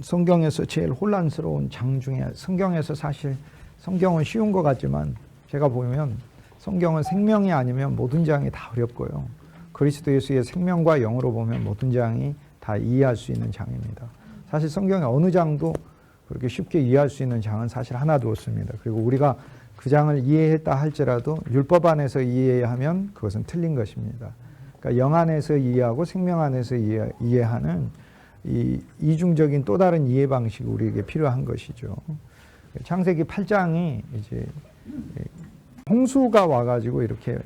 성경에서 제일 혼란스러운 장 중에, 성경에서 사실 성경은 쉬운 것 같지만 제가 보면 성경은 생명이 아니면 모든 장이 다 어렵고요. 그리스도 예수의 생명과 영으로 보면 모든 장이 다 이해할 수 있는 장입니다. 사실 성경의 어느 장도 그렇게 쉽게 이해할 수 있는 장은 사실 하나도 없습니다. 그리고 우리가 그 장을 이해했다 할지라도 율법 안에서 이해하면 그것은 틀린 것입니다. 그러니까 영 안에서 이해하고 생명 안에서 이해하는 이 이중적인 또 다른 이해 방식이 우리에게 필요한 것이죠. 창세기 8장이 이제 홍수가 와가지고 이렇게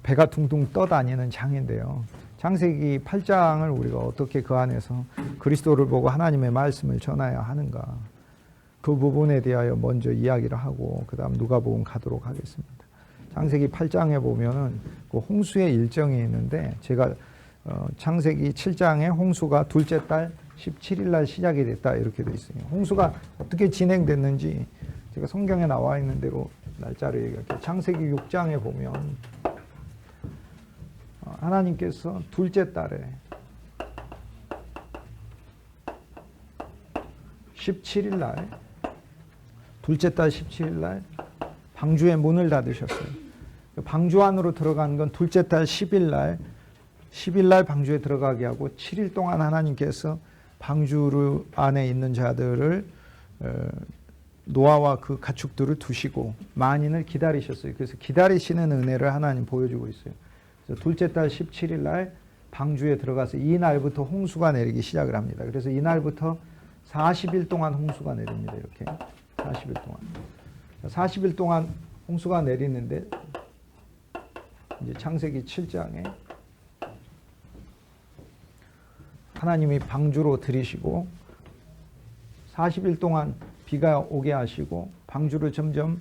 배가 둥둥 떠다니는 장인데요. 창세기 8장을 우리가 어떻게 그 안에서 그리스도를 보고 하나님의 말씀을 전해야 하는가, 그 부분에 대하여 먼저 이야기를 하고 그 다음 누가복음 가도록 하겠습니다. 창세기 8장에 보면은 그 홍수의 일정이 있는데, 제가 창세기 7장에 홍수가 둘째 달 17일 날 시작이 됐다 이렇게 돼 있어요. 홍수가 어떻게 진행됐는지 제가 성경에 나와 있는 대로 날짜를 얘기할게요. 창세기 6장에 보면 하나님께서 둘째 달에 17일 날, 둘째 달 17일 날 방주의 문을 닫으셨어요. 방주 안으로 들어간 건 둘째 달 10일 날 방주에 들어가게 하고 7일 동안 하나님께서 방주 안에 있는 자들을, 노아와 그 가축들을 두시고 만인을 기다리셨어요. 그래서 기다리시는 은혜를 하나님 보여주고 있어요. 그래서 둘째 달 17일 날 방주에 들어가서 이날부터 홍수가 내리기 시작을 합니다. 그래서 이날부터 40일 동안 홍수가 내립니다. 이렇게 40일 동안. 40일 동안 홍수가 내리는데, 이제 창세기 7장에 하나님이 방주로 들이시고 40일 동안 비가 오게 하시고 방주를 점점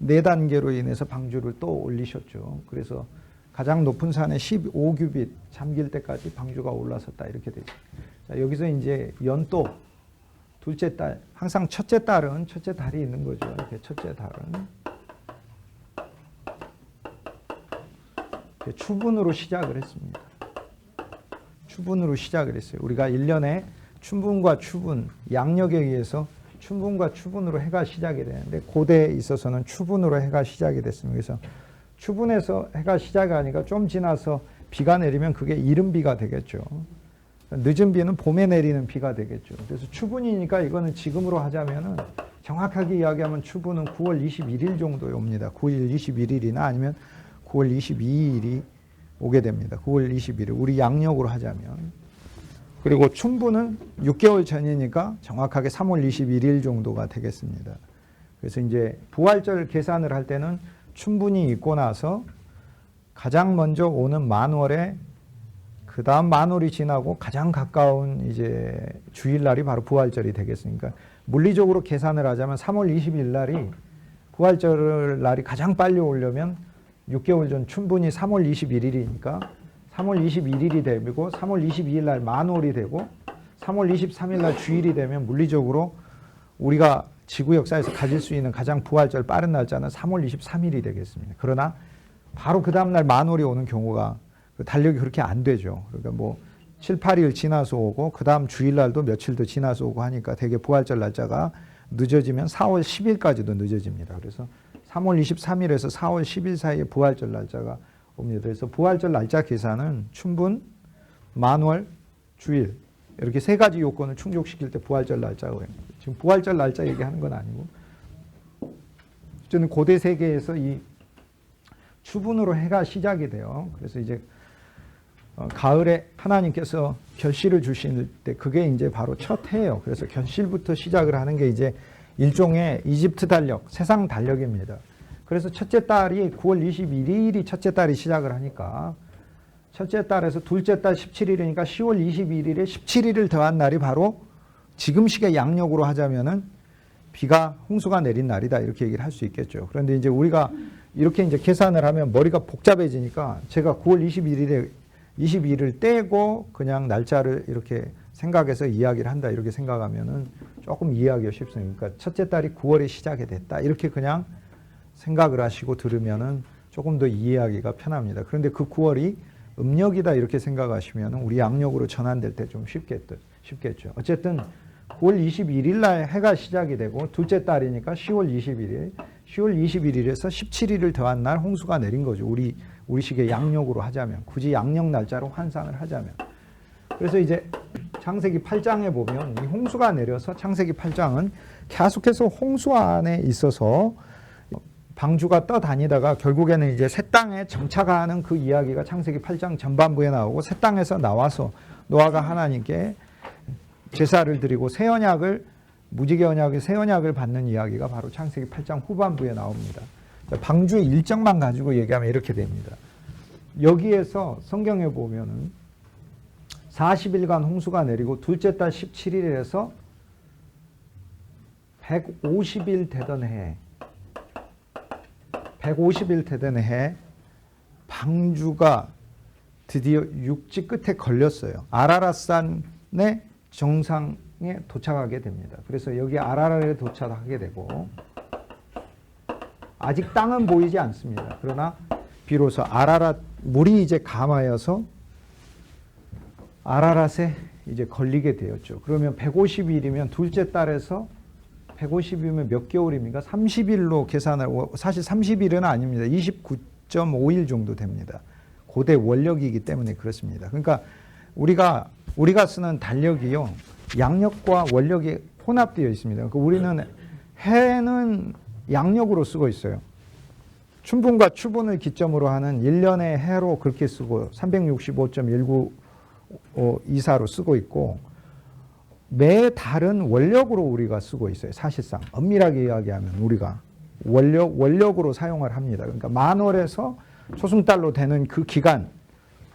4단계로 인해서 방주를 또 올리셨죠. 그래서 가장 높은 산에 15규빗 잠길 때까지 방주가 올라섰다 이렇게 되죠. 자, 여기서 이제 연도 둘째 달, 항상 첫째 달은 첫째 달이 있는 거죠. 이렇게 첫째 달은 추분으로 시작을 했습니다. 추분으로 시작을 했어요. 우리가 1년에 춘분과 추분, 양력에 의해서 춘분과 추분으로 해가 시작이 되는데, 고대에 있어서는 추분으로 해가 시작이 됐습니다. 그래서 추분에서 해가 시작하니까 좀 지나서 비가 내리면 그게 이른 비가 되겠죠. 늦은 비는 봄에 내리는 비가 되겠죠. 그래서 추분이니까 이거는 지금으로 하자면은, 정확하게 이야기하면 추분은 9월 21일 정도에 옵니다. 9월 21일이나 아니면 9월 22일이 오게 됩니다. 9월 21일. 우리 양력으로 하자면. 그리고 춘분은 6개월 전이니까 정확하게 3월 21일 정도가 되겠습니다. 그래서 이제 부활절 계산을 할 때는 춘분이 있고 나서 가장 먼저 오는 만월에, 그 다음 만월이 지나고 가장 가까운 이제 주일날이 바로 부활절이 되겠으니까, 물리적으로 계산을 하자면 3월 20일 날이 부활절 날이 가장 빨리 오려면 6개월 전 춘분이 3월 21일이니까 3월 21일이 되고 3월 22일 날 만월이 되고 3월 23일 날 주일이 되면 물리적으로 우리가 지구 역사에서 가질 수 있는 가장 부활절 빠른 날짜는 3월 23일이 되겠습니다. 그러나 바로 그 다음 날 만월이 오는 경우가, 그 달력이 그렇게 안 되죠. 그러니까 뭐 7, 8일 지나서 오고 그 다음 주일날도 며칠 더 지나서 오고 하니까 되게 부활절 날짜가 늦어지면 4월 10일까지도 늦어집니다. 그래서 3월 23일에서 4월 10일 사이에 부활절 날짜가 옵니다. 그래서 부활절 날짜 계산은 춘분, 만월, 주일 이렇게 세 가지 요건을 충족시킬 때 부활절 날짜가 옵니다. 지금 부활절 날짜 얘기하는 건 아니고, 저는 고대 세계에서 이 추분으로 해가 시작이 돼요. 그래서 이제 가을에 하나님께서 결실을 주실 때 그게 이제 바로 첫 해예요. 그래서 결실부터 시작을 하는 게 이제 일종의 이집트 달력, 세상 달력입니다. 그래서 첫째 달이 9월 21일이 첫째 달이 시작을 하니까, 첫째 달에서 둘째 달 17일이니까 10월 21일에 17일을 더한 날이 바로 지금 시계 양력으로 하자면은 비가, 홍수가 내린 날이다 이렇게 얘기를 할 수 있겠죠. 그런데 이제 우리가 이렇게 이제 계산을 하면 머리가 복잡해지니까, 제가 9월 22일을 떼고 그냥 날짜를 이렇게 생각해서 이야기를 한다 이렇게 생각하면은 조금 이해하기가 쉽습니다. 그러니까 첫째 달이 9월에 시작이 됐다 이렇게 그냥 생각을 하시고 들으면은 조금 더 이해하기가 편합니다. 그런데 그 9월이 음력이다 이렇게 생각하시면은 우리 양력으로 전환될 때 좀 쉽겠죠. 어쨌든 9월 21일 날 해가 시작이 되고 둘째 달이니까 10월 21일, 10월 21일에서 17일을 더한 날 홍수가 내린 거죠. 우리식의 양력으로 하자면, 굳이 양력 날짜로 환산을 하자면. 그래서 이제 창세기 8장에 보면 이 홍수가 내려서 창세기 8장은 계속해서 홍수 안에 있어서 방주가 떠다니다가 결국에는 이제 새 땅에 정착하는 그 이야기가 창세기 8장 전반부에 나오고, 새 땅에서 나와서 노아가 하나님께 제사를 드리고 새 언약을, 무지개 언약의 새 언약을 받는 이야기가 바로 창세기 8장 후반부에 나옵니다. 방주의 일정만 가지고 얘기하면 이렇게 됩니다. 여기에서 성경에 보면은 40일간 홍수가 내리고 둘째 달 17일에서 150일 되던 해, 150일 되던 해 방주가 드디어 육지 끝에 걸렸어요. 아라랏산의 정상에 도착하게 됩니다. 그래서 여기 아라랏에 도착하게 되고, 아직 땅은 보이지 않습니다. 그러나 비로소 아라랏 물이 이제 감하여서 아라랏에 이제 걸리게 되었죠. 그러면 150일이면 둘째 달에서 150일이면 몇 개월입니까? 30일로 계산을, 사실 30일은 아닙니다. 29.5일 정도 됩니다. 고대 원력이기 때문에 그렇습니다. 그러니까 우리가 쓰는 달력이요, 양력과 원력이 혼합되어 있습니다. 그러니까 우리는 해는 양력으로 쓰고 있어요. 춘분과 추분을 기점으로 하는 1년의 해로 그렇게 쓰고 365.1924로 쓰고 있고, 매 달은 원력으로 우리가 쓰고 있어요. 사실상 엄밀하게 이야기하면 우리가 원력으로 사용을 합니다. 그러니까 만월에서 초승달로 되는 그 기간,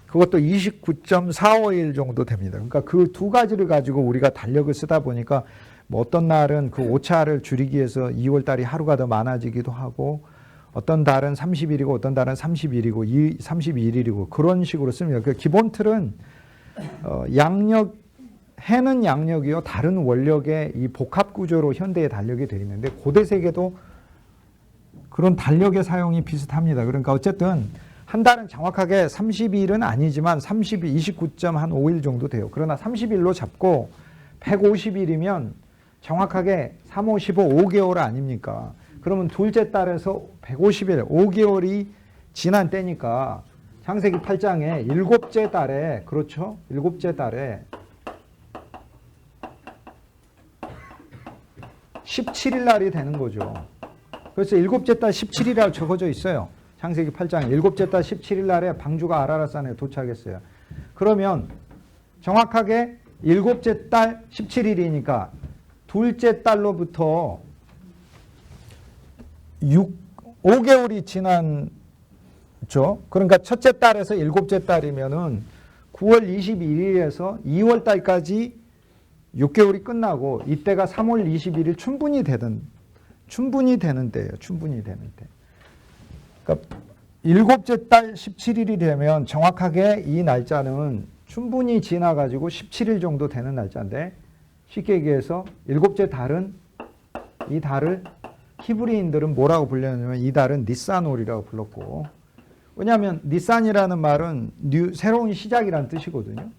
그것도 29.45일 정도 됩니다. 그러니까 그 두 가지를 가지고 우리가 달력을 쓰다 보니까 뭐 어떤 날은 그 오차를 줄이기 위해서 2월 달이 하루가 더 많아지기도 하고, 어떤 달은 30일이고 어떤 달은 30일이고 31일이고 그런 식으로 씁니다. 그 기본 틀은 양력, 해는 양력이요, 다른 원력의 이 복합 구조로 현대의 달력이 되어 있는데, 고대 세계도 그런 달력의 사용이 비슷합니다. 그러니까 어쨌든 한 달은 정확하게 30일은 아니지만 29.5일 정도 돼요. 그러나 30일로 잡고 150일이면 정확하게 3, 5, 15, 5개월 아닙니까? 그러면 둘째 달에서 150일, 5개월이 지난 때니까 창세기 8장에 일곱째 달에, 그렇죠? 일곱째 달에 17일 날이 되는 거죠. 그래서 일곱째 달 17일이라고 적어져 있어요. 창세기 8장 일곱째 달 17일 날에 방주가 아라랏산에 도착했어요. 그러면 정확하게 일곱째 달 17일이니까 둘째 달로부터 5개월이 지났죠. 그러니까 첫째 달에서 일곱째 달이면은 9월 21일에서 2월 달까지 6개월이 끝나고, 이때가 3월 21일 춘분이 되는 때예요. 춘분이 되는 때. 그러니까 일곱째 달 17일이 되면 정확하게 이 날짜는 춘분이 지나가지고 17일 정도 되는 날짜인데, 쉽게 얘기해서 일곱째 달은, 이 달을 히브리인들은 뭐라고 불렸냐면 이 달은 니산월이라고 불렀고, 왜냐하면 니산이라는 말은 새로운 시작이라는 뜻이거든요.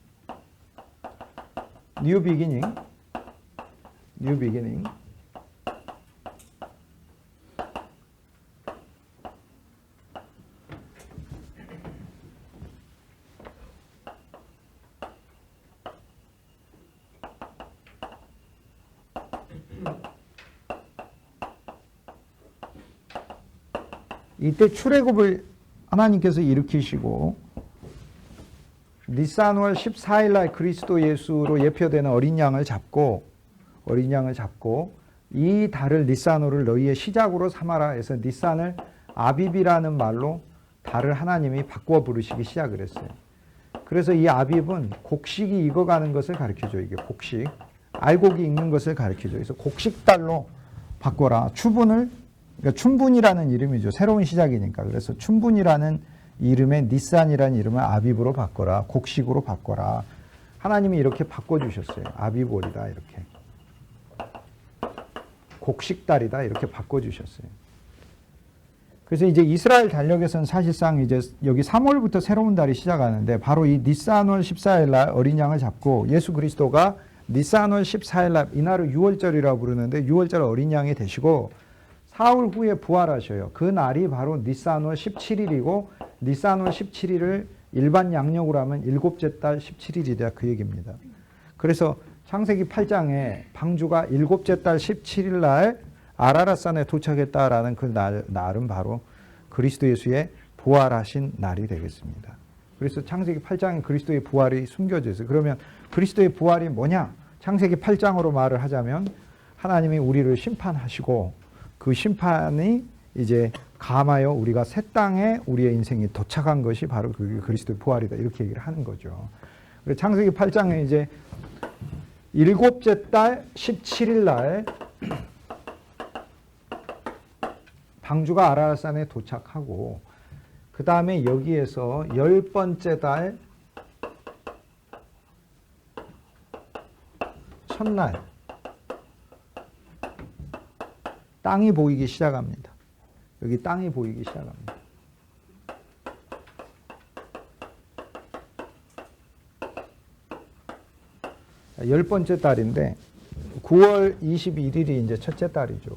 New beginning. 이때 출애굽을 하나님께서 일으키시고, 니산월 14일 날 그리스도 예수로 예표되는 어린 양을 잡고 이 달을 니산월을 너희의 시작으로 삼아라 해서 니산을 아빕이라는 말로 달을 하나님이 바꿔 부르시기 시작을 했어요. 그래서 이 아빕은 곡식이 익어가는 것을 가르쳐줘요. 이게 곡식, 알곡이 익는 것을 가르쳐줘요. 그래서 곡식달로 바꿔라. 그러니까 춘분이라는 이름이죠. 새로운 시작이니까. 그래서 춘분이라는 이름의 니산이라는 이름을 아빕으로 바꿔라. 곡식으로 바꿔라. 하나님이 이렇게 바꿔주셨어요. 아빕월이다 이렇게. 곡식달이다 이렇게 바꿔주셨어요. 그래서 이제 이스라엘 달력에서는 사실상 이제 여기 3월부터 새로운 달이 시작하는데, 바로 이 니산월 14일 날 어린 양을 잡고 예수 그리스도가 니산월 14일 날, 이날을 유월절이라고 부르는데 유월절 어린 양이 되시고 사흘 후에 부활하셔요. 그 날이 바로 니산월 17일이고 니산월 17일을 일반 양력으로 하면 일곱째 달 17일이다 그 얘기입니다. 그래서 창세기 8장에 방주가 일곱째 달 17일 날 아라랏산에 도착했다라는 그 날은 바로 그리스도 예수의 부활하신 날이 되겠습니다. 그래서 창세기 8장에 그리스도의 부활이 숨겨져 있어요. 그러면 그리스도의 부활이 뭐냐? 창세기 8장으로 말을 하자면 하나님이 우리를 심판하시고 그 심판이 이제 감하여 우리가 새 땅에 우리의 인생이 도착한 것이 바로 그 그리스도의 부활이다. 이렇게 얘기를 하는 거죠. 그래서 창세기 8장에 이제 일곱째 달 17일 날 방주가 아라랏산에 도착하고 그 다음에 여기에서 10번째 달 첫날 땅이 보이기 시작합니다. 여기 땅이 보이기 시작합니다. 열 번째 달인데 9월 21일이 이제 첫째 달이죠.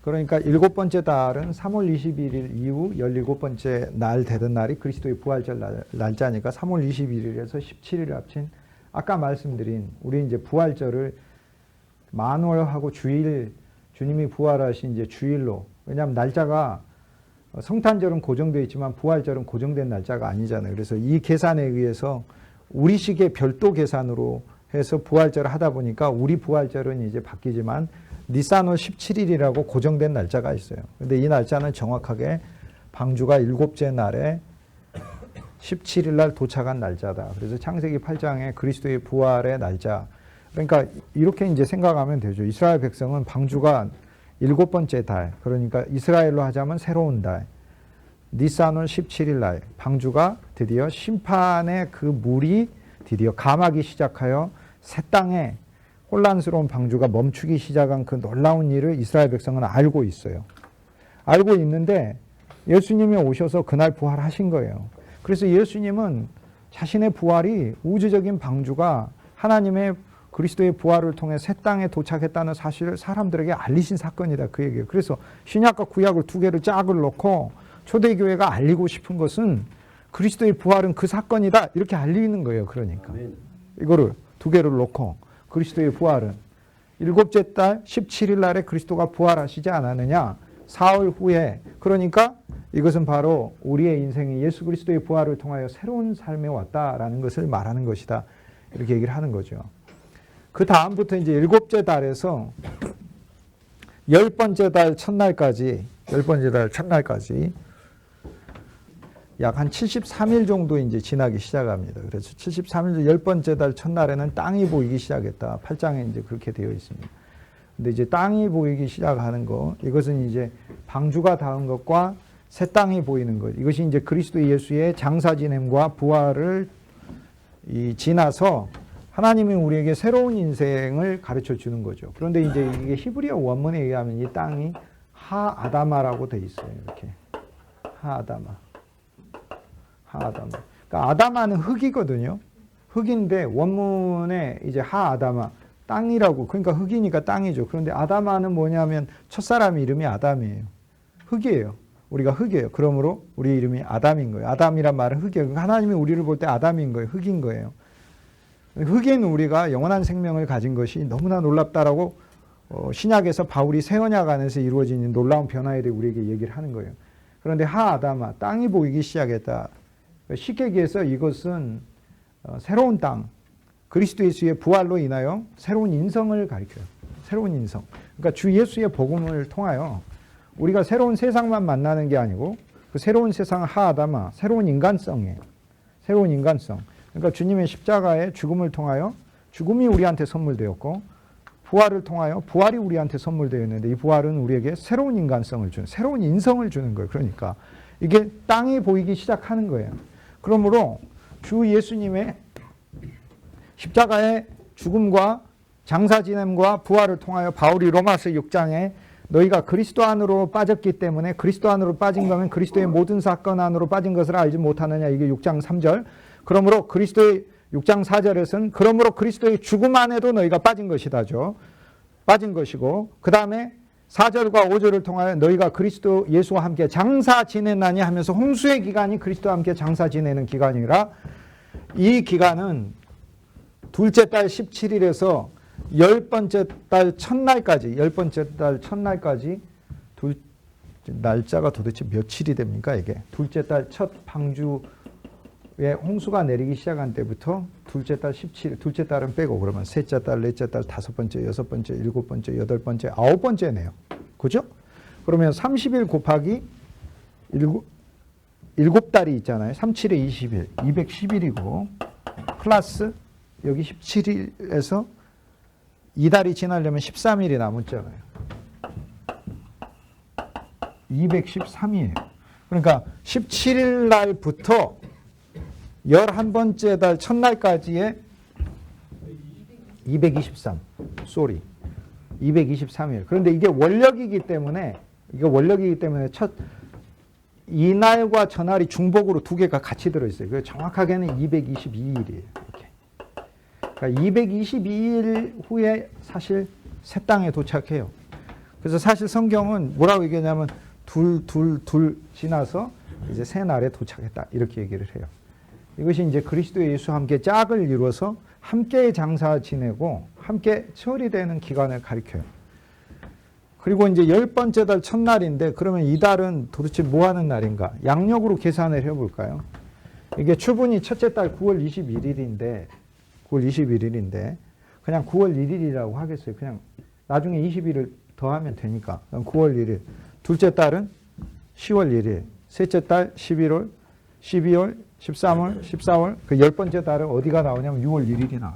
그러니까 일곱 번째 달은 3월 21일 이후 17번째 날 되던 날이 그리스도의 부활절 날짜니까 3월 21일에서 17일을 합친 아까 말씀드린 우리 이제 부활절을 만월하고 주일 주님이 부활하신 이제 주일로 왜냐하면 날짜가 성탄절은 고정되어 있지만 부활절은 고정된 날짜가 아니잖아요. 그래서 이 계산에 의해서 우리식의 별도 계산으로 해서 부활절을 하다 보니까 우리 부활절은 이제 바뀌지만 니산월 17일이라고 고정된 날짜가 있어요. 근데 이 날짜는 정확하게 방주가 일곱째 날에 17일 날 도착한 날짜다. 그래서 창세기 8장에 그리스도의 부활의 날짜. 그러니까 이렇게 이제 생각하면 되죠. 이스라엘 백성은 방주가 일곱 번째 달, 그러니까 이스라엘로 하자면 새로운 달, 니산월 17일 날 방주가 드디어 심판의 그 물이 드디어 감하기 시작하여 새 땅에 혼란스러운 방주가 멈추기 시작한 그 놀라운 일을 이스라엘 백성은 알고 있어요. 알고 있는데 예수님이 오셔서 그날 부활하신 거예요. 그래서 예수님은 자신의 부활이 우주적인 방주가 하나님의 그리스도의 부활을 통해 새 땅에 도착했다는 사실을 사람들에게 알리신 사건이다 그 얘기예요. 그래서 신약과 구약을 두 개를 짝을 놓고 초대교회가 알리고 싶은 것은 그리스도의 부활은 그 사건이다 이렇게 알리는 거예요. 그러니까 이거를 두 개를 놓고 그리스도의 부활은 일곱째 달 17일 날에 그리스도가 부활하시지 않았느냐? 사흘 후에. 그러니까 이것은 바로 우리의 인생이 예수 그리스도의 부활을 통하여 새로운 삶에 왔다라는 것을 말하는 것이다. 이렇게 얘기를 하는 거죠. 그 다음부터 이제 일곱째 달에서 열 번째 달 첫날까지 약 한 73일 정도 이제 지나기 시작합니다. 그래서 73일 열 번째 달 첫날에는 땅이 보이기 시작했다. 8장에 이제 그렇게 되어 있습니다. 근데 이제 땅이 보이기 시작하는 거, 이것은 이제 방주가 닿은 것과 새 땅이 보이는 것. 이것이 이제 그리스도 예수의 장사 지냄과 부활을 지나서 하나님이 우리에게 새로운 인생을 가르쳐 주는 거죠. 그런데 이제 이게 히브리어 원문에 의하면 이 땅이 하아다마라고 돼 있어요. 이렇게 하아다마. 그러니까 아다마는 흙이거든요. 흙인데 원문에 이제 하아다마 땅이라고, 그러니까 흙이니까 땅이죠. 그런데 아다마는 뭐냐면 첫사람 이름이 아담이에요. 흙이에요. 우리가 흙이에요. 그러므로 우리 이름이 아담인 거예요. 아담이란 말은 흙이에요. 하나님이 우리를 볼 때 아담인 거예요. 흙인 거예요. 흙인 우리가 영원한 생명을 가진 것이 너무나 놀랍다라고 신약에서 바울이 새 언약 안에서 이루어진 놀라운 변화에 대해 우리에게 얘기를 하는 거예요. 그런데 하아다마 땅이 보이기 시작했다. 쉽게 얘기해서 이것은 새로운 땅, 그리스도 예수의 부활로 인하여 새로운 인성을 가리켜요. 새로운 인성. 그러니까 주 예수의 복음을 통하여 우리가 새로운 세상만 만나는 게 아니고 그 새로운 세상은 하아다마, 새로운 인간성이에요. 새로운 인간성. 그러니까 주님의 십자가의 죽음을 통하여 죽음이 우리한테 선물되었고 부활을 통하여 부활이 우리한테 선물되었는데 이 부활은 우리에게 새로운 인간성을 주는, 새로운 인성을 주는 거예요. 그러니까 이게 땅이 보이기 시작하는 거예요. 그러므로 주 예수님의 십자가의 죽음과 장사 지냄과 부활을 통하여 바울이 로마서 6장에 너희가 그리스도 안으로 빠졌기 때문에 그리스도 안으로 빠진 거면 그리스도의 모든 사건 안으로 빠진 것을 알지 못하느냐. 이게 6장 3절. 그러므로 그리스도의 6장 4절에서는 그러므로 그리스도의 죽음 안에도 너희가 빠진 것이다죠. 빠진 것이고 그 다음에 4절과 5절을 통하여 너희가 그리스도 예수와 함께 장사 지냈나니 하면서 홍수의 기간이 그리스도와 함께 장사 지내는 기간이라 이 기간은 둘째 달 17일에서 열 번째 달 첫날까지 날짜가 도대체 며칠이 됩니까 이게? 둘째 달 첫 방주에 홍수가 내리기 시작한 때부터 둘째 달 17일, 둘째 달은 빼고 그러면 셋째 달, 넷째 달, 다섯 번째, 여섯 번째, 일곱 번째, 여덟 번째, 아홉 번째네요. 그죠? 그러면 30일 곱하기 일곱 달이 있잖아요. 37에 20일, 210일이고 플러스 여기 17일에서 이 달이 지나려면 13일이 남았잖아요. 213이에요. 그러니까 17일 날부터 11번째 달 첫날까지의 223. 223일. 그런데 이게 원력이기 때문에 이날과 저날이 중복으로 두 개가 같이 들어있어요. 그래서 정확하게는 222일이에요. 이렇게. 그러니까 222일 후에 사실 새 땅에 도착해요. 그래서 사실 성경은 뭐라고 얘기하냐면 둘 지나서 이제 새 날에 도착했다. 이렇게 얘기를 해요. 이것이 이제 그리스도 예수와 함께 짝을 이루어서 함께 장사 지내고 함께 처리되는 기간을 가리켜요. 그리고 이제 10번째 달 첫날인데 그러면 이 달은 도대체 뭐 하는 날인가? 양력으로 계산을 해볼까요? 이게 추분이 첫째 달 9월 21일인데 그냥 9월 1일이라고 하겠어요. 그냥 나중에 20일을 더하면 되니까. 그럼 9월 1일. 둘째 달은 10월 1일. 셋째 달 11월, 12월, 13월, 14월. 그 10번째 달은 어디가 나오냐면 6월 1일이 나와요.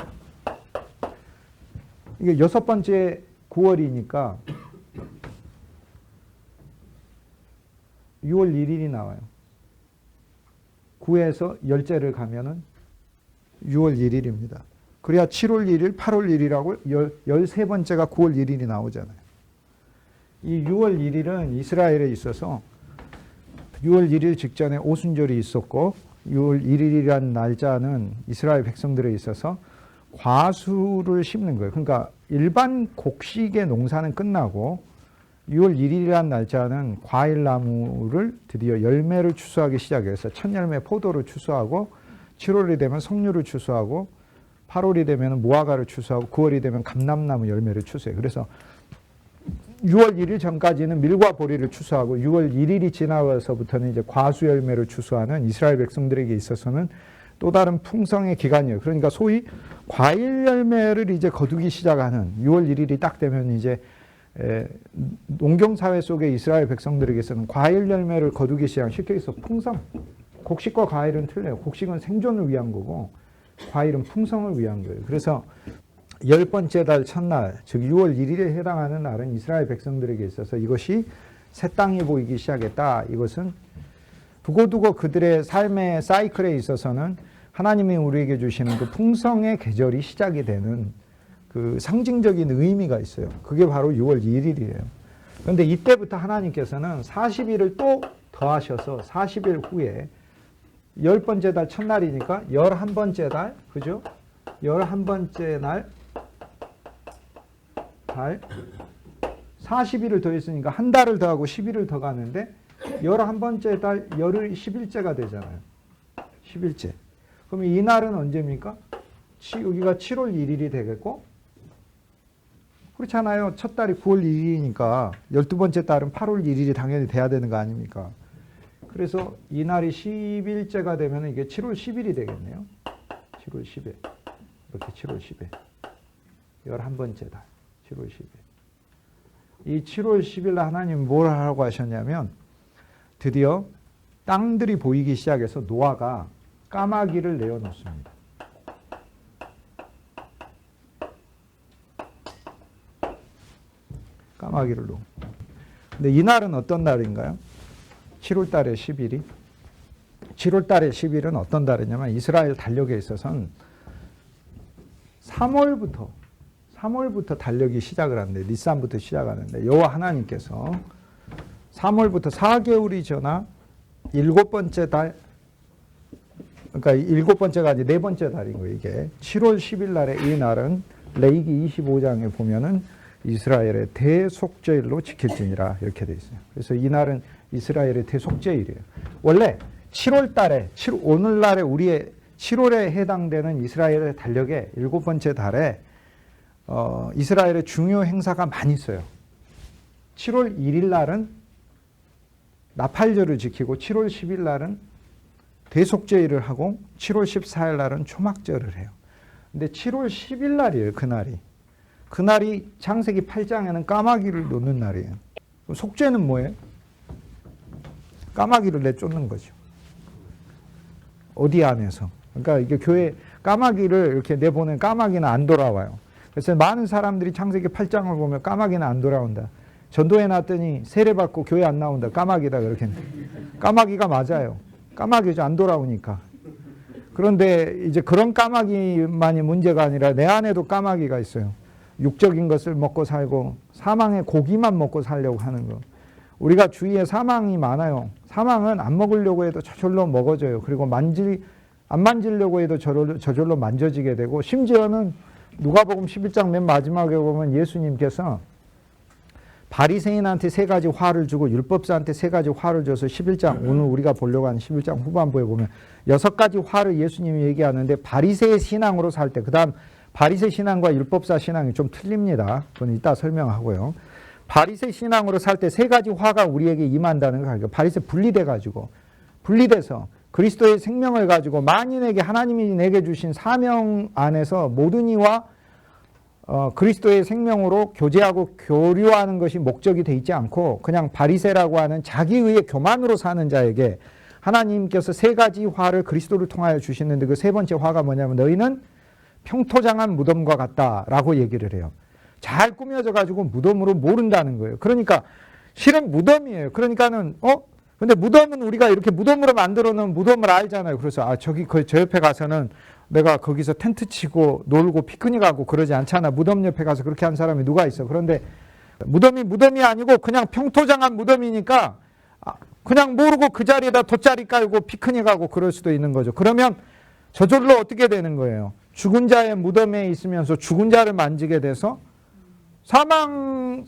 이게 여섯 번째 9월이니까 6월 1일이 나와요. 9에서 10째를 가면은 6월 1일입니다. 그래야 7월 1일, 8월 1일하고 13번째가 9월 1일이 나오잖아요. 이 6월 1일은 이스라엘에 있어서 6월 1일 직전에 오순절이 있었고 6월 1일이라는 날짜는 이스라엘 백성들에 있어서 과수를 심는 거예요. 그러니까 일반 곡식의 농사는 끝나고 6월 1일이라는 날짜는 과일나무를 드디어 열매를 추수하기 시작해서 첫 열매 포도를 추수하고 7월이 되면 석류를 추수하고 8월이 되면 무화과를 추수하고 9월이 되면 감람나무 열매를 추수해요. 그래서 6월 1일 전까지는 밀과 보리를 추수하고 6월 1일이 지나서부터는 이제 과수 열매를 추수하는 이스라엘 백성들에게 있어서는 또 다른 풍성의 기간이에요. 그러니까 소위 과일 열매를 이제 거두기 시작하는 6월 1일이 딱 되면 이제 농경사회 속의 이스라엘 백성들에게서는 과일 열매를 거두기 시작. 쉽게 해서 풍성. 곡식과 과일은 틀려요. 곡식은 생존을 위한 거고 과일은 풍성을 위한 거예요. 그래서 10번째 달 첫날, 즉 6월 1일에 해당하는 날은 이스라엘 백성들에게 있어서 이것이 새 땅이 보이기 시작했다. 이것은 두고두고 그들의 삶의 사이클에 있어서는 하나님이 우리에게 주시는 그 풍성의 계절이 시작이 되는 그 상징적인 의미가 있어요. 그게 바로 6월 2일이에요. 그런데 이때부터 하나님께서는 40일을 또 더하셔서 40일 후에 10번째 달 첫날이니까 11번째 달, 그죠? 11번째 날 40일을 더했으니까 한 달을 더하고 10일을 더 가는데 11번째 달 열흘 10일째가 되잖아요. 10일째. 그럼 이 날은 언제입니까? 여기가 7월 1일이 되겠고 그렇잖아요. 첫 달이 9월 1일이니까 12번째 달은 8월 1일이 당연히 돼야 되는 거 아닙니까? 그래서 이 날이 10일째가 되면 이게 7월 10일이 되겠네요. 7월 10일. 이렇게 7월 10일. 11번째 달. 7월 10일. 이 7월 10일 날 하나님 뭘 하라고 하셨냐면 드디어 땅들이 보이기 시작해서 노아가 까마귀를 내어놓습니다. 까마귀를 놓. 근데 이 날은 어떤 날인가요? 7월 달의 10일이. 7월 달의 10일은 어떤 달이냐면 이스라엘 달력에 있어서는 3월부터 달력이 시작을 하는데 니산부터 시작하는데 여호와 하나님께서 3월부터 4개월이 지나 7번째 달 그러니까 일곱 번째가 이제 네 번째 달인 거예요, 이게. 7월 10일 날에 이 날은 레위기 25장에 보면은 이스라엘의 대속죄일로 지킬지니라 이렇게 돼 있어요. 그래서 이 날은 이스라엘의 대속죄일이에요. 원래 7월 달에, 오늘날에 우리의 7월에 해당되는 이스라엘의 달력의 일곱 번째 달에 이스라엘의 중요 행사가 많이 있어요. 7월 1일 날은 나팔절을 지키고 7월 10일 날은 대속죄일을 하고 7월 14일 날은 초막절을 해요. 근데 7월 10일 날이에요, 그날이. 그날이 창세기 8장에는 까마귀를 놓는 날이에요. 속죄는 뭐예요? 까마귀를 내쫓는 거죠. 어디 안에서. 그러니까 이게 교회 까마귀를 이렇게 내보낸 까마귀는 안 돌아와요. 그래서 많은 사람들이 창세기 8장을 보면 까마귀는 안 돌아온다. 전도해 놨더니 세례받고 교회 안 나온다. 까마귀다. 그렇게. 까마귀가 맞아요. 까마귀죠. 안 돌아오니까. 그런데 이제 그런 까마귀만이 문제가 아니라 내 안에도 까마귀가 있어요. 육적인 것을 먹고 살고 사망의 고기만 먹고 살려고 하는 거. 우리가 주위에 사망이 많아요. 사망은 안 먹으려고 해도 저절로 먹어져요. 그리고 안 만지려고 해도 저절로 만져지게 되고, 심지어는 누가복음 11장 맨 마지막에 보면 예수님께서 바리새인한테 3가지 화를 주고 율법사한테 3가지 화를 줘서 11장, 오늘 우리가 보려고 하는 11장 후반부에 보면 6가지 화를 예수님이 얘기하는데, 바리새의 신앙으로 살 때, 그 다음 바리새 신앙과 율법사 신앙이 좀 틀립니다. 그건 이따 설명하고요. 바리새 신앙으로 살 때 3가지 화가 우리에게 임한다는 거예요. 바리새 분리돼서 그리스도의 생명을 가지고 만인에게 하나님이 내게 주신 사명 안에서 모든 이와 그리스도의 생명으로 교제하고 교류하는 것이 목적이 돼 있지 않고, 그냥 바리새라고 하는 자기의 교만으로 사는 자에게 하나님께서 3가지 화를 그리스도를 통하여 주시는데, 그 3번째 화가 뭐냐면 너희는 평토장한 무덤과 같다라고 얘기를 해요. 잘 꾸며져 가지고 무덤으로 모른다는 거예요. 그러니까 실은 무덤이에요. 그러니까는 근데 무덤은 우리가 이렇게 무덤으로 만들어 놓은 무덤을 알잖아요. 그래서 저기 저 옆에 가서는 내가 거기서 텐트 치고 놀고 피크닉하고 그러지 않잖아. 무덤 옆에 가서 그렇게 한 사람이 누가 있어. 그런데 무덤이 아니고 그냥 평토장한 무덤이니까 그냥 모르고 그 자리에다 돗자리 깔고 피크닉하고 그럴 수도 있는 거죠. 그러면 저절로 어떻게 되는 거예요? 죽은 자의 무덤에 있으면서 죽은 자를 만지게 돼서 사망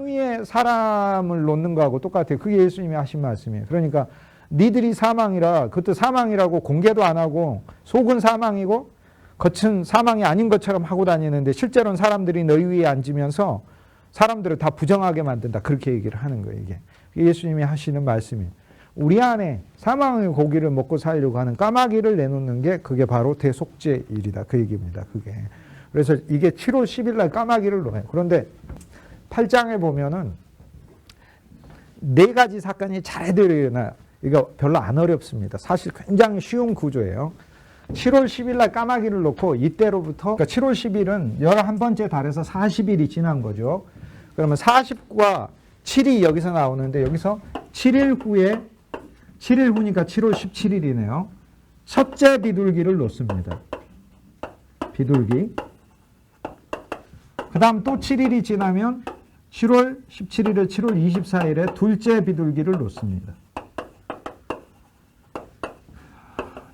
위에 사람을 놓는 거하고 똑같아요. 그게 예수님이 하신 말씀이에요. 그러니까 니들이 사망이라, 그것도 사망이라고 공개도 안 하고 속은 사망이고 겉은 사망이 아닌 것처럼 하고 다니는데, 실제로는 사람들이 너희 위에 앉으면서 사람들을 다 부정하게 만든다. 그렇게 얘기를 하는 거예요. 이게 예수님이 하시는 말씀이에요. 우리 안에 사망의 고기를 먹고 살려고 하는 까마귀를 내놓는 게 그게 바로 대속죄일이다. 그 얘기입니다. 그게. 그래서 이게 7월 10일 날 까마귀를 놓아요. 그런데 8장에 보면은 4가지 사건이 잘 일어나요. 이거 별로 안 어렵습니다. 사실 굉장히 쉬운 구조예요. 7월 10일 날 까마귀를 놓고 이때로부터, 그러니까 7월 10일은 11번째 달에서 40일이 지난 거죠. 그러면 40과 7이 여기서 나오는데, 여기서 7일 후니까 7월 17일이네요. 첫째 비둘기를 놓습니다. 비둘기. 그 다음 또 7일이 지나면 7월 17일에 7월 24일에 둘째 비둘기를 놓습니다.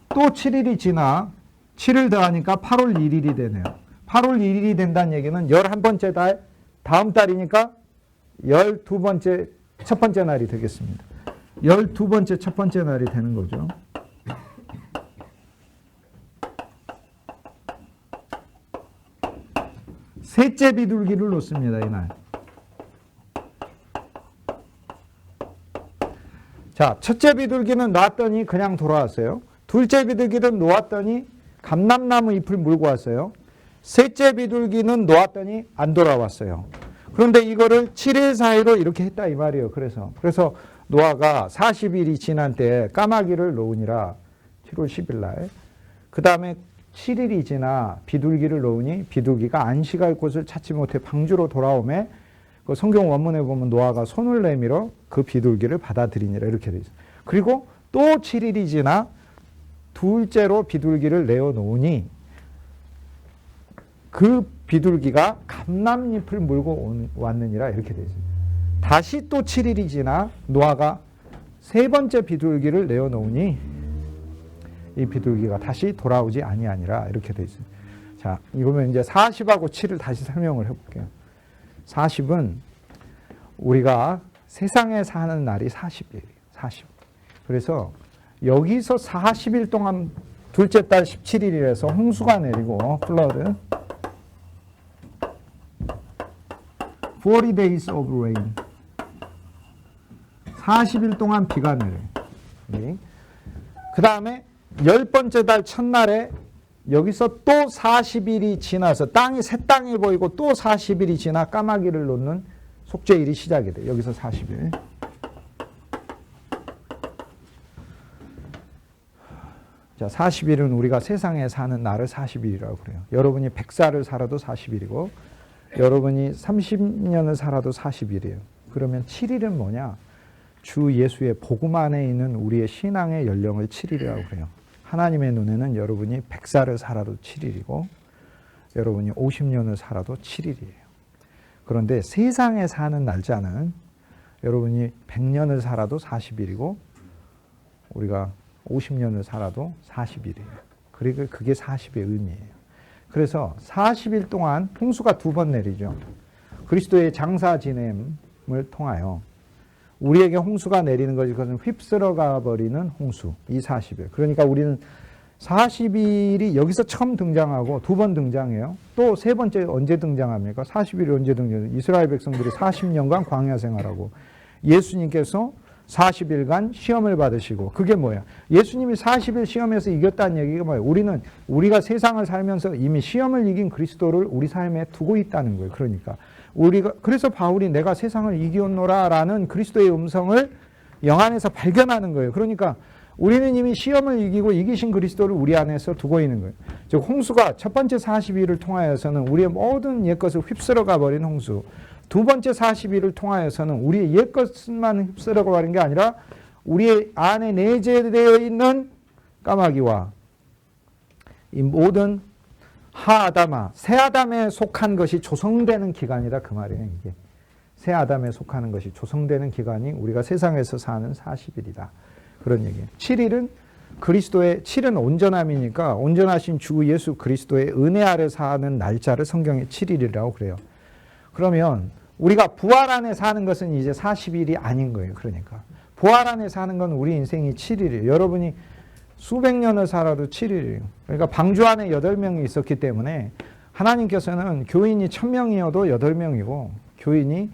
또 7일이 지나 7일 더하니까 8월 1일이 되네요. 8월 1일이 된다는 얘기는 11번째 달, 다음 달이니까 12번째, 첫 번째 날이 되겠습니다. 12번째 첫 번째 날이 되는 거죠. 셋째 비둘기를 놓습니다, 이날. 자, 첫째 비둘기는 놨더니 그냥 돌아왔어요. 둘째 비둘기는 놓았더니 감람나무 잎을 물고 왔어요. 셋째 비둘기는 놓았더니 안 돌아왔어요. 그런데 이거를 7일 사이로 이렇게 했다 이 말이에요. 그래서 노아가 40일이 지난 때 까마귀를 놓으니라, 7월 10일 날. 그 다음에 7일이 지나 비둘기를 놓으니 비둘기가 안식할 곳을 찾지 못해 방주로 돌아오매, 그 성경 원문에 보면 노아가 손을 내밀어 그 비둘기를 받아들이니라 이렇게 되어 있어요. 그리고 또 7일이 지나 둘째로 비둘기를 내어놓으니 그 비둘기가 감람잎을 물고 왔느니라 이렇게 되어 있어요. 다시 또 7일이 지나 노아가 세 번째 비둘기를 내어놓으니 이 비둘기가 다시 돌아오지 아니하니라 이렇게 돼 있어요. 자, 이러면 이제 40하고 7을 다시 설명을 해볼게요. 40은 우리가 세상에 사는 날이 40일이에요. 40. 그래서 여기서 40일 동안 둘째 달 17일이라서 홍수가 내리고 플러드 40 days of rain 40일 동안 비가 내려요. 그 다음에 10번째 달 첫날에 여기서 또 40일이 지나서 새 땅이 보이고 또 40일이 지나 까마귀를 놓는 속죄일이 시작이 돼요. 여기서 40일. 자, 40일은 우리가 세상에 사는 날을 40일이라고 그래요. 여러분이 100살을 살아도 40일이고 여러분이 30년을 살아도 40일이에요. 그러면 7일은 뭐냐? 주 예수의 복음 안에 있는 우리의 신앙의 연령을 7일이라고 그래요. 하나님의 눈에는 여러분이 100살을 살아도 7일이고 여러분이 50년을 살아도 7일이에요. 그런데 세상에 사는 날짜는 여러분이 100년을 살아도 40일이고 우리가 50년을 살아도 40일이에요. 그리고 그게 40의 의미예요. 그래서 40일 동안 홍수가 2번 내리죠. 그리스도의 장사 지냄을 통하여 우리에게 홍수가 내리는 것이 그것은 휩쓸어가 버리는 홍수. 이 40일. 그러니까 우리는 40일이 여기서 처음 등장하고 2번 등장해요. 또 3번째 언제 등장합니까? 40일이 언제 등장해요? 이스라엘 백성들이 40년간 광야 생활하고 예수님께서 40일간 시험을 받으시고 그게 뭐야? 예수님이 40일 시험에서 이겼다는 얘기가 뭐예요? 우리가 세상을 살면서 이미 시험을 이긴 그리스도를 우리 삶에 두고 있다는 거예요. 그러니까 그래서 바울이 내가 세상을 이기었노라라는 그리스도의 음성을 영안에서 발견하는 거예요. 그러니까 우리는 이미 시험을 이기고 이기신 그리스도를 우리 안에서 두고 있는 거예요. 즉 홍수가 첫 번째 40일을 통하여서는 우리의 모든 옛것을 휩쓸어가 버린 홍수. 두 번째 40일을 통하여서는 우리의 옛것만 휩쓸어가 버린 게 아니라 우리 안에 내재되어 있는 까마귀와 이 모든 하아담아, 새 아담에 속한 것이 조성되는 기간이다 그 말이에요. 이게 새 아담에 속하는 것이 조성되는 기간이 우리가 세상에서 사는 40일이다. 그런 얘기예요. 7일은 7은 온전함이니까 온전하신 주 예수 그리스도의 은혜 아래 사는 날짜를 성경에 7일이라고 그래요. 그러면 우리가 부활 안에 사는 것은 이제 40일이 아닌 거예요. 그러니까 부활 안에 사는 건 우리 인생이 7일이에요. 여러분이 수백 년을 살아도 7일이에요. 그러니까 방주 안에 8명이 있었기 때문에 하나님께서는 교인이 1000명이어도 8명이고 교인이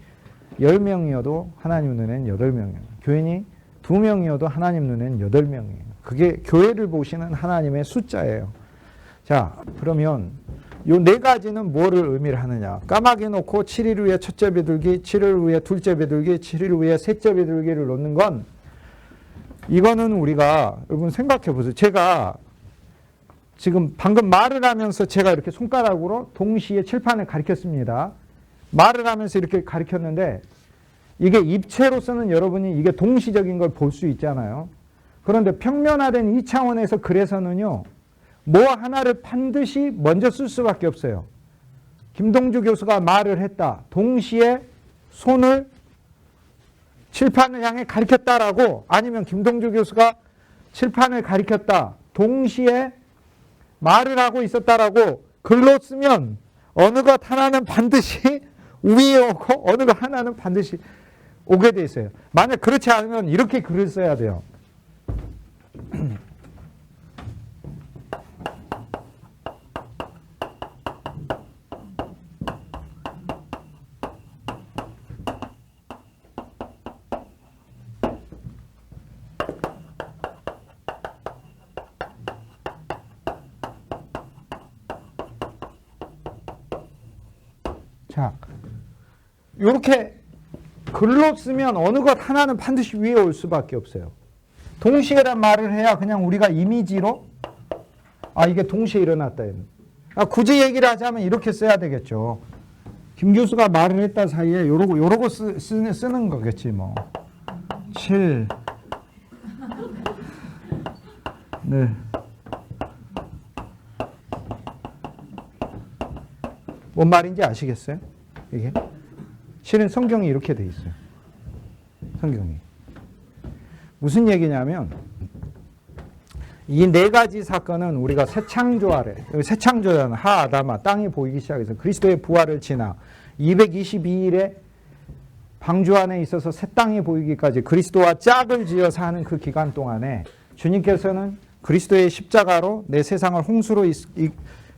10명이어도 하나님 눈에는 8명이에요. 교인이 2명이어도 하나님 눈에는 8명이에요. 그게 교회를 보시는 하나님의 숫자예요. 자, 그러면 요 4가지는 뭐를 의미를 하느냐. 까마귀 놓고 7일 후에 첫째 비둘기, 7일 후에 둘째 비둘기, 7일 후에 셋째 비둘기를 놓는 건 이거는 우리가 여러분 생각해 보세요. 제가 지금 방금 말을 하면서 제가 이렇게 손가락으로 동시에 칠판을 가리켰습니다. 말을 하면서 이렇게 가리켰는데 이게 입체로서는 여러분이 이게 동시적인 걸 볼 수 있잖아요. 그런데 평면화된 이 차원에서 그래서는요. 뭐 하나를 반드시 먼저 쓸 수밖에 없어요. 김동주 교수가 말을 했다. 동시에 손을 칠판을 향해 가리켰다라고 아니면 김동주 교수가 칠판을 가리켰다. 동시에 말을 하고 있었다라고 글로 쓰면 어느 것 하나는 반드시 위에 오고 어느 것 하나는 반드시 오게 돼 있어요. 만약 그렇지 않으면 이렇게 글을 써야 돼요. 자, 이렇게 글로 쓰면 어느 것 하나는 반드시 위에 올 수밖에 없어요. 동시에란 말을 해야 그냥 우리가 이미지로 이게 동시에 일어났다. 굳이 얘기를 하자면 이렇게 써야 되겠죠. 김 교수가 말을 했다 사이에 요러고 쓰는 거겠지 뭐. 7 네. 뭔 말인지 아시겠어요? 이게? 실은 성경이 이렇게 돼 있어요. 성경이. 무슨 얘기냐면 이 네 가지 사건은 우리가 새 창조 아래, 새 창조는 하아다마 땅이 보이기 시작해서 그리스도의 부활을 지나 222일에 방주 안에 있어서 새 땅이 보이기까지 그리스도와 짝을 지어 사는 그 기간 동안에 주님께서는 그리스도의 십자가로 내 세상을 홍수로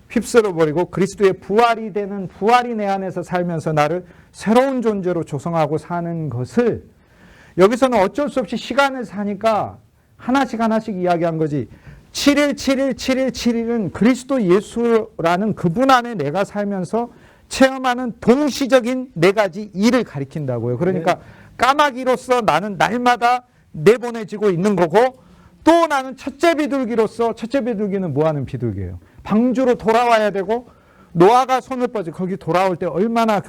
휩쓸어 버리고 그리스도의 부활이 되는 부활이 내 안에서 살면서 나를 새로운 존재로 조성하고 사는 것을 여기서는 어쩔 수 없이 시간을 사니까 하나씩 하나씩 이야기한 거지. 7일, 7일, 7일, 7일은 그리스도 예수라는 그분 안에 내가 살면서 체험하는 동시적인 네 가지 일을 가리킨다고요. 그러니까 까마귀로서 나는 날마다 내보내지고 있는 거고 또 나는 첫째 비둘기로서 첫째 비둘기는 뭐 하는 비둘기예요? 방주로 돌아와야 되고 노아가 손을 뻗지 거기 돌아올 때 얼마나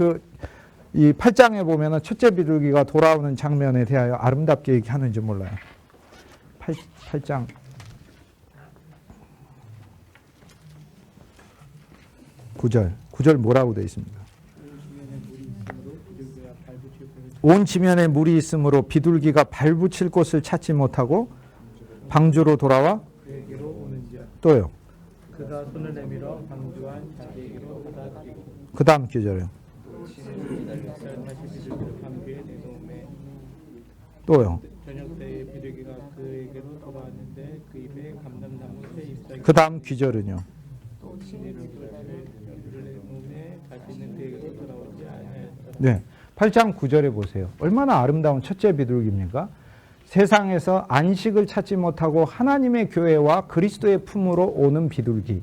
이 8장에 보면은 첫째 비둘기가 돌아오는 장면에 대하여 아름답게 얘기하는지 몰라요. 8장 9절 뭐라고 되어 있습니까? 온 지면에 물이 있으므로 비둘기가 발붙일 곳을 찾지 못하고 방주로 돌아와 또요. 그가 손을 내밀어 방주한 자기에게로 가다 드리고 그 다음 구절이요. 또요. 저녁 때에 비둘기가 그에게로 돌아왔는데 그 입에 감람나무 새 잎사귀 그 다음 귀절은요. 또 진이를 몸에 다시는 그에게로 돌아오지 아니하였더라. 네. 8장 9절에 보세요. 얼마나 아름다운 첫째 비둘기입니까? 세상에서 안식을 찾지 못하고 하나님의 교회와 그리스도의 품으로 오는 비둘기.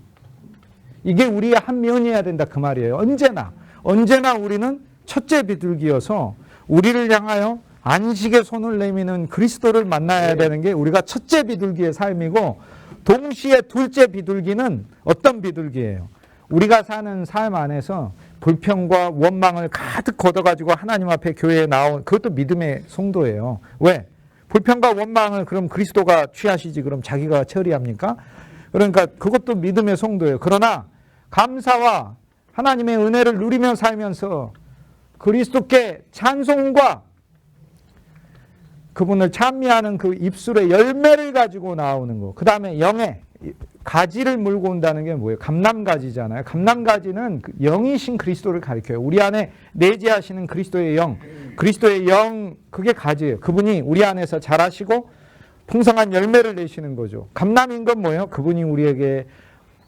이게 우리의 한 면이어야 된다 그 말이에요. 언제나 우리는 첫째 비둘기여서 우리를 향하여 안식의 손을 내미는 그리스도를 만나야 되는 게 우리가 첫째 비둘기의 삶이고 동시에 둘째 비둘기는 어떤 비둘기예요? 우리가 사는 삶 안에서 불평과 원망을 가득 걷어가지고 하나님 앞에 교회에 나온 그것도 믿음의 성도예요. 왜? 불평과 원망을 그럼 그리스도가 취하시지 그럼 자기가 처리합니까? 그러니까 그것도 믿음의 성도예요. 그러나 감사와 하나님의 은혜를 누리며 살면서 그리스도께 찬송과 그분을 찬미하는 그 입술의 열매를 가지고 나오는 거. 그 다음에 영의 가지를 물고 온다는 게 뭐예요? 감람가지잖아요. 감람가지는 영이신 그리스도를 가리켜요. 우리 안에 내재하시는 그리스도의 영. 그리스도의 영, 그게 가지예요. 그분이 우리 안에서 자라시고 풍성한 열매를 내시는 거죠. 감람인 건 뭐예요? 그분이 우리에게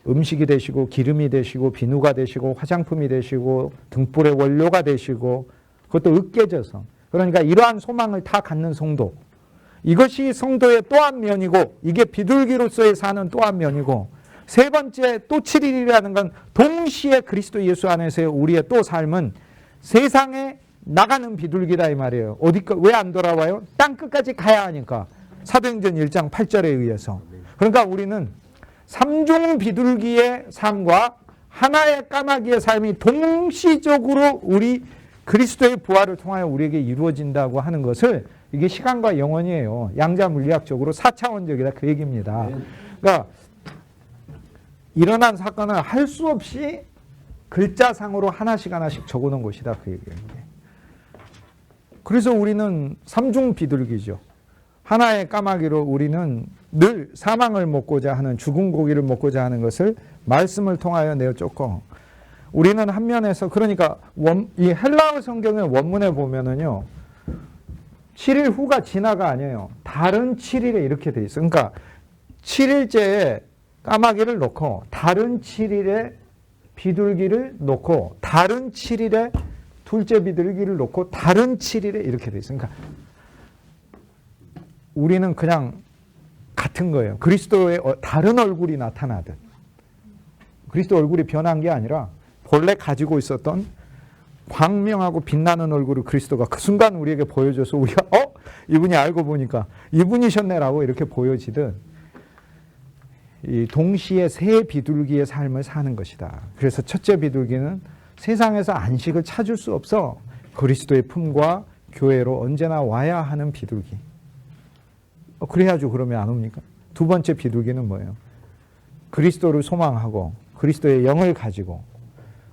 음식이 되시고 기름이 되시고 비누가 되시고 화장품이 되시고 등불의 원료가 되시고 그것도 으깨져서 그러니까 이러한 소망을 다 갖는 성도. 이것이 성도의 또 한 면이고 이게 비둘기로서의 사는 또 한 면이고 세 번째 또 7일이라는 건 동시에 그리스도 예수 안에서의 우리의 또 삶은 세상에 나가는 비둘기다 이 말이에요. 왜 안 돌아와요? 땅 끝까지 가야 하니까. 사도행전 1장 8절에 의해서. 그러니까 우리는 삼중 비둘기의 삶과 하나의 까마귀의 삶이 동시적으로 우리 그리스도의 부활을 통하여 우리에게 이루어진다고 하는 것을 이게 시간과 영원이에요. 양자 물리학적으로 4차원적이다 그 얘기입니다. 그러니까 일어난 사건을 할 수 없이 글자상으로 하나씩 적어놓은 것이다 그 얘기예요. 그래서 우리는 삼중 비둘기죠. 하나의 까마귀로 우리는 늘 사망을 먹고자 하는 죽은 고기를 먹고자 하는 것을 말씀을 통하여 내어쫓고 우리는 한 면에서 그러니까 이 헬라어 성경의 원문에 보면은요 7일 후가 지나가 아니에요. 다른 7일에 이렇게 돼 있어요. 그러니까 7일째에 까마귀를 놓고 다른 7일에 비둘기를 놓고 다른 7일에 둘째 비둘기를 놓고 다른 7일에 이렇게 돼 있어요. 그러니까 우리는 그냥 같은 거예요. 그리스도의 다른 얼굴이 나타나듯. 그리스도 얼굴이 변한 게 아니라 본래 가지고 있었던 광명하고 빛나는 얼굴을 그리스도가 그 순간 우리에게 보여줘서 우리가 이분이 알고 보니까 이분이셨네라고 이렇게 보여지듯 이 동시에 세 비둘기의 삶을 사는 것이다. 그래서 첫째 비둘기는 세상에서 안식을 찾을 수 없어 그리스도의 품과 교회로 언제나 와야 하는 비둘기. 그래야죠. 그러면 안 옵니까? 두 번째 비둘기는 뭐예요? 그리스도를 소망하고 그리스도의 영을 가지고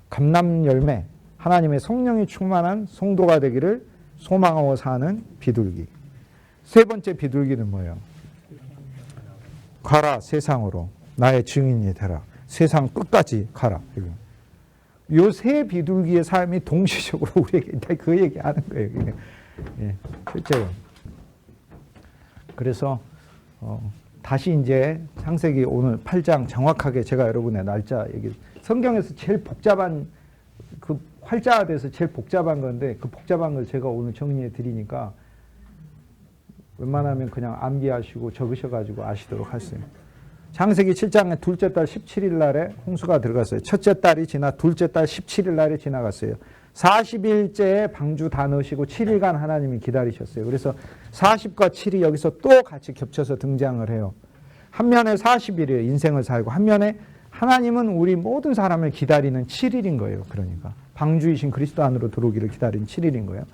감람 열매, 하나님의 성령이 충만한 성도가 되기를 소망하고 사는 비둘기. 세 번째 비둘기는 뭐예요? 가라 세상으로 나의 증인이 되라. 세상 끝까지 가라. 요 세 비둘기의 삶이 동시적으로 우리에게 그 얘기하는 거예요. 예, 실제로. 그래서 다시 이제 창세기 오늘 8장 정확하게 제가 여러분의 날짜 얘기. 성경에서 제일 복잡한 그 활자화돼서 제일 복잡한 건데 그 복잡한 걸 제가 오늘 정리해 드리니까 웬만하면 그냥 암기하시고 적으셔가지고 아시도록 하세요. 창세기 7장의 둘째 달 17일 날에 홍수가 들어갔어요. 첫째 달이 지나 둘째 달 17일 날에 지나갔어요. 40일째에 방주 다 넣으시고 7일간 하나님이 기다리셨어요. 그래서 40과 7이 여기서 또 같이 겹쳐서 등장을 해요. 한 면에 40일이에요. 인생을 살고. 한 면에 하나님은 우리 모든 사람을 기다리는 7일인 거예요. 그러니까 방주이신 그리스도 안으로 들어오기를 기다리는 7일인 거예요.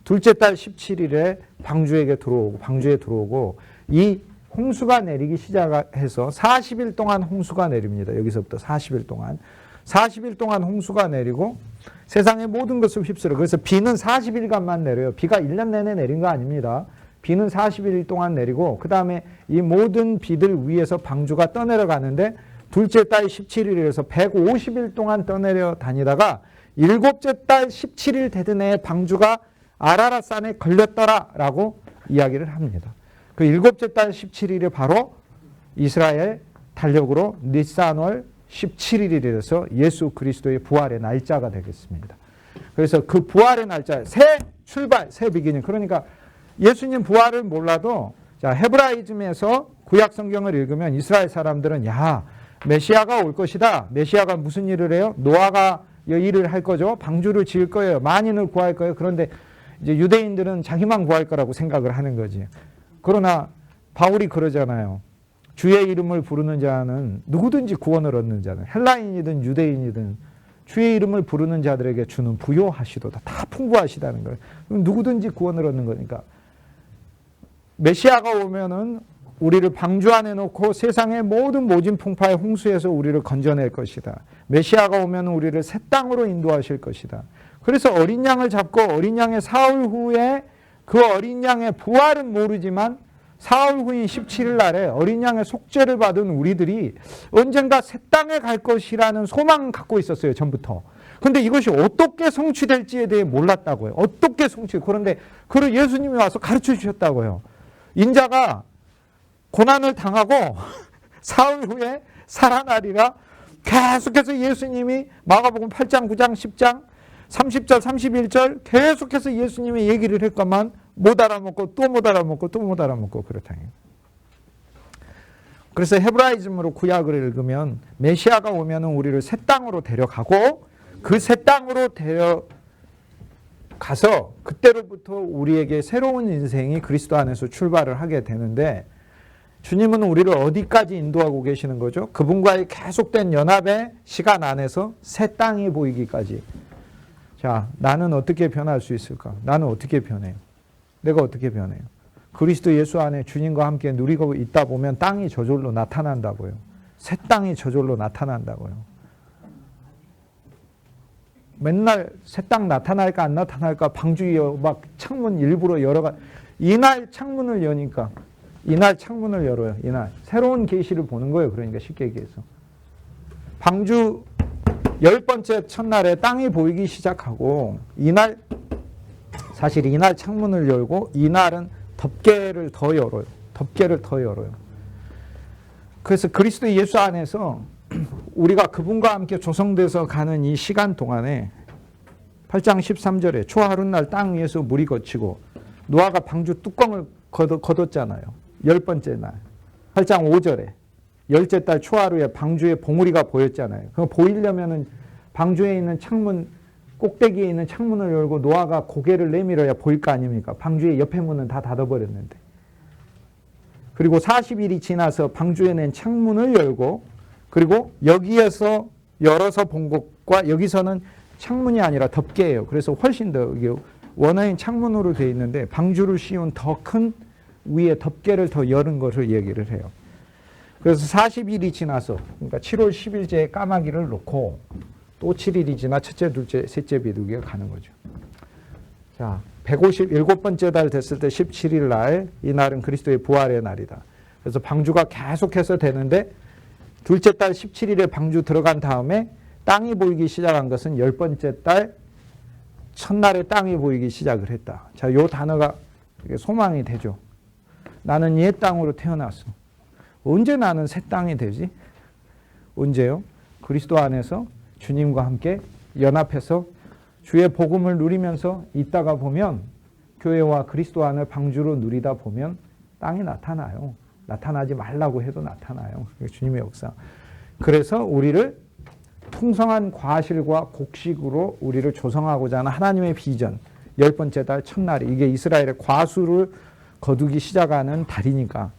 둘째 달 17일에 방주에 들어오고 이 홍수가 내리기 시작해서 40일 동안 홍수가 내립니다. 여기서부터 40일 동안. 40일 동안 홍수가 내리고 세상의 모든 것을 휩쓸어. 그래서 비는 40일간만 내려요. 비가 1년 내내 내린 거 아닙니다. 비는 40일 동안 내리고 그 다음에 이 모든 비들 위에서 방주가 떠내려 가는데 둘째 달 17일에서 150일 동안 떠내려 다니다가 일곱째 달 17일 되던 해에 방주가 아라랏산에 걸렸더라라고 이야기를 합니다. 그 일곱째 달 17일이 바로 이스라엘 달력으로 니산월 17일이라서 예수 그리스도의 부활의 날짜가 되겠습니다. 그래서 그 부활의 날짜, 새 출발, 새 비기닝. 그러니까 예수님 부활을 몰라도 자, 헤브라이즘에서 구약 성경을 읽으면 이스라엘 사람들은 야, 메시아가 올 것이다. 메시아가 무슨 일을 해요? 노아가 일을 할 거죠. 방주를 지을 거예요. 만인을 구할 거예요. 그런데 이제 유대인들은 자기만 구할 거라고 생각을 하는 거지. 그러나 바울이 그러잖아요. 주의 이름을 부르는 자는 누구든지 구원을 얻는 자는 헬라인이든 유대인이든 주의 이름을 부르는 자들에게 주는 부요하시도다. 다 풍부하시다는 거예요. 누구든지 구원을 얻는 거니까. 메시아가 오면은 우리를 방주 안에 놓고 세상의 모든 모진 풍파의 홍수에서 우리를 건져낼 것이다. 메시아가 오면 우리를 새 땅으로 인도하실 것이다. 그래서 어린 양을 잡고 어린 양의 사흘 후에 그 어린 양의 부활은 모르지만 사흘 후인 17일 날에 어린 양의 속죄를 받은 우리들이 언젠가 새 땅에 갈 것이라는 소망을 갖고 있었어요. 전부터. 그런데 이것이 어떻게 성취될지에 대해 몰랐다고요. 어떻게 그런데 그걸 예수님이 와서 가르쳐 주셨다고요. 인자가 고난을 당하고 사흘 후에 살아나리라. 계속해서 예수님이 마가복음 8장, 9장, 10장, 30절, 31절 계속해서 예수님이 얘기를 했건만 못 알아먹고 또 못 알아먹고 또 못 알아먹고 그렇다니. 그래서 헤브라이즘으로 구약을 읽으면 메시아가 오면 우리를 새 땅으로 데려가고 그 새 땅으로 데려가서 그때로부터 우리에게 새로운 인생이 그리스도 안에서 출발을 하게 되는데 주님은 우리를 어디까지 인도하고 계시는 거죠? 그분과의 계속된 연합의 시간 안에서 새 땅이 보이기까지. 자, 나는 어떻게 변할 수 있을까? 나는 어떻게 변해요? 내가 어떻게 변해요? 그리스도 예수 안에 주님과 함께 누리고 있다 보면 땅이 저절로 나타난다고요. 새 땅이 저절로 나타난다고요. 맨날 새 땅 나타날까 안 나타날까 방주에 막 창문 일부러 열어가 이날 창문을 여니까 이날 창문을 열어요. 이날 새로운 계시를 보는 거예요. 그러니까 쉽게 얘기해서 방주 10번째 첫날에 땅이 보이기 시작하고 이날 사실 이날 창문을 열고 이날은 덮개를 더 열어요. 덮개를 더 열어요. 그래서 그리스도 예수 안에서 우리가 그분과 함께 조성돼서 가는 이 시간 동안에 8장 13절에 초하룻날 땅 위에서 물이 거치고 노아가 방주 뚜껑을 걷었잖아요. 10번째 날. 8장 5절에 열째 달 초하루에 방주에 봉우리가 보였잖아요. 그거 보이려면은 방주에 있는 창문 꼭대기에 있는 창문을 열고 노아가 고개를 내밀어야 보일 거 아닙니까? 방주의 옆에 문은 다 닫아버렸는데. 그리고 40일이 지나서 방주에 낸 창문을 열고 그리고 여기에서 열어서 본 것과 여기서는 창문이 아니라 덮개예요. 그래서 훨씬 더 원어인 창문으로 되어 있는데 방주를 씌운 더 큰 위에 덮개를 더 열은 것을 얘기를 해요. 그래서 40일이 지나서 그러니까 7월 10일째에 까마귀를 놓고 또 7일이 지나 첫째, 둘째, 셋째 비둘기가 가는 거죠. 자, 157번째 달 됐을 때 17일 날, 이 날은 그리스도의 부활의 날이다. 그래서 방주가 계속해서 되는데 둘째 달 17일에 방주 들어간 다음에 땅이 보이기 시작한 것은 10번째 달 첫날에 땅이 보이기 시작을 했다. 자, 요 단어가 소망이 되죠. 나는 옛 땅으로 태어났어. 언제 나는 새 땅이 되지? 언제요? 그리스도 안에서 주님과 함께 연합해서 주의 복음을 누리면서 있다가 보면 교회와 그리스도 안을 방주로 누리다 보면 땅이 나타나요. 나타나지 말라고 해도 나타나요. 주님의 역사. 그래서 우리를 풍성한 과실과 곡식으로 우리를 조성하고자 하는 하나님의 비전, 10번째 달 첫날이 이게 이스라엘의 과수를 거두기 시작하는 달이니까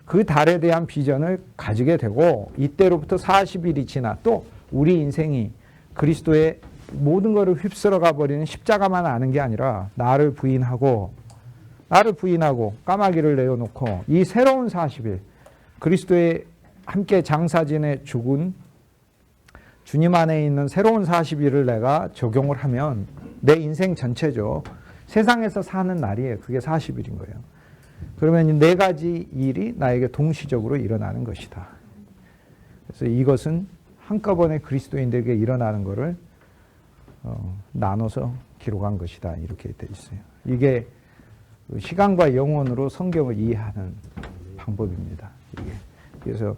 그 달에 대한 비전을 가지게 되고 이때로부터 40일이 지나 또 우리 인생이 그리스도의 모든 것을 휩쓸어 가버리는 십자가만 아는 게 아니라 나를 부인하고 까마귀를 내어놓고 이 새로운 40일 그리스도의 함께 장사 지내 죽은 주님 안에 있는 새로운 40일을 내가 적용을 하면 내 인생 전체죠. 세상에서 사는 날이에요. 그게 40일인 거예요. 그러면 이 네 가지 일이 나에게 동시적으로 일어나는 것이다. 그래서 이것은 한꺼번에 그리스도인들에게 일어나는 것을 나눠서 기록한 것이다. 이렇게 되어 있어요. 이게 시간과 영혼으로 성경을 이해하는 방법입니다. 이게. 그래서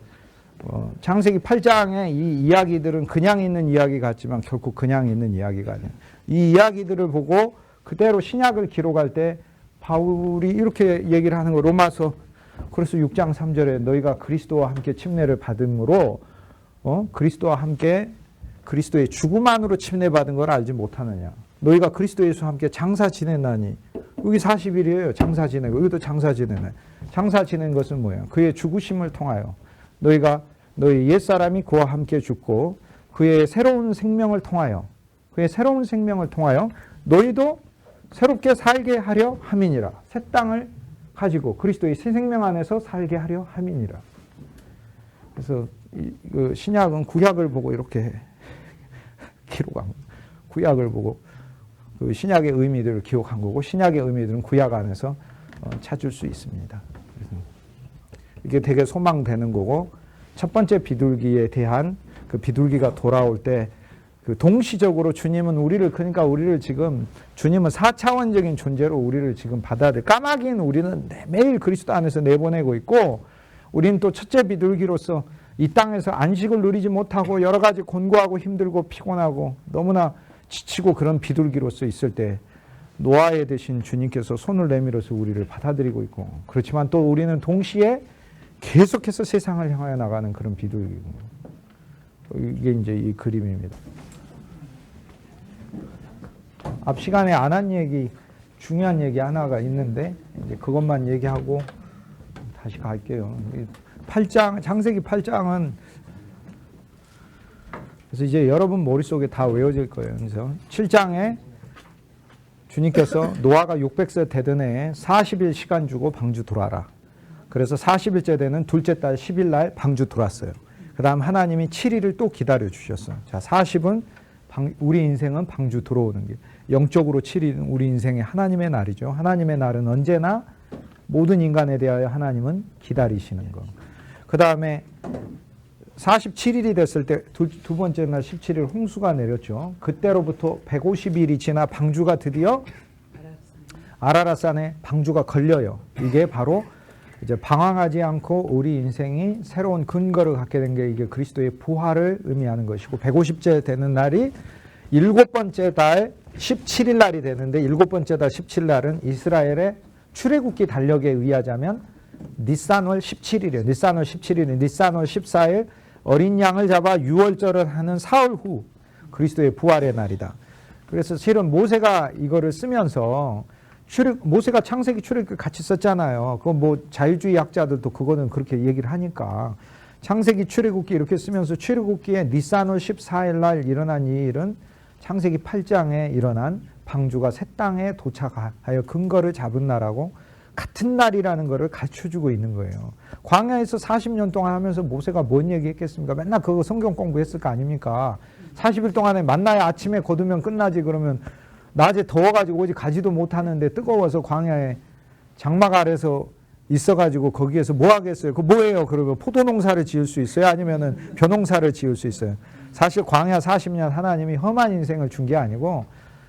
창세기 8장의 이 이야기들은 그냥 있는 이야기 같지만 결코 그냥 있는 이야기가 아니에요. 이 이야기들을 보고 그대로 신약을 기록할 때 바울이 이렇게 얘기를 하는 거 로마서 그래서 6장 3절에 너희가 그리스도와 함께 침례를 받음으로 그리스도와 함께 그리스도의 죽음 안으로 침례받은 걸 알지 못하느냐. 너희가 그리스도 예수와 함께 장사 지내나니 여기 40일이에요. 장사 지내고 여기도 장사 지내네. 장사 지낸 것은 뭐예요? 그의 죽으심을 통하여 너희가 너희 옛사람이 그와 함께 죽고 그의 새로운 생명을 통하여 너희도 새롭게 살게 하려 함이니라. 새 땅을 가지고 그리스도의 새 생명 안에서 살게 하려 함이니라. 그래서 그 신약은 구약을 보고 이렇게 기록한 거예요. 구약을 보고 그 신약의 의미들을 기록한 거고 신약의 의미들은 구약 안에서 찾을 수 있습니다. 이게 되게 소망되는 거고 첫 번째 비둘기에 대한 그 비둘기가 돌아올 때 그 동시적으로 주님은 우리를 지금 주님은 4차원적인 존재로 우리를 지금 받아들여 까마귀는 우리는 매일 그리스도 안에서 내보내고 있고 우리는 또 첫째 비둘기로서 이 땅에서 안식을 누리지 못하고 여러 가지 곤고하고 힘들고 피곤하고 너무나 지치고 그런 비둘기로서 있을 때 노아의 대신 주님께서 손을 내밀어서 우리를 받아들이고 있고 그렇지만 또 우리는 동시에 계속해서 세상을 향하여 나가는 그런 비둘기고 이게 이제 이 그림입니다. 앞 시간에 안 한 얘기 중요한 얘기 하나가 있는데 이제 그것만 얘기하고 다시 갈게요. 8장 창세기 8장은 그래서 이제 여러분 머릿속에 다 외워질 거예요. 그래서 7장에 주님께서 노아가 600세 되던 해에 40일 시간 주고 방주 들어와라. 그래서 40일째 되는 둘째 달 10일 날 방주 들어왔어요. 그 다음 하나님이 7일을 또 기다려 주셨어요. 자, 40은 우리 인생은 방주 들어오는 길. 영적으로 7일은 우리 인생의 하나님의 날이죠. 하나님의 날은 언제나 모든 인간에 대하여 하나님은 기다리시는 거. 그 다음에 47일이 됐을 때 두 번째 날 17일 홍수가 내렸죠. 그때로부터 150일이 지나 방주가 드디어 아라랏산에 방주가 걸려요. 이게 바로 이제 방황하지 않고 우리 인생이 새로운 근거를 갖게 된 게 이게 그리스도의 부활을 의미하는 것이고 150째 되는 날이 일곱 번째 달 17일 날이 되는데 일곱 번째 달 17일 날은 이스라엘의 출애굽기 달력에 의하자면 니산월 17일이에요. 니산월 17일은 니산월 14일 어린 양을 잡아 유월절을 하는 사흘 후 그리스도의 부활의 날이다. 그래서 실은 모세가 이거를 쓰면서 모세가 창세기 출애굽기 같이 썼잖아요. 그거 뭐 자유주의 학자들도 그거는 그렇게 얘기를 하니까 창세기 출애굽기 이렇게 쓰면서 출애굽기에 니산월 14일 날 일어난 이 일은 창세기 8장에 일어난 방주가 새 땅에 도착하여 근거를 잡은 날하고 같은 날이라는 것을 가르쳐주고 있는 거예요. 광야에서 40년 동안 하면서 모세가 뭔 얘기했겠습니까? 맨날 그거 성경 공부했을 거 아닙니까? 40일 동안에 만나야 아침에 거두면 끝나지 그러면 낮에 더워가지고 오직 가지도 못하는데 뜨거워서 광야에 장막 아래서 있어가지고 거기에서 뭐 하겠어요? 그 뭐예요? 그러면 포도농사를 지을 수 있어요? 아니면은 벼농사를 지을 수 있어요? 사실 광야 40년 하나님이 험한 인생을 준 게 아니고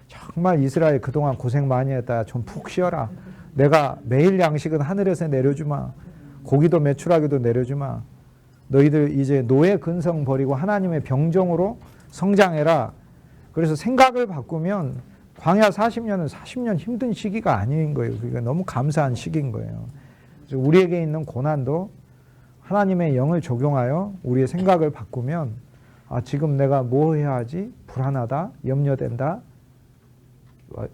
정말 이스라엘 그동안 고생 많이 했다. 좀 푹 쉬어라. 내가 매일 양식은 하늘에서 내려주마. 고기도 메추라기도 내려주마. 너희들 이제 노예 근성 버리고 하나님의 병정으로 성장해라. 그래서 생각을 바꾸면 광야 40년은 40년 힘든 시기가 아닌 거예요. 그러니까 너무 감사한 시기인 거예요. 그래서 우리에게 있는 고난도 하나님의 영을 적용하여 우리의 생각을 바꾸면 아, 지금 내가 뭐 해야 하지? 불안하다? 염려된다?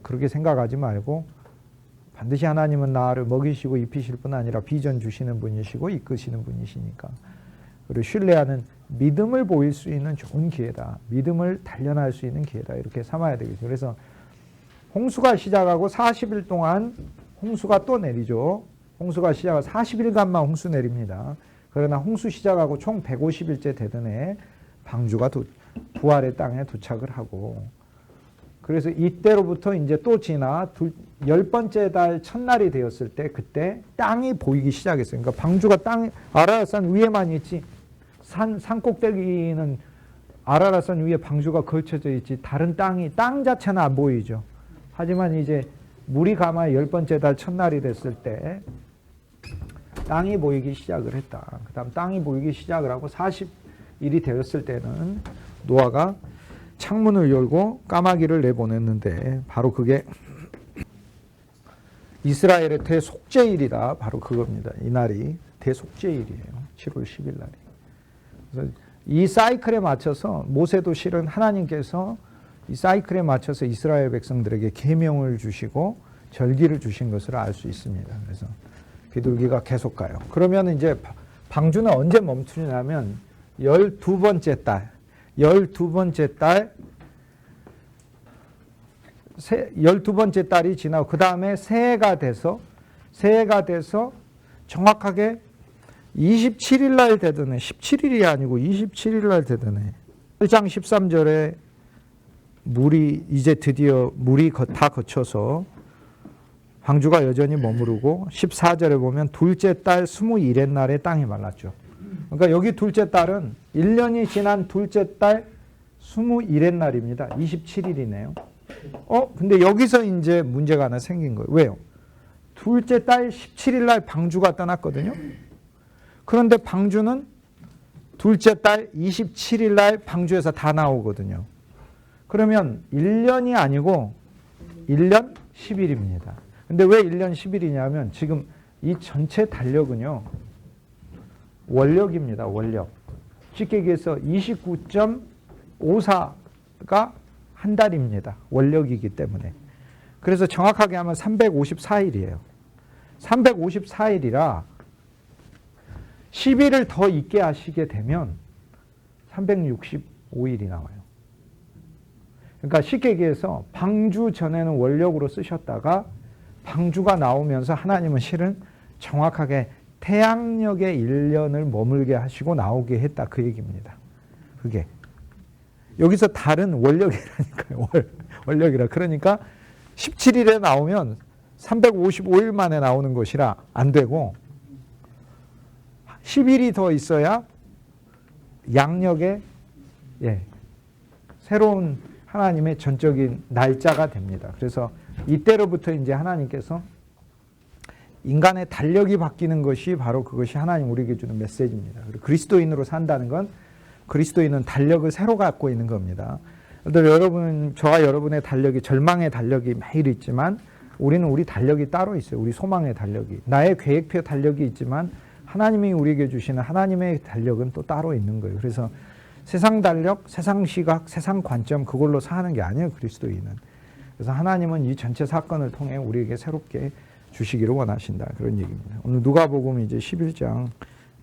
그렇게 생각하지 말고 반드시 하나님은 나를 먹이시고 입히실 뿐 아니라 비전 주시는 분이시고 이끄시는 분이시니까. 그리고 신뢰하는 믿음을 보일 수 있는 좋은 기회다. 믿음을 단련할 수 있는 기회다. 이렇게 삼아야 되겠죠. 그래서 홍수가 시작하고 40일 동안 홍수가 또 내리죠. 홍수가 시작하고 40일간만 홍수 내립니다. 그러나 홍수 시작하고 총 150일째 되던 해 방주가 부활의 땅에 도착을 하고 그래서 이때로부터 이제 또 지나 10번째 달 첫날이 되었을 때 그때 땅이 보이기 시작했어요. 그러니까 방주가 아라랏산 위에만 있지 산 꼭대기는 아라랏산 위에 방주가 걸쳐져 있지 다른 땅 자체는 안 보이죠. 하지만 이제 물이 감아 10번째 달 첫날이 됐을 때 땅이 보이기 시작을 했다. 그 다음 땅이 보이기 시작을 하고 40일이 되었을 때는 노아가 창문을 열고 까마귀를 내보냈는데 바로 그게 이스라엘의 대속죄일이다. 바로 그겁니다. 이날이 대속죄일이에요. 7월 10일 날이. 그래서 이 사이클에 맞춰서 모세도 실은 하나님께서 이 사이클에 맞춰서 이스라엘 백성들에게 계명을 주시고 절기를 주신 것을 알 수 있습니다. 그래서 비둘기가 계속 가요. 그러면 이제 방주는 언제 멈추냐면 12번째 달 12번째 달이 지나고 그 다음에 새해가 돼서 정확하게 27일 날 되던 해 17일이 아니고 27일 날 되던 해 1장 13절에 물이 이제 드디어 물이 다 거쳐서 방주가 여전히 머무르고 14절에 보면 둘째 달 21의 날에 땅이 말랐죠. 그러니까 여기 둘째 달은 1년이 지난 둘째 달 21의 날입니다. 27일이네요. 근데 여기서 이제 문제가 하나 생긴 거예요. 왜요? 둘째 달 17일 날 방주가 떠났거든요. 그런데 방주는 둘째 달 27일 날 방주에서 다 나오거든요. 그러면 1년이 아니고 1년 10일입니다. 근데 왜 1년 10일이냐면 지금 이 전체 달력은요. 원력입니다. 원력. 쉽게 얘기해서 29.54가 한 달입니다. 원력이기 때문에. 그래서 정확하게 하면 354일이에요. 354일이라 10일을 더 있게 하시게 되면 365일이 나와요. 그러니까 쉽게 얘기해서 방주 전에는 원력으로 쓰셨다가 방주가 나오면서 하나님은 실은 정확하게 태양력의 1년을 머물게 하시고 나오게 했다. 그 얘기입니다. 그게. 여기서 다른 원력이라니까요. 원력이라. 그러니까 17일에 나오면 355일 만에 나오는 것이라 안 되고 10일이 더 있어야 양력의 새로운 하나님의 전적인 날짜가 됩니다. 그래서 이때로부터 이제 하나님께서 인간의 달력이 바뀌는 것이 바로 그것이 하나님 우리에게 주는 메시지입니다. 그리고 그리스도인으로 산다는 건 그리스도인은 달력을 새로 갖고 있는 겁니다. 여러분, 저와 여러분의 달력이 절망의 달력이 매일 있지만 우리는 우리 달력이 따로 있어요. 우리 소망의 달력이. 나의 계획표 달력이 있지만 하나님이 우리에게 주시는 하나님의 달력은 또 따로 있는 거예요. 그래서 세상 달력, 세상 시각, 세상 관점 그걸로 사는 게 아니에요. 그리스도인은. 그래서 하나님은 이 전체 사건을 통해 우리에게 새롭게 주시기를 원하신다. 그런 얘기입니다. 오늘 누가복음 이제 11장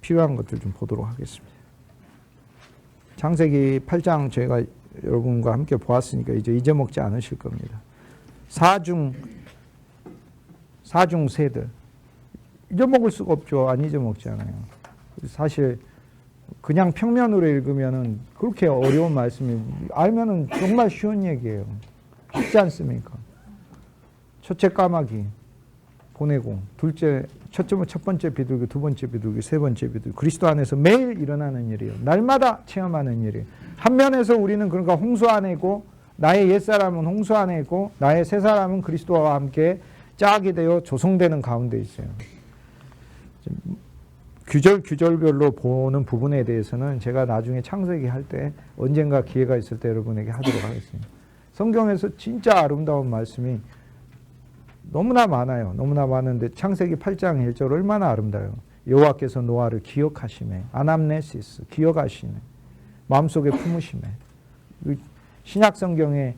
필요한 것들 좀 보도록 하겠습니다. 창세기 8장 저희가 여러분과 함께 보았으니까 이제 잊어먹지 않으실 겁니다. 사중세들. 잊어먹을 수가 없죠. 안 잊어먹잖아요. 사실 그냥 평면으로 읽으면은 그렇게 어려운 말씀이 알면은 정말 쉬운 얘기예요. 쉽지 않습니까? 첫째 까마귀. 보내고 첫 번째 비둘기, 두 번째 비둘기, 세 번째 비둘기. 그리스도 안에서 매일 일어나는 일이에요. 날마다 체험하는 일이에요. 한 면에서 우리는 그러니까 홍수 안에 있고 나의 옛사람은 홍수 안에 있고 나의 새사람은 그리스도와 함께 짝이 되어 조성되는 가운데 있어요. 규절별로 보는 부분에 대해서는 제가 나중에 창세기 할 때 언젠가 기회가 있을 때 여러분에게 하도록 하겠습니다. 성경에서 진짜 아름다운 말씀이 너무나 많아요. 너무나 많은데 창세기 8장 1절 얼마나 아름다워요. 여호와께서 노아를 기억하시매, 아남네시스, 기억하시네, 마음속에 품으시매. 신약 성경에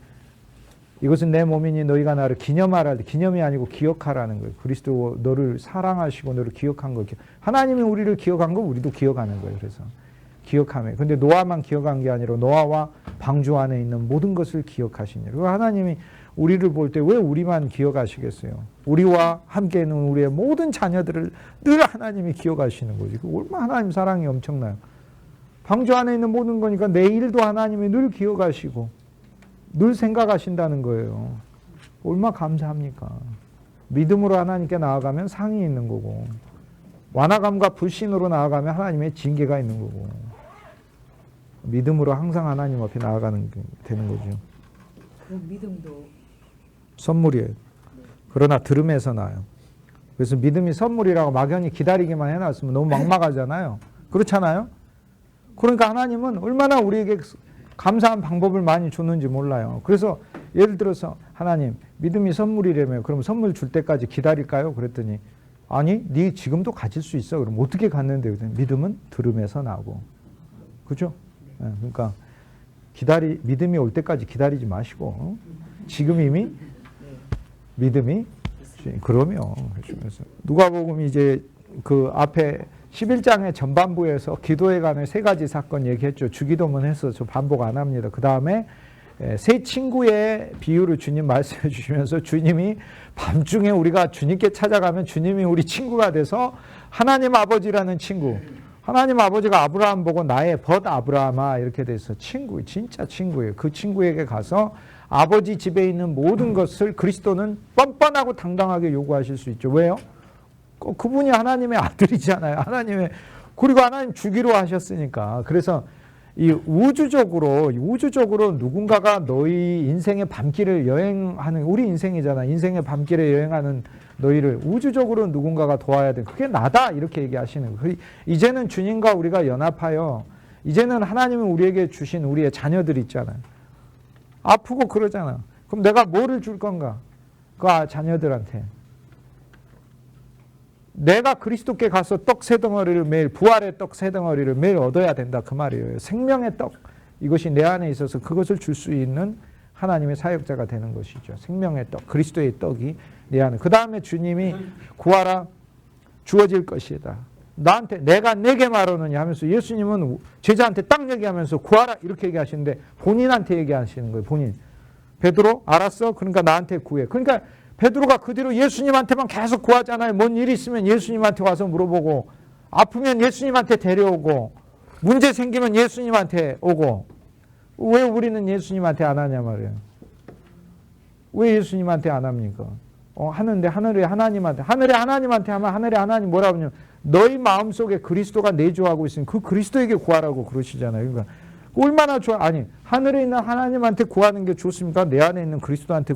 이것은 내 몸이니 너희가 나를 기념하라 할 때 기념이 아니고 기억하라는 거예요. 그리스도 너를 사랑하시고 너를 기억한 거. 하나님이 우리를 기억한 거 우리도 기억하는 거예요. 그래서 기억하며. 근데 노아만 기억한 게 아니라 노아와 방주 안에 있는 모든 것을 기억하시니. 그리고 하나님이 우리를 볼 때 왜 우리만 기억하시겠어요? 우리와 함께 있는 우리의 모든 자녀들을 늘 하나님이 기억하시는 거지. 얼마나 하나님 사랑이 엄청나요. 방주 안에 있는 모든 거니까 내 일도 하나님이 늘 기억하시고 늘 생각하신다는 거예요. 얼마나 감사합니까? 믿음으로 하나님께 나아가면 상이 있는 거고 완화감과 불신으로 나아가면 하나님의 징계가 있는 거고 믿음으로 항상 하나님 앞에 나아가는 게 되는 거죠. 그럼 믿음도 선물이에요. 그러나 들음에서 나요. 그래서 믿음이 선물이라고 막연히 기다리기만 해놨으면 너무 막막하잖아요. 그렇잖아요? 그러니까 하나님은 얼마나 우리에게 감사한 방법을 많이 줬는지 몰라요. 그래서 예를 들어서 하나님 믿음이 선물이라며 그럼 선물 줄 때까지 기다릴까요? 그랬더니 아니 네 지금도 가질 수 있어. 그럼 어떻게 갔는데? 믿음은 들음에서 나고. 그죠? 그러니까 믿음이 올 때까지 기다리지 마시고 지금 이미 믿음이 그러면 누가복음 이제 그 앞에 11장의 전반부에서 기도에 관한 세 가지 사건 얘기했죠. 주기도문 해서 저 반복 안 합니다. 그 다음에 세 친구의 비유를 주님 말씀해 주시면서 주님이 밤중에 우리가 주님께 찾아가면 주님이 우리 친구가 돼서 하나님 아버지라는 친구. 하나님 아버지가 아브라함 보고 나의 벗 아브라함아 이렇게 돼서 친구, 진짜 친구예요. 그 친구에게 가서 아버지 집에 있는 모든 것을 그리스도는 뻔뻔하고 당당하게 요구하실 수 있죠. 왜요? 그분이 하나님의 아들이잖아요. 그리고 하나님 주기로 하셨으니까. 그래서 이 우주적으로 누군가가 너희 인생의 밤길을 여행하는, 우리 인생이잖아. 인생의 밤길에 여행하는 너희를 우주적으로 누군가가 도와야 돼. 그게 나다. 이렇게 얘기하시는 거예요. 이제는 주님과 우리가 연합하여 이제는 하나님은 우리에게 주신 우리의 자녀들 있잖아요. 아프고 그러잖아. 그럼 내가 뭐를 줄 건가? 그 자녀들한테. 내가 그리스도께 가서 떡 세 덩어리를 매일, 부활의 떡 세 덩어리를 매일 얻어야 된다. 그 말이에요. 생명의 떡. 이것이 내 안에 있어서 그것을 줄 수 있는 하나님의 사역자가 되는 것이죠. 생명의 떡, 그리스도의 떡이 내 안에. 그 다음에 주님이 구하라 주어질 것이다. 내가 내게 말하느냐 하면서 예수님은 제자한테 딱 얘기하면서 구하라 이렇게 얘기하시는데 본인한테 얘기하시는 거예요. 본인. 베드로 알았어? 그러니까 나한테 구해. 그러니까 베드로가 그 뒤로 예수님한테만 계속 구하잖아요. 뭔 일이 있으면 예수님한테 와서 물어보고 아프면 예수님한테 데려오고 문제 생기면 예수님한테 오고. 왜 우리는 예수님한테 안 하냐 말이에요. 왜 예수님한테 안 합니까? 하는데 하늘의 하나님한테 하면 하늘의 하나님 뭐라고 하냐면 너희 마음속에 그리스도가 내주하고 있으니 그 그리스도에게 구하라고 그러시잖아요. 그러니까 얼마나 좋아. 아니 하늘에 있는 하나님한테 구하는 게 좋습니까? 내 안에 있는 그리스도한테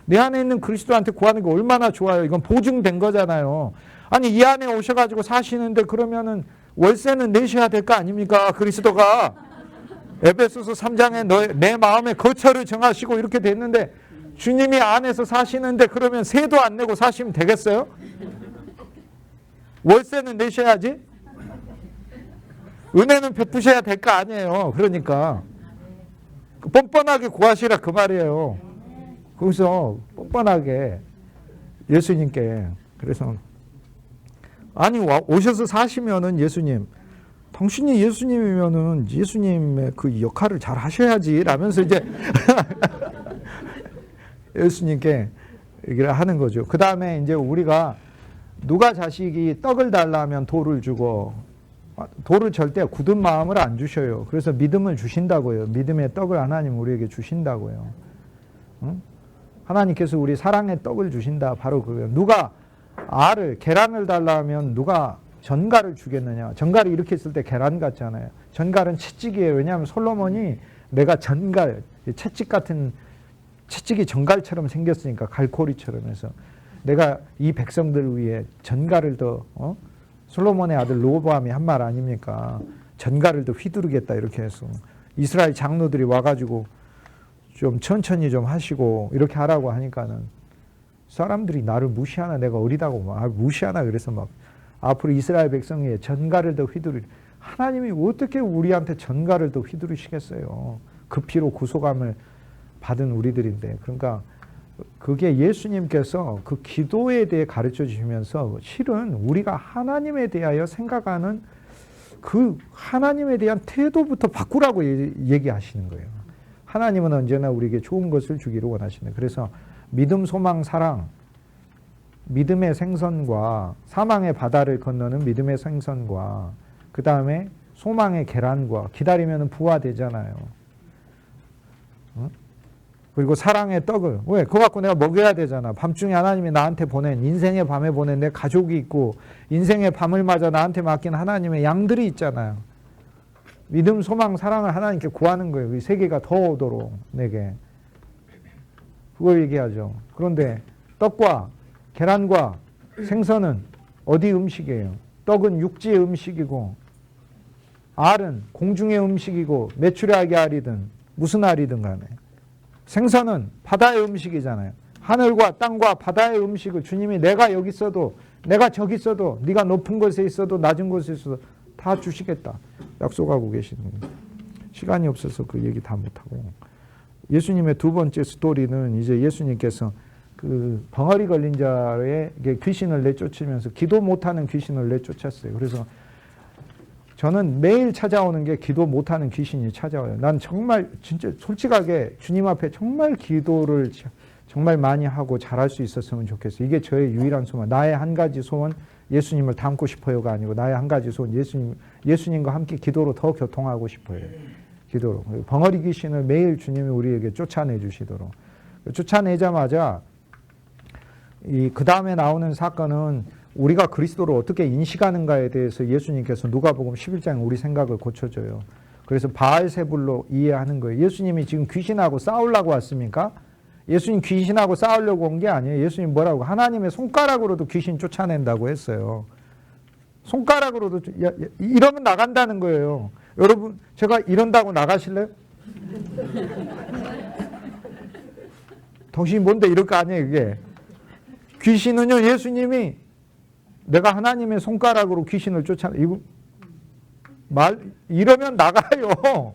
내 안에 있는 그리스도한테 구하는 게 얼마나 좋아요. 이건 보증된 거잖아요. 아니 이 안에 오셔가지고 사시는데 그러면은 월세는 내셔야 될 거 아닙니까? 그리스도가 에베소서 3장에 내 마음의 거처를 정하시고 이렇게 됐는데 주님이 안에서 사시는데 그러면 세도 안 내고 사시면 되겠어요? 월세는 내셔야지. 은혜는 베푸셔야 될 거 아니에요. 그러니까 뻔뻔하게 구하시라 그 말이에요. 거기서 뻔뻔하게 예수님께. 그래서 아니 오셔서 사시면은 예수님, 당신이 예수님이면은 예수님의 그 역할을 잘 하셔야지 라면서 이제 예수님께 얘기를 하는 거죠. 그 다음에 이제 우리가 누가 자식이 떡을 달라면 돌을 주고 돌을 절대 굳은 마음을 안 주셔요. 그래서 믿음을 주신다고요. 믿음의 떡을 하나님 우리에게 주신다고요. 응? 하나님께서 우리 사랑의 떡을 주신다. 바로 그거예요. 누가 계란을 달라면 누가 전갈을 주겠느냐. 전갈이 이렇게 있을 때 계란 같잖아요. 전갈은 채찍이에요. 왜냐하면 솔로몬이 내가 전갈, 채찍 같은, 채찍이 전갈처럼 생겼으니까 갈고리처럼 해서 내가 이 백성들 위해 전갈을 더 솔로몬의 아들 로보암이 한 말 아닙니까? 전갈을 더 휘두르겠다 이렇게 해서 이스라엘 장로들이 와가지고 좀 천천히 좀 하시고 이렇게 하라고 하니까는 사람들이 나를 무시하나 내가 어리다고 막 무시하나 그래서 막 앞으로 이스라엘 백성에 전갈을 더 휘두르. 하나님이 어떻게 우리한테 전갈을 더 휘두르시겠어요? 그 피로 구속함을 받은 우리들인데. 그러니까 그게 예수님께서 그 기도에 대해 가르쳐 주시면서 실은 우리가 하나님에 대하여 생각하는 그 하나님에 대한 태도부터 바꾸라고 얘기하시는 거예요. 하나님은 언제나 우리에게 좋은 것을 주기를 원하시는. 그래서 믿음, 소망, 사랑, 믿음의 생선과 사망의 바다를 건너는 믿음의 생선과 그 다음에 소망의 계란과 기다리면 부화되잖아요. 그리고 사랑의 떡을 왜? 그거 갖고 내가 먹여야 되잖아. 밤중에 하나님이 나한테 보낸 인생의 밤에 보낸 내 가족이 있고 인생의 밤을 맞아 나한테 맡긴 하나님의 양들이 있잖아요. 믿음, 소망, 사랑을 하나님께 구하는 거예요. 이 세 개가 더 오도록 내게. 그걸 얘기하죠. 그런데 떡과 계란과 생선은 어디 음식이에요? 떡은 육지의 음식이고 알은 공중의 음식이고 메추라기 알이든 무슨 알이든 간에 생선은 바다의 음식이잖아요. 하늘과 땅과 바다의 음식을 주님이 내가 여기 있어도 내가 저기 있어도 네가 높은 곳에 있어도 낮은 곳에 있어도 다 주시겠다 약속하고 계시는 거예요. 시간이 없어서 그 얘기 다 못하고 예수님의 두 번째 스토리는 이제 예수님께서 그 벙어리 걸린 자에게 귀신을 내쫓으면서 기도 못하는 귀신을 내쫓았어요. 그래서 저는 매일 찾아오는 게 기도 못하는 귀신이 찾아와요. 난 정말 진짜 솔직하게 주님 앞에 정말 기도를 정말 많이 하고 잘할 수 있었으면 좋겠어요. 이게 저의 유일한 소원. 나의 한 가지 소원 예수님을 닮고 싶어요가 아니고 나의 한 가지 소원 예수님과 함께 기도로 더 교통하고 싶어요. 기도로. 벙어리 귀신을 매일 주님이 우리에게 쫓아내 주시도록. 쫓아내자마자 그 다음에 나오는 사건은 우리가 그리스도를 어떻게 인식하는가에 대해서 예수님께서 누가복음 11장에 우리 생각을 고쳐줘요. 그래서 바알세불로 이해하는 거예요. 예수님이 지금 귀신하고 싸우려고 왔습니까? 예수님 귀신하고 싸우려고 온 게 아니에요. 예수님 뭐라고? 하나님의 손가락으로도 귀신 쫓아낸다고 했어요. 손가락으로도 이러면 나간다는 거예요. 여러분 제가 이런다고 나가실래요? 당신이 뭔데 이럴 거 아니에요 이게. 귀신은요 예수님이 내가 하나님의 손가락으로 귀신을 쫓아내 이러면 나가요.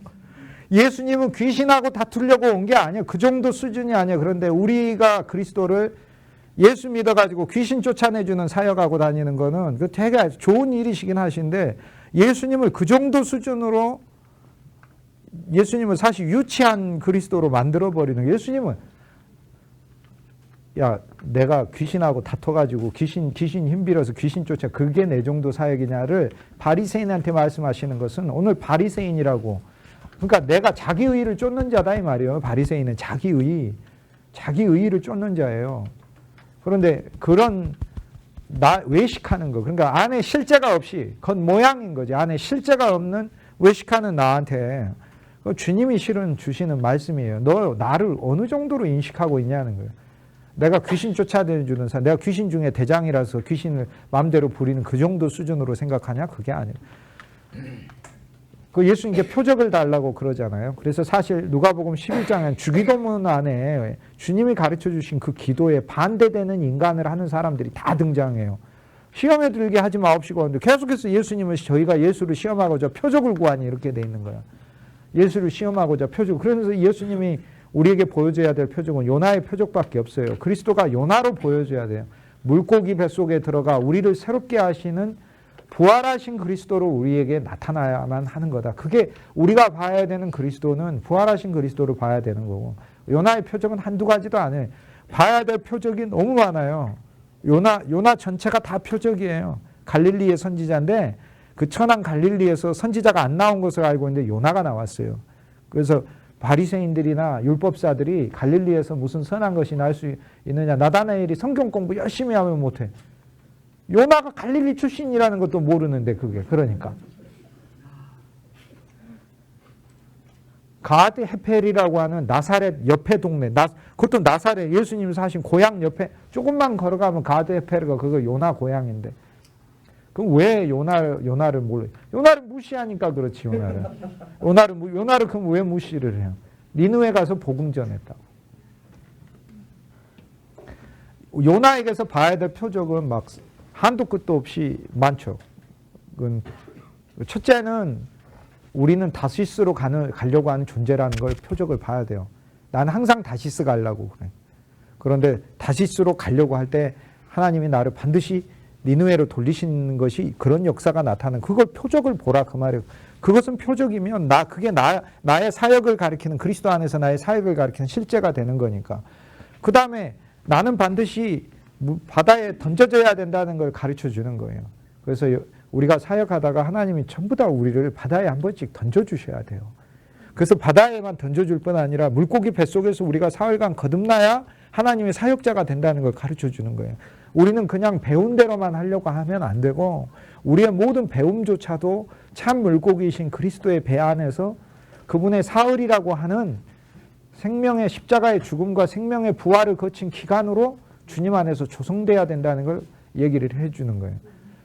예수님은 귀신하고 다투려고 온 게 아니에요. 그 정도 수준이 아니에요. 그런데 우리가 그리스도를 예수 믿어가지고 귀신 쫓아내주는 사역하고 다니는 거는 그 되게 좋은 일이시긴 하신데 예수님을 그 정도 수준으로 예수님을 사실 유치한 그리스도로 만들어버리는 거예요. 예수님은 야 내가 귀신하고 다퉈가지고 귀신 힘빌어서 귀신 쫓아 그게 내 정도 사역이냐를 바리새인한테 말씀하시는 것은 오늘 바리새인이라고 그러니까 내가 자기의를 쫓는 자다 이 말이에요. 바리새인은 자기의를 쫓는 자예요. 그런데 그런 외식하는 거 그러니까 안에 실제가 없이 겉모양인 거지 안에 실제가 없는 외식하는 나한테 주님이 실은 주시는 말씀이에요. 너 나를 어느 정도로 인식하고 있냐는 거예요. 내가 귀신 쫓아내주는 사람, 내가 귀신 중에 대장이라서 귀신을 마음대로 부리는 그 정도 수준으로 생각하냐? 그게 아니에요. 그 예수님께 표적을 달라고 그러잖아요. 그래서 사실 누가복음 11장은 주기도문 안에 주님이 가르쳐 주신 그 기도에 반대되는 인간을 하는 사람들이 다 등장해요. 시험에 들게 하지 마옵시고 하는데 계속해서 예수님은 저희가 예수를 시험하고자 표적을 구하니 이렇게 돼 있는 거야. 예수를 시험하고자 표적. 그러면서 예수님이 우리에게 보여줘야 될 표적은 요나의 표적밖에 없어요. 그리스도가 요나로 보여줘야 돼요. 물고기 뱃속에 들어가 우리를 새롭게 하시는 부활하신 그리스도로 우리에게 나타나야만 하는 거다. 그게 우리가 봐야 되는 그리스도는 부활하신 그리스도를 봐야 되는 거고 요나의 표적은 한두 가지도 아니에요. 봐야 될 표적이 너무 많아요. 요나 전체가 다 표적이에요. 갈릴리의 선지자인데 그 천한 갈릴리에서 선지자가 안 나온 것을 알고 있는데 요나가 나왔어요. 그래서 바리새인들이나 율법사들이 갈릴리에서 무슨 선한 것이 날 수 있느냐. 나다나엘이 성경 공부 열심히 하면 못해. 요나가 갈릴리 출신이라는 것도 모르는데 그게 그러니까. 가드 헤펠이라고 하는 나사렛 옆에 동네, 그것도 나사렛 예수님 사신 고향 옆에 조금만 걸어가면 가드 헤펠이가 그거 요나 고향인데 그럼 왜 요나를 몰라요? 요나를 무시하니까 그렇지 요나를 그럼 왜 무시를 해요? 니느웨 가서 복음 전했다고. 요나에게서 봐야 될 표적은 막 한도 끝도 없이 많죠. 첫째는 우리는 다시스로 가려고 하는 존재라는 걸 표적을 봐야 돼요. 나는 항상 다시스 가려고 그래. 그런데 다시스로 가려고 할 때 하나님이 나를 반드시 니느웨로 돌리시는 것이 그런 역사가 나타나는 그걸 표적을 보라 그 말이에요. 그것은 표적이면 그게 나의 사역을 가리키는 그리스도 안에서 나의 사역을 가리키는 실제가 되는 거니까. 그 다음에 나는 반드시 바다에 던져져야 된다는 걸 가르쳐 주는 거예요. 그래서 우리가 사역하다가 하나님이 전부 다 우리를 바다에 한 번씩 던져주셔야 돼요. 그래서 바다에만 던져줄 뿐 아니라 물고기 뱃속에서 우리가 사흘간 거듭나야 하나님의 사역자가 된다는 걸 가르쳐 주는 거예요. 우리는 그냥 배운 대로만 하려고 하면 안 되고 우리의 모든 배움조차도 참 물고기이신 그리스도의 배 안에서 그분의 사흘이라고 하는 생명의 십자가의 죽음과 생명의 부활을 거친 기간으로 주님 안에서 조성돼야 된다는 걸 얘기를 해주는 거예요.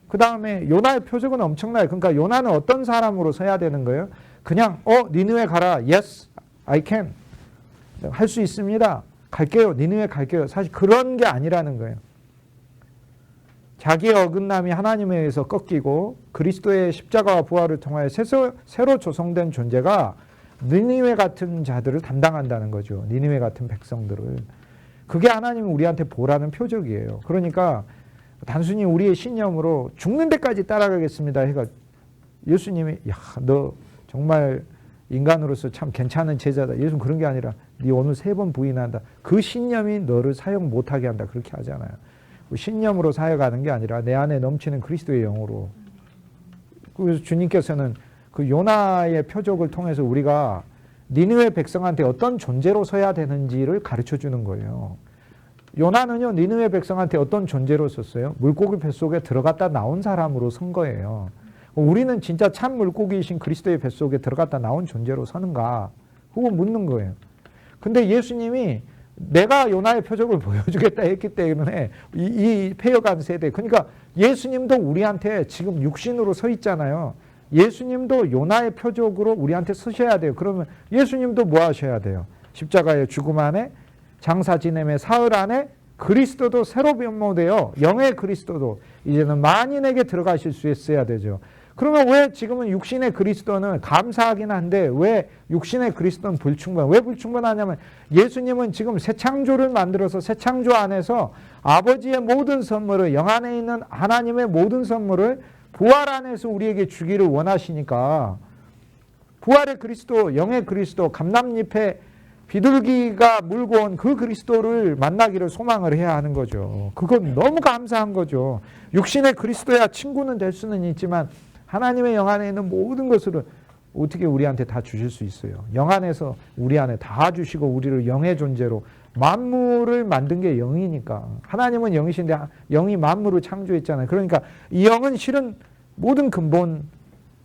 그 다음에 요나의 표적은 엄청나요. 그러니까 요나는 어떤 사람으로 서야 되는 거예요? 그냥 니느웨 가라. Yes, I can. 할 수 있습니다. 갈게요. 니느웨 갈게요. 사실 그런 게 아니라는 거예요. 자기의 어긋남이 하나님에 의해서 꺾이고 그리스도의 십자가와 부활을 통하여 새로 조성된 존재가 니느웨 같은 자들을 담당한다는 거죠. 니느웨 같은 백성들을. 그게 하나님이 우리한테 보라는 표적이에요. 그러니까 단순히 우리의 신념으로 죽는 데까지 따라가겠습니다 해가 예수님이 너 정말 인간으로서 참 괜찮은 제자다. 예수는 그런 게 아니라 네 오늘 3번 부인한다. 그 신념이 너를 사역 못하게 한다. 그렇게 하잖아요. 신념으로 사역하는 게 아니라 내 안에 넘치는 그리스도의 영으로. 그래서 주님께서는 그 요나의 표적을 통해서 우리가 니느웨 백성한테 어떤 존재로 서야 되는지를 가르쳐 주는 거예요. 요나는요, 니느웨 백성한테 어떤 존재로 썼어요? 물고기 뱃속에 들어갔다 나온 사람으로 선 거예요. 우리는 진짜 참 물고기이신 그리스도의 뱃속에 들어갔다 나온 존재로 서는가? 그거 묻는 거예요. 근데 예수님이 내가 요나의 표적을 보여주겠다 했기 때문에 이 폐역한 세대, 그러니까 예수님도 우리한테 지금 육신으로 서 있잖아요. 예수님도 요나의 표적으로 우리한테 서셔야 돼요. 그러면 예수님도 뭐 하셔야 돼요? 십자가의 죽음 안에 장사 지냄의 사흘 안에 그리스도도 새로 변모되어 영의 그리스도도 이제는 만인에게 들어가실 수 있어야 되죠. 그러면 왜 지금은 육신의 그리스도는 감사하긴 한데 왜 육신의 그리스도는 불충분? 왜 불충분하냐면 예수님은 지금 새 창조를 만들어서 새 창조 안에서 아버지의 모든 선물을 영 안에 있는 하나님의 모든 선물을 부활 안에서 우리에게 주기를 원하시니까 부활의 그리스도, 영의 그리스도, 감람잎에 비둘기가 물고 온 그 그리스도를 만나기를 소망을 해야 하는 거죠. 그건 너무 감사한 거죠. 육신의 그리스도야 친구는 될 수는 있지만 하나님의 영 안에 있는 모든 것을 어떻게 우리한테 다 주실 수 있어요. 영 안에서 우리 안에 다 주시고 우리를 영의 존재로 만물을 만든 게 영이니까. 하나님은 영이신데 영이 만물을 창조했잖아요. 그러니까 이 영은 실은 모든 근본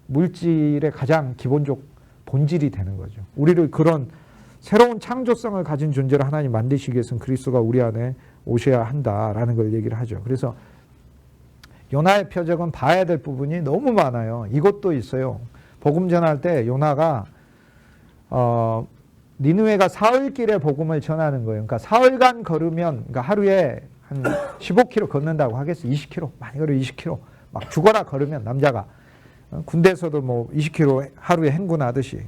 물질의 가장 기본적 본질이 되는 거죠. 우리를 그런 새로운 창조성을 가진 존재로 하나님 만드시기 위해서는 그리스도가 우리 안에 오셔야 한다라는 걸 얘기를 하죠. 그래서 요나의 표적은 봐야 될 부분이 너무 많아요. 이것도 있어요. 복음 전할 때 요나가 니느웨가 사흘길에 복음을 전하는 거예요. 그러니까 사흘간 걸으면 그러니까 하루에 한 15km 걷는다고 하겠어요. 20km 많이 걸어 20km 막 죽어라 걸으면 남자가 군대에서도 뭐 20km 하루에 행군하듯이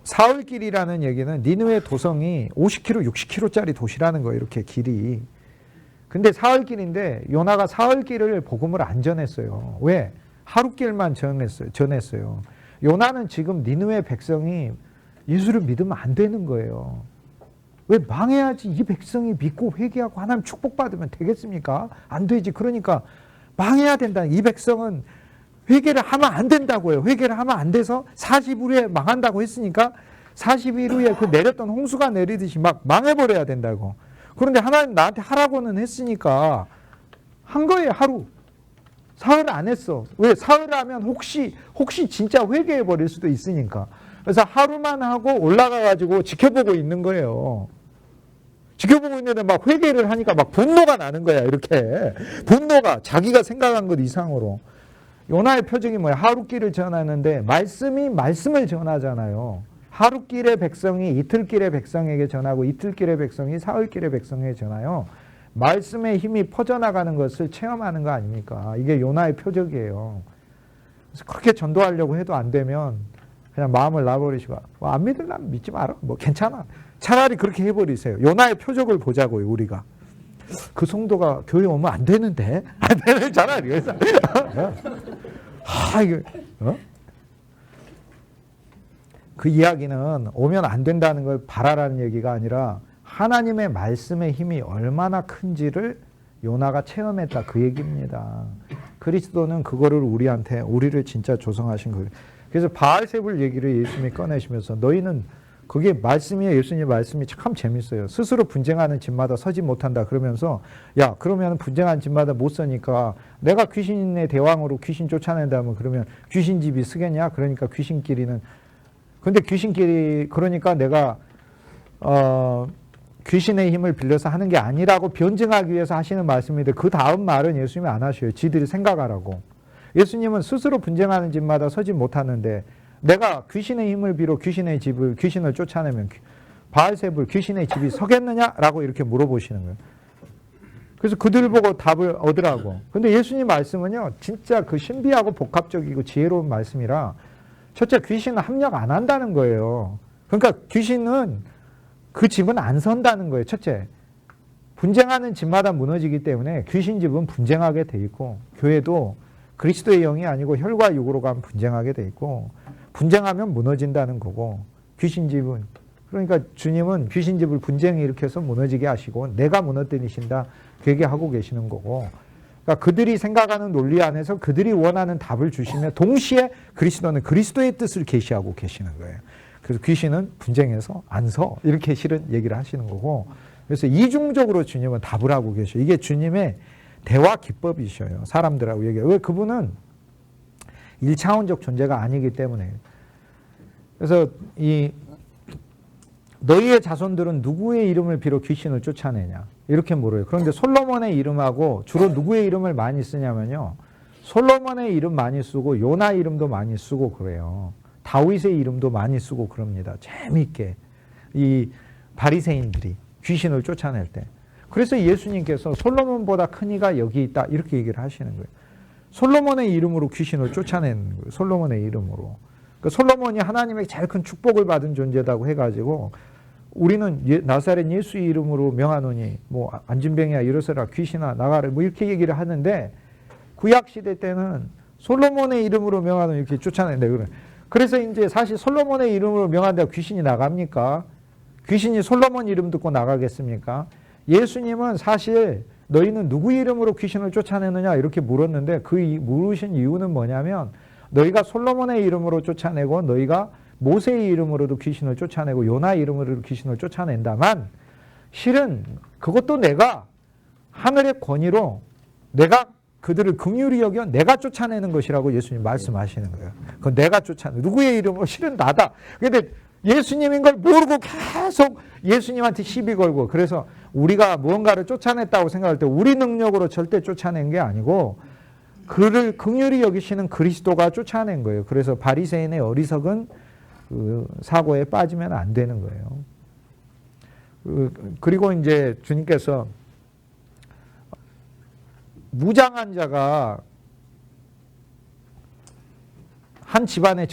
사흘길이라는 얘기는 니느웨 도성이 50km, 60km짜리 도시라는 거예요. 이렇게 길이. 근데 사흘길인데 요나가 사흘길을 복음을 안 전했어요. 왜? 하루길만 전했어요. 요나는 지금 니느웨 백성이 예수를 믿으면 안 되는 거예요. 왜? 망해야지 이 백성이 믿고 회개하고 하나님 축복받으면 되겠습니까? 안 되지. 그러니까 망해야 된다. 이 백성은 회개를 하면 안 된다고요. 회개를 하면 안 돼서 40일 후에 망한다고 했으니까 40일 후에 그 내렸던 홍수가 내리듯이 막 망해버려야 된다고. 그런데 하나님 나한테 하라고는 했으니까 한 거예요. 하루. 사흘 안 했어. 왜? 사흘 하면 혹시 진짜 회개해 버릴 수도 있으니까. 그래서 하루만 하고 올라가가지고 지켜보고 있는 거예요. 지켜보고 있는데 막 회개를 하니까 막 분노가 나는 거야, 이렇게. 분노가 자기가 생각한 것 이상으로. 요나의 표적이 뭐야? 하루길을 전하는데 말씀을 전하잖아요. 하루길의 백성이 이틀길의 백성에게 전하고 이틀길의 백성이 사흘길의 백성에게 전하요. 말씀의 힘이 퍼져나가는 것을 체험하는 거 아닙니까? 이게 요나의 표적이에요. 그래서 그렇게 전도하려고 해도 안 되면 그냥 마음을 놔버리시고 안 믿으려면 믿지 마라. 뭐 괜찮아. 차라리 그렇게 해버리세요. 요나의 표적을 보자고요, 우리가. 그 성도가 교회 오면 안 되는데? 안 되는 차라리. 그래서 이거 그 이야기는 오면 안 된다는 걸 바라라는 얘기가 아니라 하나님의 말씀의 힘이 얼마나 큰지를 요나가 체험했다, 그 얘기입니다. 그리스도는 그거를 우리를 진짜 조성하신 거예요. 그래서 바알세불 얘기를 예수님이 꺼내시면서 너희는 그게 말씀이에요. 예수님 말씀이 참 재밌어요. 스스로 분쟁하는 집마다 서지 못한다 그러면서 야, 그러면 분쟁하는 집마다 못 서니까 내가 귀신의 대왕으로 귀신 쫓아낸다면 그러면 귀신집이 쓰겠냐? 그러니까 귀신끼리는 근데 귀신끼리 그러니까 내가 귀신의 힘을 빌려서 하는 게 아니라고 변증하기 위해서 하시는 말씀인데 그 다음 말은 예수님이 안 하셔요. 지들이 생각하라고. 예수님은 스스로 분쟁하는 집마다 서지 못하는데 내가 귀신의 힘을 빌어 귀신을 쫓아내면 바알세불 귀신의 집이 서겠느냐라고 이렇게 물어보시는 거예요. 그래서 그들 보고 답을 얻으라고. 근데 예수님 말씀은요, 진짜 그 신비하고 복합적이고 지혜로운 말씀이라 첫째, 귀신은 합력 안 한다는 거예요. 그러니까 귀신은 그 집은 안 선다는 거예요. 첫째, 분쟁하는 집마다 무너지기 때문에 귀신 집은 분쟁하게 돼 있고 교회도 그리스도의 영이 아니고 혈과 육으로 가면 분쟁하게 돼 있고 분쟁하면 무너진다는 거고 귀신집은 그러니까 주님은 귀신집을 분쟁을 일으켜서 무너지게 하시고 내가 무너뜨리신다 그 얘기하고 계시는 거고 그러니까 그들이 생각하는 논리 안에서 그들이 원하는 답을 주시며 동시에 그리스도는 그리스도의 뜻을 계시하고 계시는 거예요. 그래서 귀신은 분쟁해서 안 서 이렇게 실은 얘기를 하시는 거고 그래서 이중적으로 주님은 답을 하고 계셔요. 이게 주님의 대화 기법이셔요. 사람들하고 얘기해요. 왜? 그분은 1차원적 존재가 아니기 때문에. 그래서 너희의 자손들은 누구의 이름을 빌어 귀신을 쫓아내냐 이렇게 물어요. 그런데 솔로몬의 이름하고 주로 누구의 이름을 많이 쓰냐면요. 솔로몬의 이름 많이 쓰고 요나 이름도 많이 쓰고 그래요. 다윗의 이름도 많이 쓰고 그럽니다. 재미있게 이 바리새인들이 귀신을 쫓아낼 때. 그래서 예수님께서 솔로몬보다 큰 이가 여기 있다 이렇게 얘기를 하시는 거예요. 솔로몬의 이름으로 귀신을 쫓아내는 거예요. 솔로몬의 이름으로. 그러니까 솔로몬이 하나님의 제일 큰 축복을 받은 존재다고 해가지고 우리는 나사렛 예수의 이름으로 명하노니 뭐 안진병이야 일어서라 귀신아 나가라 뭐 이렇게 얘기를 하는데 구약 시대 때는 솔로몬의 이름으로 명하노니 이렇게 쫓아낸다 그래. 그래서 이제 사실 솔로몬의 이름으로 명한다고 귀신이 나갑니까? 귀신이 솔로몬 이름 듣고 나가겠습니까? 예수님은 사실 너희는 누구 이름으로 귀신을 쫓아내느냐 이렇게 물었는데 그 물으신 이유는 뭐냐면 너희가 솔로몬의 이름으로 쫓아내고 너희가 모세의 이름으로도 귀신을 쫓아내고 요나의 이름으로도 귀신을 쫓아낸다만 실은 그것도 내가 하늘의 권위로 내가 그들을 긍휼히 여겨 내가 쫓아내는 것이라고 예수님 말씀하시는 거예요. 그건 내가 쫓아내. 누구의 이름으로? 실은 나다. 그런데 예수님인 걸 모르고 계속 예수님한테 시비 걸고 그래서 우리가 무언가를 쫓아냈다고 생각할 때 우리 능력으로 절대 쫓아낸 게 아니고 그를 긍휼히 여기시는 그리스도가 쫓아낸 거예요. 그래서 바리새인의 어리석은 그 사고에 빠지면 안 되는 거예요. 그리고 이제 주님께서 무장한 자가 한 집안의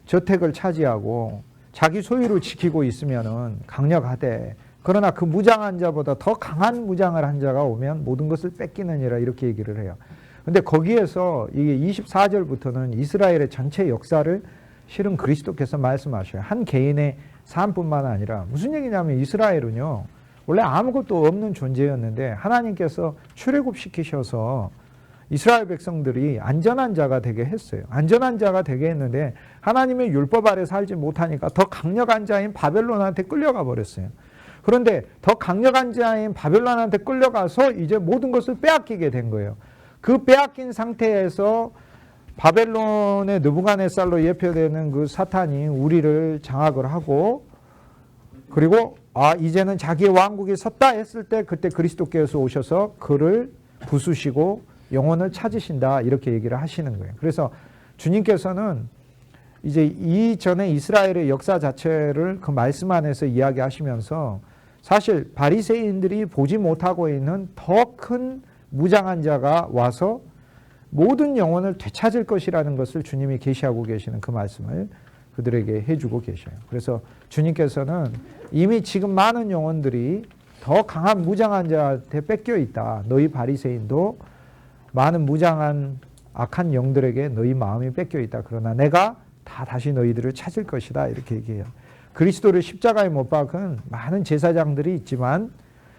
저택을 차지하고 자기 소유를 지키고 있으면은 강력하되 그러나 그 무장한 자보다 더 강한 무장을 한 자가 오면 모든 것을 뺏기느니라 이렇게 얘기를 해요. 근데 거기에서 이게 24절부터는 이스라엘의 전체 역사를 실은 그리스도께서 말씀하셔요. 한 개인의 삶뿐만 아니라 무슨 얘기냐면 이스라엘은요. 원래 아무것도 없는 존재였는데 하나님께서 출애굽시키셔서 이스라엘 백성들이 안전한 자가 되게 했어요. 안전한 자가 되게 했는데 하나님의 율법 아래 살지 못하니까 더 강력한 자인 바벨론한테 끌려가 버렸어요. 그런데 더 강력한 자인 바벨론한테 끌려가서 이제 모든 것을 빼앗기게 된 거예요. 그 빼앗긴 상태에서 바벨론의 느부갓네살로 예표되는 그 사탄이 우리를 장악을 하고, 그리고 이제는 자기의 왕국이 섰다 했을 때 그때 그리스도께서 오셔서 그를 부수시고 영혼을 찾으신다, 이렇게 얘기를 하시는 거예요. 그래서 주님께서는 이제 이전에 이스라엘의 역사 자체를 그 말씀 안에서 이야기하시면서 사실 바리새인들이 보지 못하고 있는 더 큰 무장한 자가 와서 모든 영혼을 되찾을 것이라는 것을 주님이 계시하고 계시는 그 말씀을 그들에게 해주고 계셔요. 그래서 주님께서는 이미 지금 많은 영혼들이 더 강한 무장한 자한테 뺏겨 있다. 너희 바리새인도 많은 무장한 악한 영들에게 너희 마음이 뺏겨 있다. 그러나 내가 다시 너희들을 찾을 것이다, 이렇게 얘기해요. 그리스도를 십자가에 못 박은 많은 제사장들이 있지만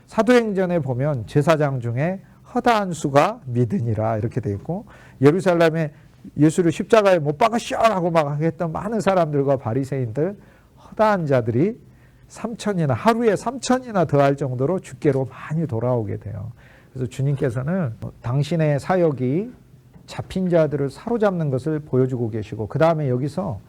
사도행전에 보면 제사장 중에 허다한 수가 믿으니라, 이렇게 되어 있고, 예루살렘에 예수를 십자가에 못 박으시오라고 막 했던 많은 사람들과 바리새인들, 허다한 자들이 3천이나, 하루에 3천이나 더할 정도로 주께로 많이 돌아오게 돼요. 그래서 주님께서는 당신의 사역이 잡힌 자들을 사로잡는 것을 보여주고 계시고, 그 다음에 여기서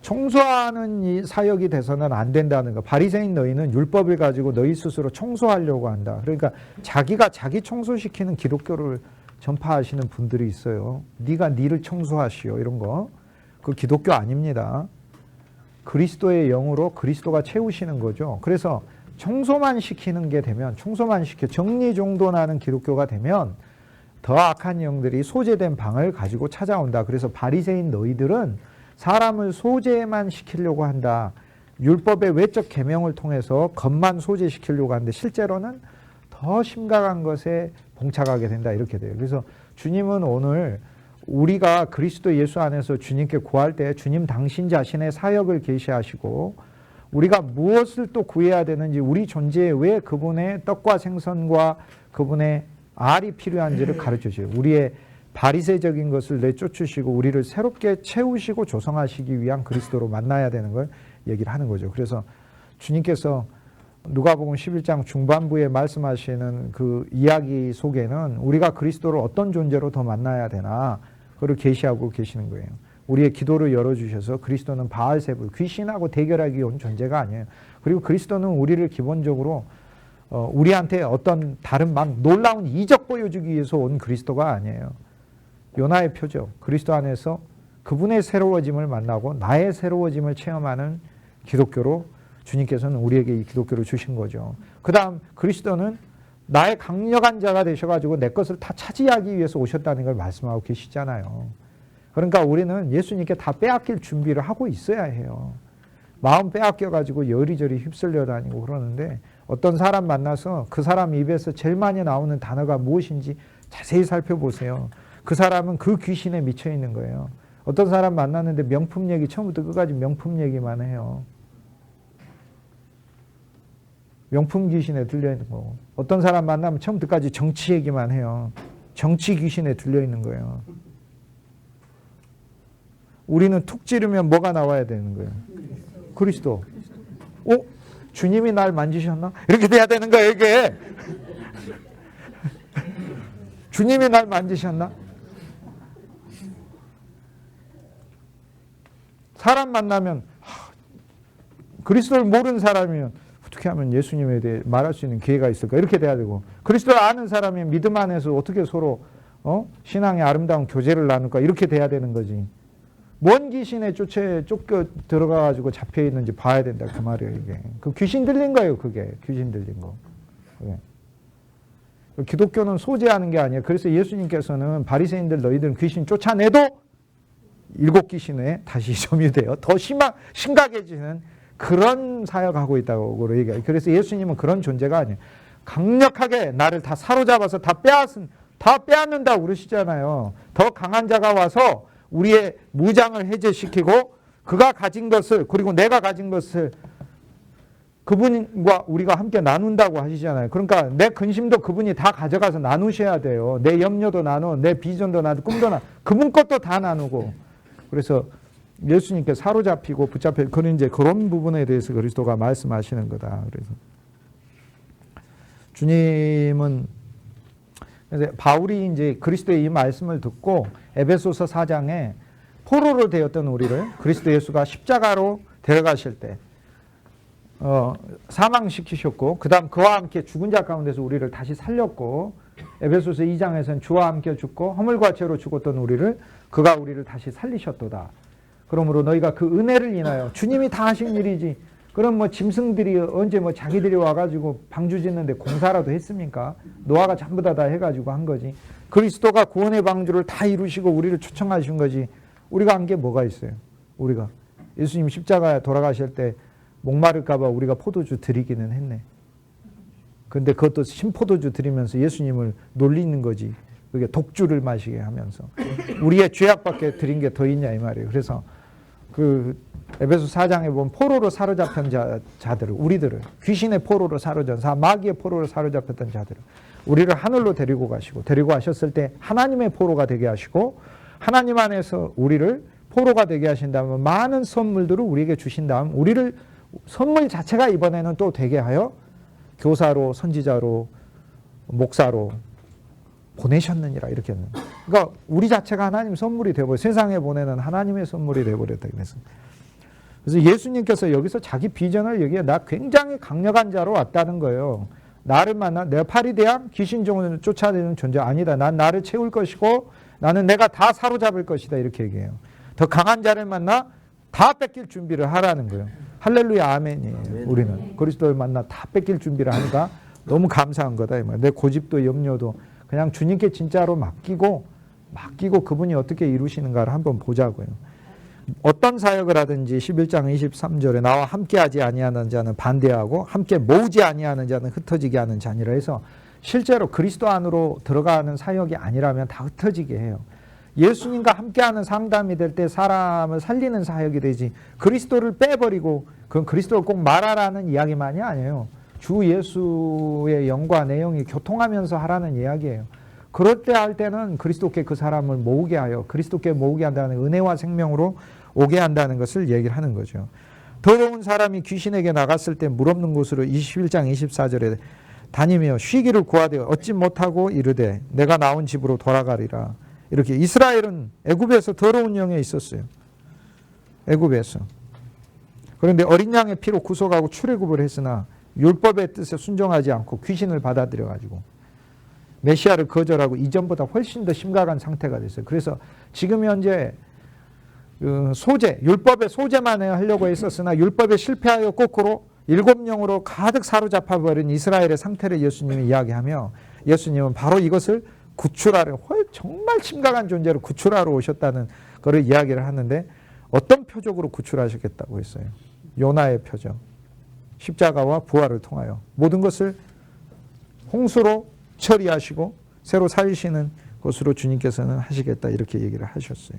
청소하는 이 사역이 돼서는 안 된다는 거. 바리새인 너희는 율법을 가지고 너희 스스로 청소하려고 한다. 그러니까 자기가 자기 청소시키는 기독교를 전파하시는 분들이 있어요. 네가 니를 청소하시오, 이런 거. 그 기독교 아닙니다. 그리스도의 영으로 그리스도가 채우시는 거죠. 그래서 청소만 시키는 게 되면, 청소만 시켜 정리정돈하는 기독교가 되면 더 악한 영들이 소재된 방을 가지고 찾아온다. 그래서 바리새인 너희들은 사람을 소재만 시키려고 한다. 율법의 외적 계명을 통해서 겉만 소재시키려고 하는데 실제로는 더 심각한 것에 봉착하게 된다, 이렇게 돼요. 그래서 주님은 오늘 우리가 그리스도 예수 안에서 주님께 구할 때 주님 당신 자신의 사역을 계시하시고, 우리가 무엇을 또 구해야 되는지, 우리 존재에 왜 그분의 떡과 생선과 그분의 알이 필요한지를 가르쳐줘요. 우리의 바리새적인 것을 내쫓으시고 우리를 새롭게 채우시고 조성하시기 위한 그리스도로 만나야 되는 걸 얘기를 하는 거죠. 그래서 주님께서 누가복음 11장 중반부에 말씀하시는 그 이야기 속에는 우리가 그리스도를 어떤 존재로 더 만나야 되나, 그걸 계시하고 계시는 거예요. 우리의 기도를 열어주셔서 그리스도는 바알세불, 귀신하고 대결하기 온 존재가 아니에요. 그리고 그리스도는 우리를 기본적으로 우리한테 어떤 다른 막 놀라운 이적 보여주기 위해서 온 그리스도가 아니에요. 요나의 표죠. 그리스도 안에서 그분의 새로워짐을 만나고 나의 새로워짐을 체험하는 기독교로 주님께서는 우리에게 이 기독교를 주신 거죠. 그 다음 그리스도는 나의 강력한 자가 되셔가지고 내 것을 다 차지하기 위해서 오셨다는 걸 말씀하고 계시잖아요. 그러니까 우리는 예수님께 다 빼앗길 준비를 하고 있어야 해요. 마음 빼앗겨가지고 여리저리 휩쓸려 다니고 그러는데, 어떤 사람 만나서 그 사람 입에서 제일 많이 나오는 단어가 무엇인지 자세히 살펴보세요. 그 사람은 그 귀신에 미쳐 있는 거예요. 어떤 사람 만났는데 명품 얘기, 처음부터 끝까지 명품 얘기만 해요. 명품 귀신에 들려 있는 거고, 어떤 사람 만나면 처음부터 끝까지 정치 얘기만 해요. 정치 귀신에 들려 있는 거예요. 우리는 툭 찌르면 뭐가 나와야 되는 거예요? 그리스도. 주님이 날 만지셨나? 이렇게 돼야 되는 거예요, 이게. 주님이 날 만지셨나? 사람 만나면 그리스도를 모르는 사람이면 어떻게 하면 예수님에 대해 말할 수 있는 기회가 있을까? 이렇게 돼야 되고, 그리스도를 아는 사람이 믿음 안에서 어떻게 서로 신앙의 아름다운 교제를 나눌까? 이렇게 돼야 되는 거지. 뭔 귀신에 쫓겨 들어가가지고 잡혀 있는지 봐야 된다, 그 말이에요, 이게. 그 귀신 들린 거예요, 그게. 귀신 들린 거. 그게. 기독교는 소재하는 게 아니에요. 그래서 예수님께서는 바리새인들 너희들은 귀신 쫓아내도 7 귀신에 다시 점유돼요. 더 심각해지는 그런 사역하고 있다고 얘기해요. 그래서 예수님은 그런 존재가 아니에요. 강력하게 나를 다 사로잡아서 다 빼앗는다고 그러시잖아요. 더 강한 자가 와서 우리의 무장을 해제시키고 그가 가진 것을, 그리고 내가 가진 것을 그분과 우리가 함께 나눈다고 하시잖아요. 그러니까 내 근심도 그분이 다 가져가서 나누셔야 돼요. 내 염려도 나누고 내 비전도 나누고 꿈도 나누고 그분 것도 다 나누고. 그래서 예수님께 사로잡히고 붙잡혀, 그런 부분에 대해서 그리스도가 말씀하시는 거다. 그래서 주님은 그래서 바울이 이제 그리스도의 이 말씀을 듣고 에베소서 4장에 포로로 되었던 우리를 그리스도 예수가 십자가로 데려가실 때 사망시키셨고 그다음 그와 함께 죽은 자 가운데서 우리를 다시 살렸고 에베소서 2장에서는 주와 함께 죽고 허물과 죄로 죽었던 우리를 그가 우리를 다시 살리셨도다. 그러므로 너희가 그 은혜를 인하여 주님이 다 하신 일이지 그럼 뭐 짐승들이 언제 뭐 자기들이 와가지고 방주 짓는데 공사라도 했습니까? 노아가 전부 다 해가지고 한 거지. 그리스도가 구원의 방주를 다 이루시고 우리를 초청하신 거지. 우리가 한 게 뭐가 있어요? 우리가 예수님 십자가에 돌아가실 때 목마를까 봐 우리가 포도주 드리기는 했네. 근데 그것도 신포도주 드리면서 예수님을 놀리는 거지. 그게 독주를 마시게 하면서 우리의 죄악밖에 드린 게 더 있냐 이 말이에요. 그래서 그 에베소 4장에 보면 포로로 사로잡힌 자들을 우리들을 귀신의 포로로 사로잡힌 마귀의 포로로 사로잡혔던 자들을 우리를 하늘로 데리고 가시고 데리고 가셨을 때 하나님의 포로가 되게 하시고 하나님 안에서 우리를 포로가 되게 하신 다음에 많은 선물들을 우리에게 주신 다음 우리를 선물 자체가 이번에는 또 되게 하여 교사로 선지자로 목사로 보내셨느니라 이렇게 했는. 그러니까 우리 자체가 하나님 선물이 되어버려 세상에 보내는 하나님의 선물이 되어버렸다 그래서. 그래서 예수님께서 여기서 자기 비전을 여기에 나 굉장히 강력한 자로 왔다는 거예요. 나를 만나 내가 파리대항 귀신 종을 쫓아내는 존재 아니다. 난 나를 채울 것이고 나는 내가 다 사로잡을 것이다 이렇게 얘기해요. 더 강한 자를 만나 다 뺏길 준비를 하라는 거예요. 할렐루야 아멘이에요. 우리는 그리스도를 만나 다 뺏길 준비를 하니까 너무 감사한 거다 이 말. 내 고집도 염려도 그냥 주님께 진짜로 맡기고 그분이 어떻게 이루시는가를 한번 보자고요. 어떤 사역을 하든지 11장 23절에 나와 함께하지 아니하는 자는 반대하고 함께 모으지 아니하는 자는 흩어지게 하는 자니라 해서 실제로 그리스도 안으로 들어가는 사역이 아니라면 다 흩어지게 해요. 예수님과 함께하는 상담이 될 때 사람을 살리는 사역이 되지 그리스도를 빼버리고 그건 그리스도를 꼭 말하라는 이야기만이 아니에요. 주 예수의 영과 내용이 교통하면서 하라는 이야기예요. 그럴 때 할 때는 그리스도께 그 사람을 모으게 하여 그리스도께 모으게 한다는 은혜와 생명으로 오게 한다는 것을 얘기를 하는 거죠. 더러운 사람이 귀신에게 나갔을 때 물 없는 곳으로 21장 24절에 다니며 쉬기를 구하되 얻지 못하고 이르되 내가 나온 집으로 돌아가리라. 이렇게 이스라엘은 애굽에서 더러운 영에 있었어요. 애굽에서. 그런데 어린 양의 피로 구속하고 출애굽을 했으나 율법의 뜻에 순종하지 않고 귀신을 받아들여 가지고 메시아를 거절하고 이전보다 훨씬 더 심각한 상태가 됐어요. 그래서 지금 현재 율법의 소재만 하려고 했었으나 율법에 실패하여 거꾸로 일곱 영으로 가득 사로잡아버린 이스라엘의 상태를 예수님이 이야기하며 예수님은 바로 이것을 구출하려 정말 심각한 존재로 구출하러 오셨다는 것을 이야기를 하는데 어떤 표적으로 구출하셨겠다고 했어요. 요나의 표적. 십자가와 부활을 통하여 모든 것을 홍수로 처리하시고 새로 살리시는 것으로 주님께서는 하시겠다 이렇게 얘기를 하셨어요.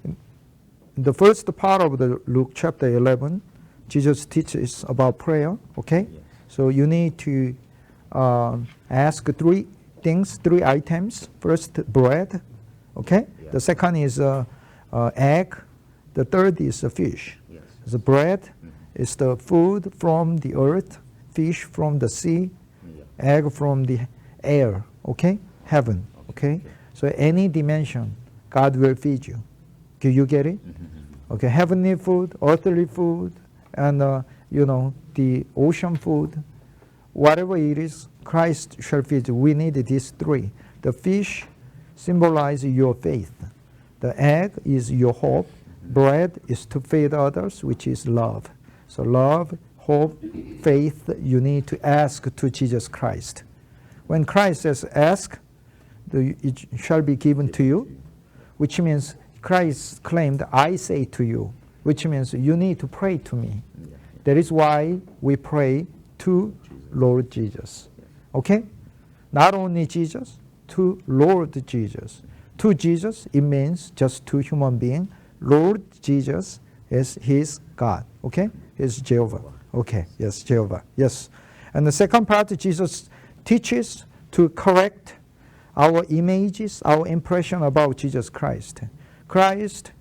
In the first part of the Luke chapter 11, Jesus teaches about prayer. Okay, so you need to ask three items. First, bread. Okay, the second is egg. The third is a fish. The bread is the food from the earth, fish from the sea, egg from the air. Okay, heaven. Okay, so any dimension, God will feed you. Do you get it? Okay, heavenly food, earthly food, and the ocean food, whatever it is, Christ shall feed you. We need these three. The fish symbolizes your faith. The egg is your hope. Bread is to feed others, which is love. So love, hope, faith, you need to ask to Jesus Christ. When Christ says ask, it shall be given to you, which means Christ claimed, I say to you, which means you need to pray to me. That is why we pray to Lord Jesus. Okay? Not only Jesus, to Lord Jesus. To Jesus, it means just to human being. Lord Jesus is his God. Okay? Is Jehovah. Okay. Yes, Jehovah. Yes. And the second part, Jesus teaches to correct our images, our impression about Jesus Christ. Christ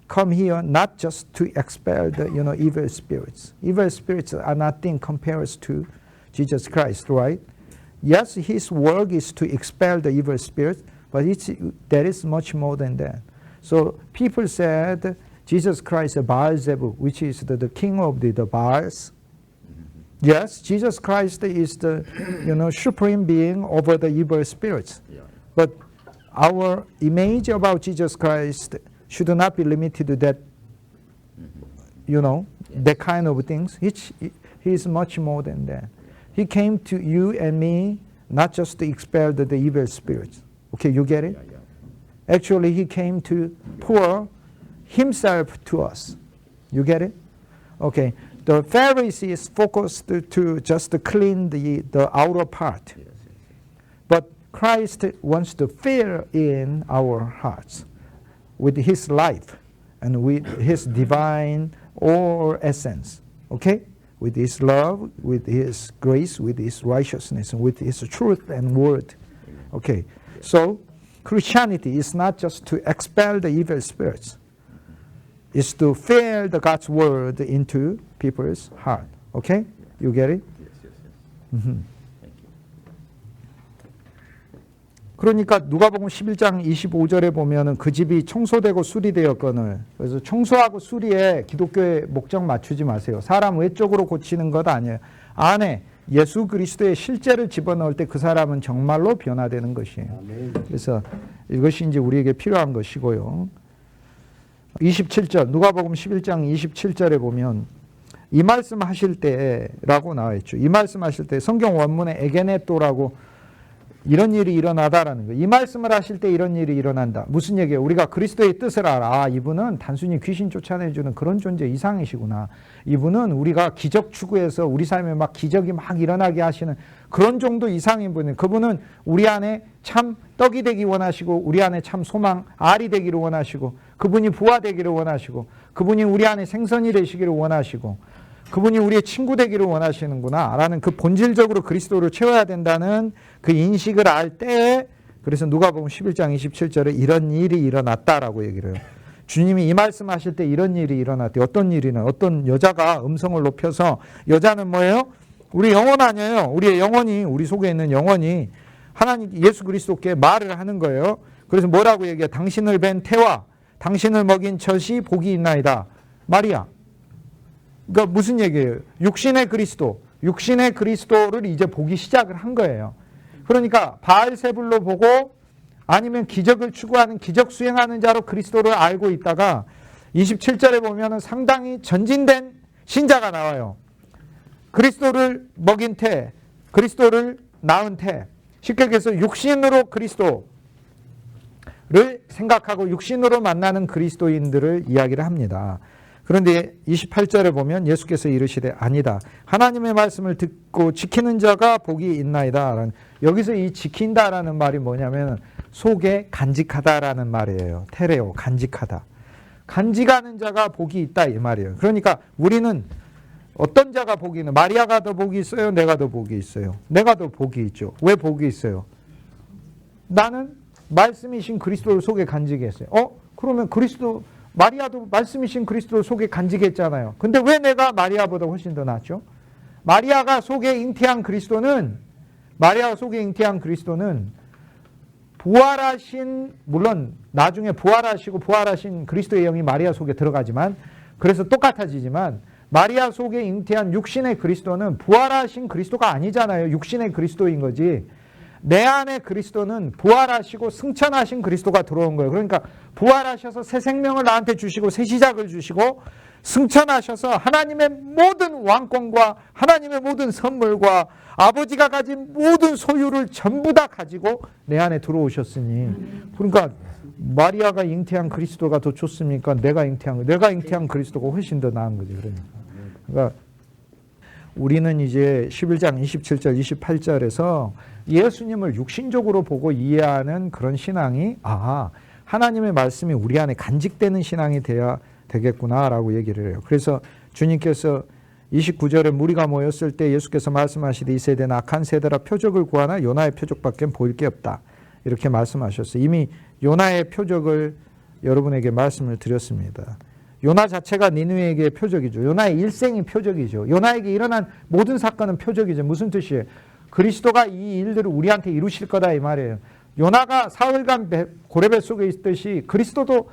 come here not just to expel the evil spirits. Evil spirits are nothing compared to Jesus Christ, right? Yes, his work is to expel the evil spirits, but that is much more than that. So people said Jesus Christ is Beelzebub, which is the king of the Baals. Yes, Jesus Christ is the supreme being over the evil spirits. Yeah. But our image about Jesus Christ should not be limited to that, that kind of things. He is much more than that. He came to you and me not just to expel the evil spirits. Okay, you get it? Yeah, yeah. Actually, he came to pour himself to us. You get it? Okay. The Pharisees focused to just clean the outer part. Yes, yes, yes. But Christ wants to fill in our hearts with his life and with his divine or essence. Okay? With his love, with his grace, with his righteousness, with his truth and word. Okay. So Christianity is not just to expel the evil spirits. It's to fill the God's word into people's heart. Okay? You get it? Yes, yes, yes. Mm-hmm. Thank you. 그러니까 누가복음 11장 25절에 보면은 그 집이 청소되고 수리되었거늘. 그래서 청소하고 수리에 기독교의 목적 맞추지 마세요. 사람 외적으로 고치는 것 아니에요. 안에 예수 그리스도의 실제를 집어넣을 때 그 사람은 정말로 변화되는 것이에요. 그래서 이것이 이제 우리에게 필요한 것이고요. 27절 누가복음 11장 27절에 보면 이 말씀 하실 때라고 나와 있죠. 이 말씀 하실 때 성경 원문에 에게네토라고 이런 일이 일어나다라는 거예요. 이 말씀을 하실 때 이런 일이 일어난다. 무슨 얘기예요? 우리가 그리스도의 뜻을 알아. 아, 이분은 단순히 귀신 쫓아내주는 그런 존재 이상이시구나. 이분은 우리가 기적 추구해서 우리 삶에 막 기적이 막 일어나게 하시는 그런 정도 이상인 분이에요. 그분은 우리 안에 참 떡이 되기 원하시고 우리 안에 참 소망, 알이 되기를 원하시고 그분이 부화되기를 원하시고 그분이 우리 안에 생선이 되시기를 원하시고 그분이 우리의 친구 되기를 원하시는구나 라는 그 본질적으로 그리스도를 채워야 된다는 그 인식을 알 때 그래서 누가복음 11장 27절에 이런 일이 일어났다라고 얘기를 해요. 주님이 이 말씀하실 때 이런 일이 일어났대. 어떤 일이나 어떤 여자가 음성을 높여서 여자는 뭐예요? 우리 영혼 아니에요. 우리의 영혼이 우리 속에 있는 영혼이 하나님 예수 그리스도께 말을 하는 거예요. 그래서 뭐라고 얘기해요? 당신을 뵌 태와 당신을 먹인 젖이 복이 있나이다. 마리아. 그러니까 무슨 얘기예요? 육신의 그리스도를 이제 보기 시작을 한 거예요. 그러니까 바알세불로 보고 아니면 기적을 추구하는 기적 수행하는 자로 그리스도를 알고 있다가 27절에 보면은 상당히 전진된 신자가 나와요. 그리스도를 먹인 태, 그리스도를 낳은 태. 쉽게 얘기해서 육신으로 그리스도를 생각하고 육신으로 만나는 그리스도인들을 이야기를 합니다. 그런데 28절에 보면 예수께서 이르시되 아니다. 하나님의 말씀을 듣고 지키는 자가 복이 있나이다. 여기서 이 지킨다라는 말이 뭐냐면 속에 간직하다라는 말이에요. 테레오, 간직하다. 간직하는 자가 복이 있다 이 말이에요. 그러니까 우리는 어떤 자가 복이 있는 마리아가 더 복이 있어요? 내가 더 복이 있어요? 내가 더 복이 있죠. 왜 복이 있어요? 나는 말씀이신 그리스도를 속에 간직했어요. 그러면 마리아도 말씀이신 그리스도를 속에 간직했잖아요. 근데 왜 내가 마리아보다 훨씬 더 낫죠? 마리아가 속에 잉태한 그리스도는 부활하신, 물론 나중에 부활하신 그리스도의 영이 마리아 속에 들어가지만, 그래서 똑같아지지만, 마리아 속에 잉태한 육신의 그리스도는 부활하신 그리스도가 아니잖아요. 육신의 그리스도인 거지. 내 안에 그리스도는 부활하시고 승천하신 그리스도가 들어온 거예요. 그러니까 부활하셔서 새 생명을 나한테 주시고 새 시작을 주시고 승천하셔서 하나님의 모든 왕권과 하나님의 모든 선물과 아버지가 가진 모든 소유를 전부 다 가지고 내 안에 들어오셨으니 그러니까 마리아가 잉태한 그리스도가 더 좋습니까? 내가 잉태한 그리스도가 훨씬 더 나은 거지. 그러니까 우리는 이제 11장 27절 28절에서 예수님을 육신적으로 보고 이해하는 그런 신앙이 하나님의 말씀이 우리 안에 간직되는 신앙이 돼야 되겠구나라고 얘기를 해요. 그래서 주님께서 29절에 무리가 모였을 때 예수께서 말씀하시되 이 세대는 악한 세대라 표적을 구하나 요나의 표적밖에 보일 게 없다. 이렇게 말씀하셨어요. 이미 요나의 표적을 여러분에게 말씀을 드렸습니다. 요나 자체가 니느웨에게 표적이죠. 요나의 일생이 표적이죠. 요나에게 일어난 모든 사건은 표적이죠. 무슨 뜻이에요? 그리스도가 이 일들을 우리한테 이루실 거다 이 말이에요. 요나가 사흘간 고레배 속에 있듯이 그리스도도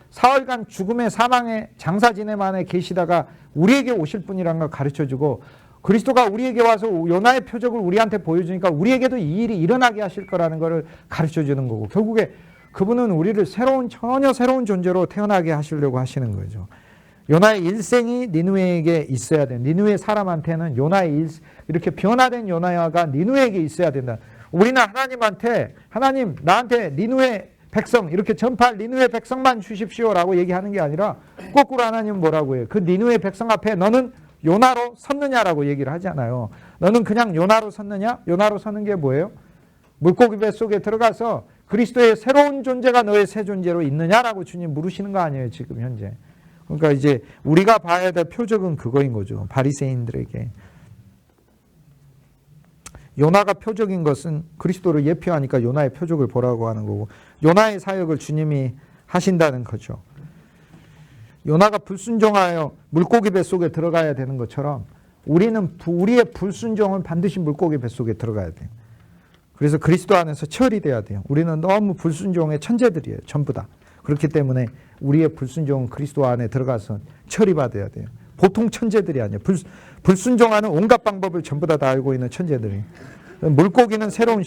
사흘간 죽음의 사망의 장사 지냄 안에 계시다가 우리에게 오실 분이라는 걸 가르쳐주고, 그리스도가 우리에게 와서 요나의 표적을 우리한테 보여주니까 우리에게도 이 일이 일어나게 하실 거라는 것을 가르쳐주는 거고, 결국에 그분은 우리를 전혀 새로운 존재로 태어나게 하시려고 하시는 거죠. 요나의 일생이 니느웨에게 있어야 돼. 니느웨 사람한테는 이렇게 변화된 요나가 니느웨에게 있어야 된다. 우리는 하나님한테, 하나님 나한테 니느웨 백성 이렇게 전파할 니느웨 백성만 주십시오라고 얘기하는 게 아니라 거꾸로 하나님은 뭐라고 해요? 그 니느웨 백성 앞에 너는 요나로 섰느냐라고 얘기를 하잖아요. 너는 그냥 요나로 섰느냐? 요나로 서는 게 뭐예요? 물고기 뱃속에 들어가서 그리스도의 새로운 존재가 너의 새 존재로 있느냐라고 주님 물으시는 거 아니에요, 지금 현재. 그러니까 이제 우리가 봐야 될 표적은 그거인 거죠. 바리새인들에게. 요나가 표적인 것은 그리스도를 예표하니까 요나의 표적을 보라고 하는 거고, 요나의 사역을 주님이 하신다는 거죠. 요나가 불순종하여 물고기 뱃속에 들어가야 되는 것처럼 우리의 불순종은 반드시 물고기 뱃속에 들어가야 돼요. 그래서 그리스도 안에서 처리돼야 돼요. 우리는 너무 불순종의 천재들이에요. 전부 다. 그렇기 때문에 우리의 불순종은 그리스도 안에 들어가서 처리받아야 돼요. 보통 천재들이 아니에요. 불순종하는 온갖 방법을 전부 다 알고 있는 천재들이. 물고기는 새로운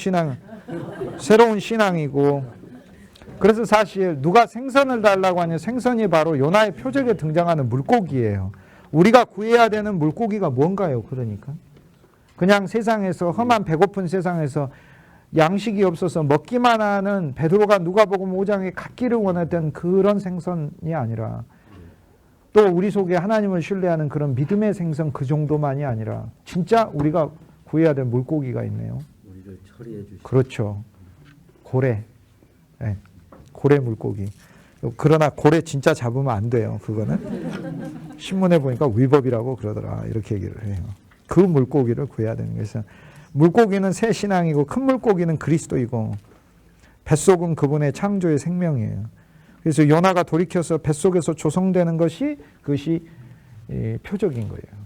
신앙이고, 그래서 사실 누가 생선을 달라고 하냐, 생선이 바로 요나의 표적에 등장하는 물고기예요. 우리가 구해야 되는 물고기가 뭔가요? 그러니까 그냥 세상에서 험한 배고픈 세상에서 양식이 없어서 먹기만 하는 베드로가 누가복음 5장에 갖기를 원했던 그런 생선이 아니라, 또 우리 속에 하나님을 신뢰하는 그런 믿음의 생선 그 정도만이 아니라 진짜 우리가 구해야 될 물고기가 있네요. 우리를 처리해 주시. 그렇죠. 고래. 네. 고래 물고기. 그러나 고래 진짜 잡으면 안 돼요. 그거는 신문에 보니까 위법이라고 그러더라. 이렇게 얘기를 해요. 그 물고기를 구해야 되는 거예요. 물고기는 새 신앙이고 큰 물고기는 그리스도이고 뱃속은 그분의 창조의 생명이에요. 그래서 요나가 돌이켜서 뱃속에서 조성되는 것이 그것이 표적인 거예요.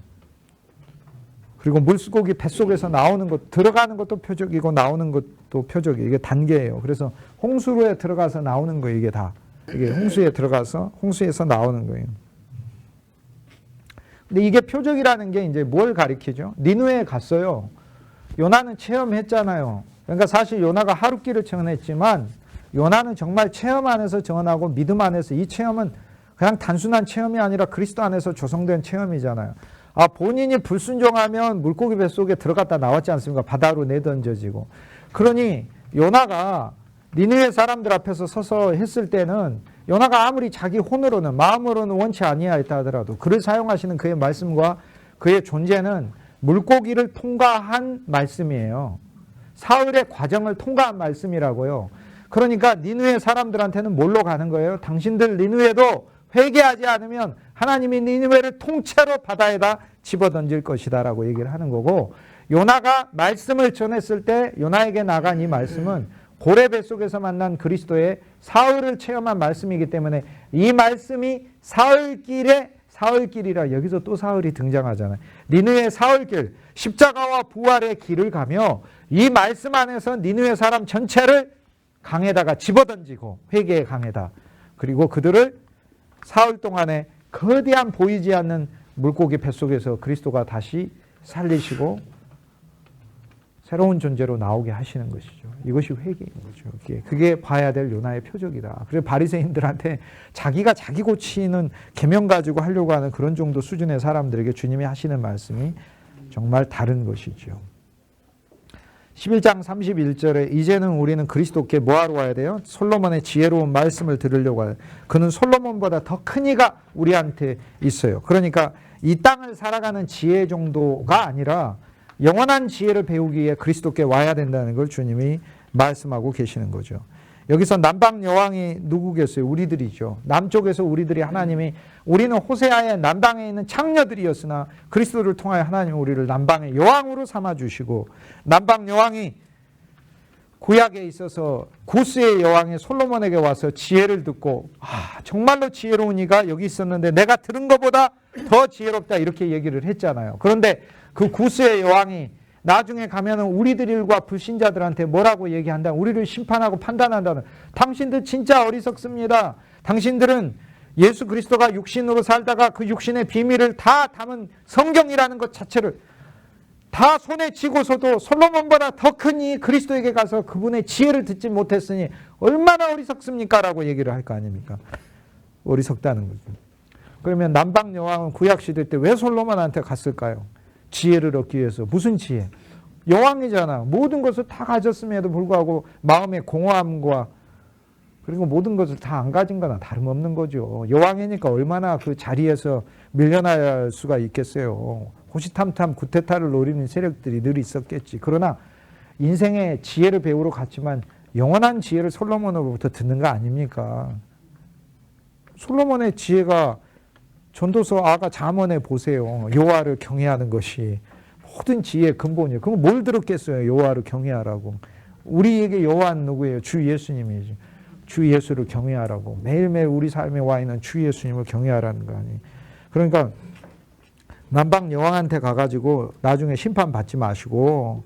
그리고 물고기 뱃속에서 나오는 것, 들어가는 것도 표적이고 나오는 것도 표적이에요. 이게 단계예요. 그래서 홍수로에 들어가서 나오는 거예요. 이게 다. 이게 홍수에 들어가서 홍수에서 나오는 거예요. 근데 이게 표적이라는 게 이제 뭘 가리키죠? 니느웨에 갔어요. 요나는 체험했잖아요. 그러니까 사실 요나가 하룻길을 청언했지만 요나는 정말 체험 안에서 정언하고 믿음 안에서, 이 체험은 그냥 단순한 체험이 아니라 그리스도 안에서 조성된 체험이잖아요. 본인이 불순종하면 물고기 뱃속에 들어갔다 나왔지 않습니까? 바다로 내던져지고. 그러니 요나가 니느웨 사람들 앞에서 서서 했을 때는 요나가 아무리 자기 혼으로는, 마음으로는 원치 아니하였다 하더라도 그를 사용하시는 그의 말씀과 그의 존재는 물고기를 통과한 말씀이에요. 사흘의 과정을 통과한 말씀이라고요. 그러니까 니느웨 사람들한테는 뭘로 가는 거예요? 당신들 니느웨도 회개하지 않으면 하나님이 니느웨를 통째로 바다에다 집어던질 것이다 라고 얘기를 하는 거고, 요나가 말씀을 전했을 때 요나에게 나간 이 말씀은 고래 뱃속에서 만난 그리스도의 사흘을 체험한 말씀이기 때문에 이 말씀이 사흘길이라, 여기서 또 사흘이 등장하잖아요. 니느웨 사흘길, 십자가와 부활의 길을 가며 이 말씀 안에서 니느웨 사람 전체를 강에다가 집어던지고, 회개의 강에다, 그리고 그들을 사흘 동안에 거대한 보이지 않는 물고기 뱃속에서 그리스도가 다시 살리시고 새로운 존재로 나오게 하시는 것이죠. 이것이 회개인 거죠. 그게 봐야 될 요나의 표적이다. 그래서 바리새인들한테 자기가 자기 고치는 계명 가지고 하려고 하는 그런 정도 수준의 사람들에게 주님이 하시는 말씀이 정말 다른 것이죠. 11장 31절에 이제는 우리는 그리스도께 뭐하러 와야 돼요? 솔로몬의 지혜로운 말씀을 들으려고 와요. 그는 솔로몬보다 더 큰 이가 우리한테 있어요. 그러니까 이 땅을 살아가는 지혜 정도가 아니라 영원한 지혜를 배우기 위해 그리스도께 와야 된다는 걸 주님이 말씀하고 계시는 거죠. 여기서 남방 여왕이 누구겠어요? 우리들이죠. 남쪽에서 우리들이 하나님이, 우리는 호세아의 남방에 있는 창녀들이었으나 그리스도를 통하여 하나님은 우리를 남방의 여왕으로 삼아주시고, 남방 여왕이 구약에 있어서 구스의 여왕이 솔로몬에게 와서 지혜를 듣고, 정말로 지혜로운 이가 여기 있었는데 내가 들은 것보다 더 지혜롭다 이렇게 얘기를 했잖아요. 그런데 그 구스의 여왕이 나중에 가면은 우리들과 불신자들한테 뭐라고 얘기한다? 우리를 심판하고 판단한다는. 당신들 진짜 어리석습니다. 당신들은 예수 그리스도가 육신으로 살다가 그 육신의 비밀을 다 담은 성경이라는 것 자체를 다 손에 쥐고서도 솔로몬보다 더 큰 이 그리스도에게 가서 그분의 지혜를 듣지 못했으니 얼마나 어리석습니까? 라고 얘기를 할 거 아닙니까? 어리석다는 거죠. 그러면 남방 여왕은 구약 시대 때 왜 솔로몬한테 갔을까요? 지혜를 얻기 위해서. 무슨 지혜? 여왕이잖아. 모든 것을 다 가졌음에도 불구하고 마음의 공허함과 그리고 모든 것을 다 안 가진 거나 다름없는 거죠. 여왕이니까 얼마나 그 자리에서 밀려날 수가 있겠어요. 호시탐탐 구테타를 노리는 세력들이 늘 있었겠지. 그러나 인생의 지혜를 배우러 갔지만 영원한 지혜를 솔로몬으로부터 듣는 거 아닙니까? 솔로몬의 지혜가 전도서 아가 잠언에 보세요. 여호와를 경외하는 것이 모든 지혜의 근본이에요. 그럼 뭘 들었겠어요? 여호와를 경외하라고. 우리에게 여호와는 누구예요? 주 예수님이죠. 주 예수를 경외하라고. 매일매일 우리 삶에 와 있는 주 예수님을 경외하라는 거 아니에요. 그러니까 남방 여왕한테 가가지고 나중에 심판받지 마시고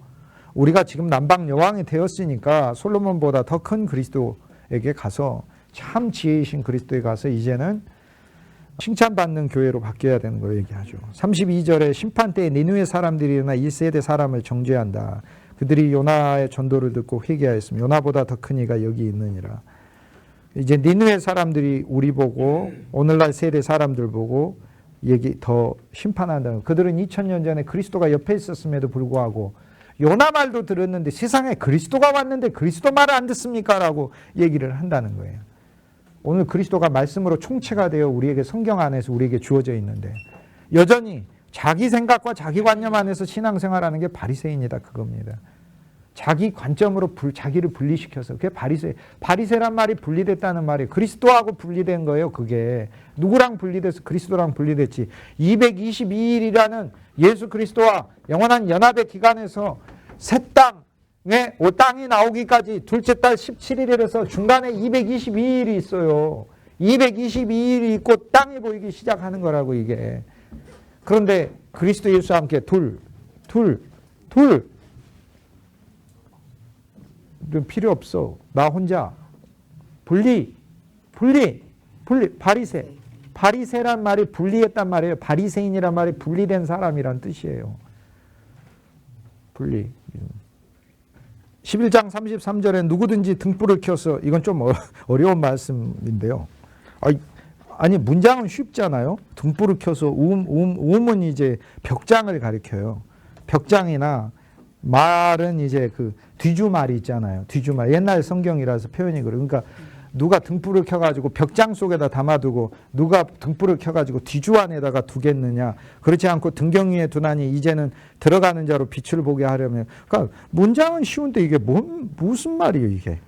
우리가 지금 남방 여왕이 되었으니까 솔로몬보다 더 큰 그리스도에게 가서 참 지혜이신 그리스도에 가서 이제는 칭찬받는 교회로 바뀌어야 되는 걸 얘기하죠. 32절에 심판 때에 니느웨 사람들이 일어나 1세대 사람을 정죄한다. 그들이 요나의 전도를 듣고 회개하였으며 요나보다 더 큰 이가 여기 있느니라. 이제 니느웨 사람들이 우리 보고 오늘날 세대 사람들 보고 얘기 더 심판한다는. 그들은 2000년 전에 그리스도가 옆에 있었음에도 불구하고 요나 말도 들었는데 세상에 그리스도가 왔는데 그리스도 말을 안 듣습니까? 라고 얘기를 한다는 거예요. 오늘 그리스도가 말씀으로 총체가 되어 우리에게 성경 안에서 우리에게 주어져 있는데 여전히 자기 생각과 자기 관념 안에서 신앙생활하는 게 바리새인이다 그겁니다. 자기 관점으로 자기를 분리시켜서 그게 바리새란 말이 분리됐다는 말이에요. 그리스도하고 분리된 거예요. 그게 누구랑 분리돼서 그리스도랑 분리됐지. 222일이라는 예수 그리스도와 영원한 연합의 기간에서 새 땅이 나오기까지 둘째 달 17일에서 중간에 222일이 있어요. 222일이 있고 땅이 보이기 시작하는 거라고 이게. 그런데 그리스도 예수와 함께 둘 필요 없어. 나 혼자. 분리. 바리새란 말이 분리했단 말이에요. 바리새인이란 말이 분리된 사람이란 뜻이에요. 분리. 11장 33절에 누구든지 등불을 켜서 이건 좀 어려운 말씀인데요. 아니 문장은 쉽잖아요. 등불을 켜서 우음은 이제 벽장을 가리켜요. 벽장이나 말은 이제 그 뒤주말이 있잖아요. 뒤주말. 옛날 성경이라서 표현이 그래요. 그러니까 누가 등불을 켜가지고 벽장 속에다 담아두고 누가 등불을 켜가지고 뒤주 안에다가 두겠느냐. 그렇지 않고 등경 위에 두나니 이제는 들어가는 자로 빛을 보게 하려면. 그러니까 문장은 쉬운데 이게 무슨 말이에요 이게.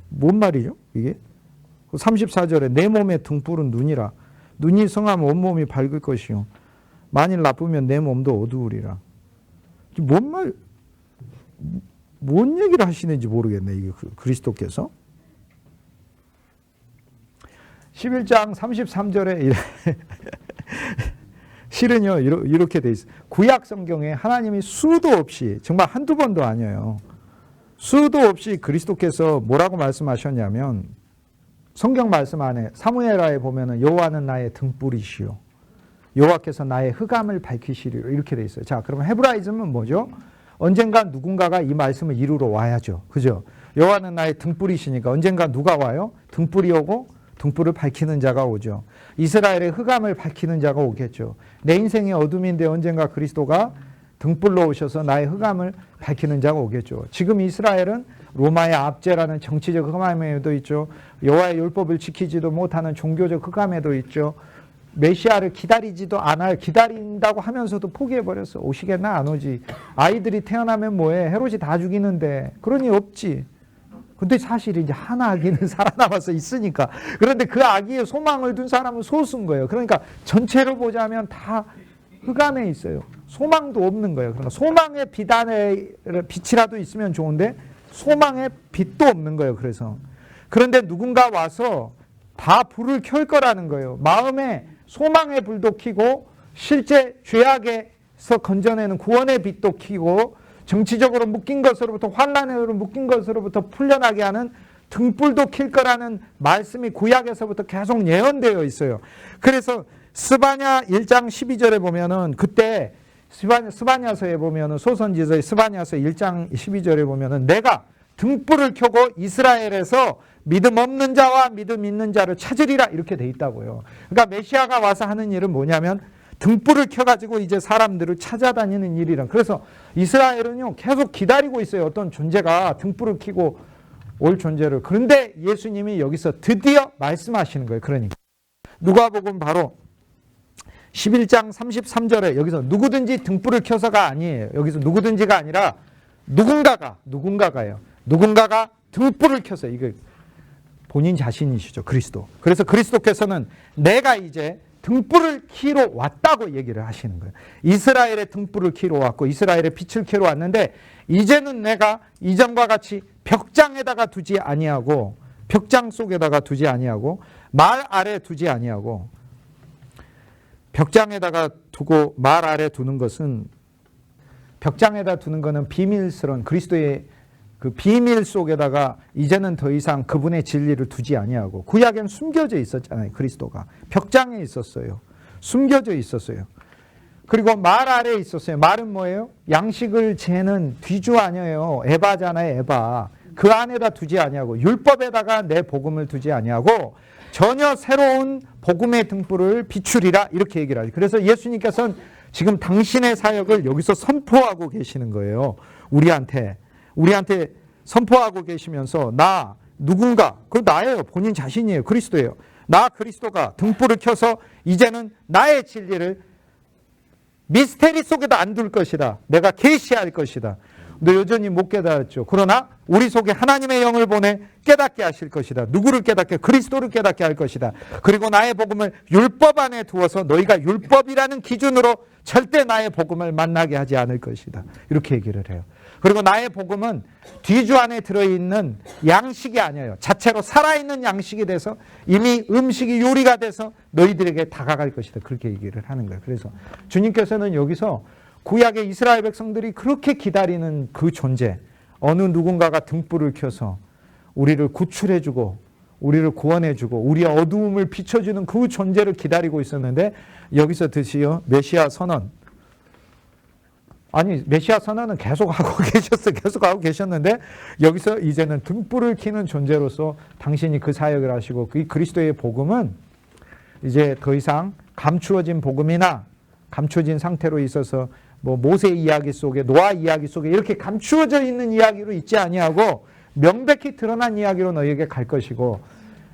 뭔 말이죠 이게. 34절에 내 몸의 등불은 눈이라. 눈이 성하면 온몸이 밝을 것이요. 만일 나쁘면 내 몸도 어두우리라. 뭔 얘기를 하시는지 모르겠네, 이게 그리스도께서. 11장 33절에 실은요, 이렇게 돼 있어요. 구약 성경에 하나님이 수도 없이, 정말 한두 번도 아니에요. 수도 없이 그리스도께서 뭐라고 말씀하셨냐면, 성경 말씀 안에 사무엘하에 보면은 여호와는 나의 등불이시요. 여호와께서 나의 흑암을 밝히시리로 이렇게 돼 있어요. 자, 그러면 헤브라이즘은 뭐죠? 언젠가 누군가가 이 말씀을 이루러 와야죠. 그죠? 여호와는 나의 등불이시니까 언젠가 누가 와요? 등불이 오고 등불을 밝히는 자가 오죠. 이스라엘의 흑암을 밝히는 자가 오겠죠. 내 인생의 어둠인데 언젠가 그리스도가 등불로 오셔서 나의 흑암을 밝히는 자가 오겠죠. 지금 이스라엘은 로마의 압제라는 정치적 흑암에도 있죠. 여호와의 율법을 지키지도 못하는 종교적 흑암에도 있죠. 메시아를 기다리지도 않아요. 기다린다고 하면서도 포기해버렸어. 오시겠나? 안 오지. 아이들이 태어나면 뭐해? 헤롯이 다 죽이는데. 그러니 없지. 근데 사실 이제 하나 아기는 살아남아서 있으니까. 그런데 그 아기에 소망을 둔 사람은 소수인 거예요. 그러니까 전체로 보자면 다 흑암에 있어요. 소망도 없는 거예요. 그러니까 소망의 빛이라도 있으면 좋은데 소망의 빛도 없는 거예요. 그런데 누군가 와서 다 불을 켤 거라는 거예요. 마음에 소망의 불도 켜고 실제 죄악의 건져내는 구원의 빛도 켜고 정치적으로 묶인 것으로부터 환란으로 묶인 것으로부터 풀려나게 하는 등불도 킬 거라는 말씀이 구약에서부터 계속 예언되어 있어요. 그래서 스바냐 1장 12절에 보면은 그때 스바냐서에 보면은 소선지서의 스바냐서 1장 12절에 보면은 내가 등불을 켜고 이스라엘에서 믿음 없는 자와 믿음 있는 자를 찾으리라 이렇게 돼 있다고요. 그러니까 메시아가 와서 하는 일은 뭐냐면 등불을 켜가지고 이제 사람들을 찾아다니는 일이란. 그래서 이스라엘은요 계속 기다리고 있어요. 어떤 존재가 등불을 켜고 올 존재를. 그런데 예수님이 여기서 드디어 말씀하시는 거예요. 그러니까 누가복음 바로 11장 33절에 여기서 누구든지 등불을 켜서가 아니에요. 여기서 누구든지가 아니라 누군가가요. 누군가가 등불을 켜서 이거 본인 자신이시죠. 그리스도. 그래서 그리스도께서는 내가 이제 등불을 켜러 왔다고 얘기를 하시는 거예요. 이스라엘의 등불을 켜러 왔고 이스라엘의 빛을 켜러 왔는데 이제는 내가 이전과 같이 벽장에다가 두지 아니하고 벽장 속에다가 두지 아니하고 말 아래 두지 아니하고 벽장에다가 두고 말 아래 두는 것은 벽장에다 두는 것은 비밀스러운 그리스도의 그 비밀 속에다가 이제는 더 이상 그분의 진리를 두지 아니하고 구약엔 숨겨져 있었잖아요. 그리스도가 벽장에 있었어요. 숨겨져 있었어요. 그리고 말 아래에 있었어요. 말은 뭐예요? 양식을 재는 뒤주 아니에요. 에바잖아요. 에바. 그 안에다 두지 아니하고 율법에다가 내 복음을 두지 아니하고 전혀 새로운 복음의 등불을 비추리라 이렇게 얘기를 하죠. 그래서 예수님께서는 지금 당신의 사역을 여기서 선포하고 계시는 거예요. 우리한테 선포하고 계시면서 나 누군가 그 나예요. 본인 자신이에요. 그리스도예요. 나 그리스도가 등불을 켜서 이제는 나의 진리를 미스테리 속에도 안 둘 것이다. 내가 계시할 것이다. 너 여전히 못 깨달았죠. 그러나 우리 속에 하나님의 영을 보내 깨닫게 하실 것이다. 누구를 깨닫게? 그리스도를 깨닫게 할 것이다. 그리고 나의 복음을 율법 안에 두어서 너희가 율법이라는 기준으로 절대 나의 복음을 만나게 하지 않을 것이다. 이렇게 얘기를 해요. 그리고 나의 복음은 뒤주 안에 들어있는 양식이 아니에요. 자체로 살아있는 양식이 돼서 이미 음식이 요리가 돼서 너희들에게 다가갈 것이다. 그렇게 얘기를 하는 거예요. 그래서 주님께서는 여기서 구약의 이스라엘 백성들이 그렇게 기다리는 그 존재, 어느 누군가가 등불을 켜서 우리를 구출해주고 우리를 구원해주고 우리의 어두움을 비춰주는 그 존재를 기다리고 있었는데 여기서 드시어 메시아 선언. 아니 메시아 선언은 계속 하고 계셨는데 여기서 이제는 등불을 켜는 존재로서 당신이 그 사역을 하시고 그 그리스도의 복음은 이제 더 이상 감추어진 복음이나 감추어진 상태로 있어서 뭐 모세 이야기 속에 노아 이야기 속에 이렇게 감추어져 있는 이야기로 있지 아니하고 명백히 드러난 이야기로 너희에게 갈 것이고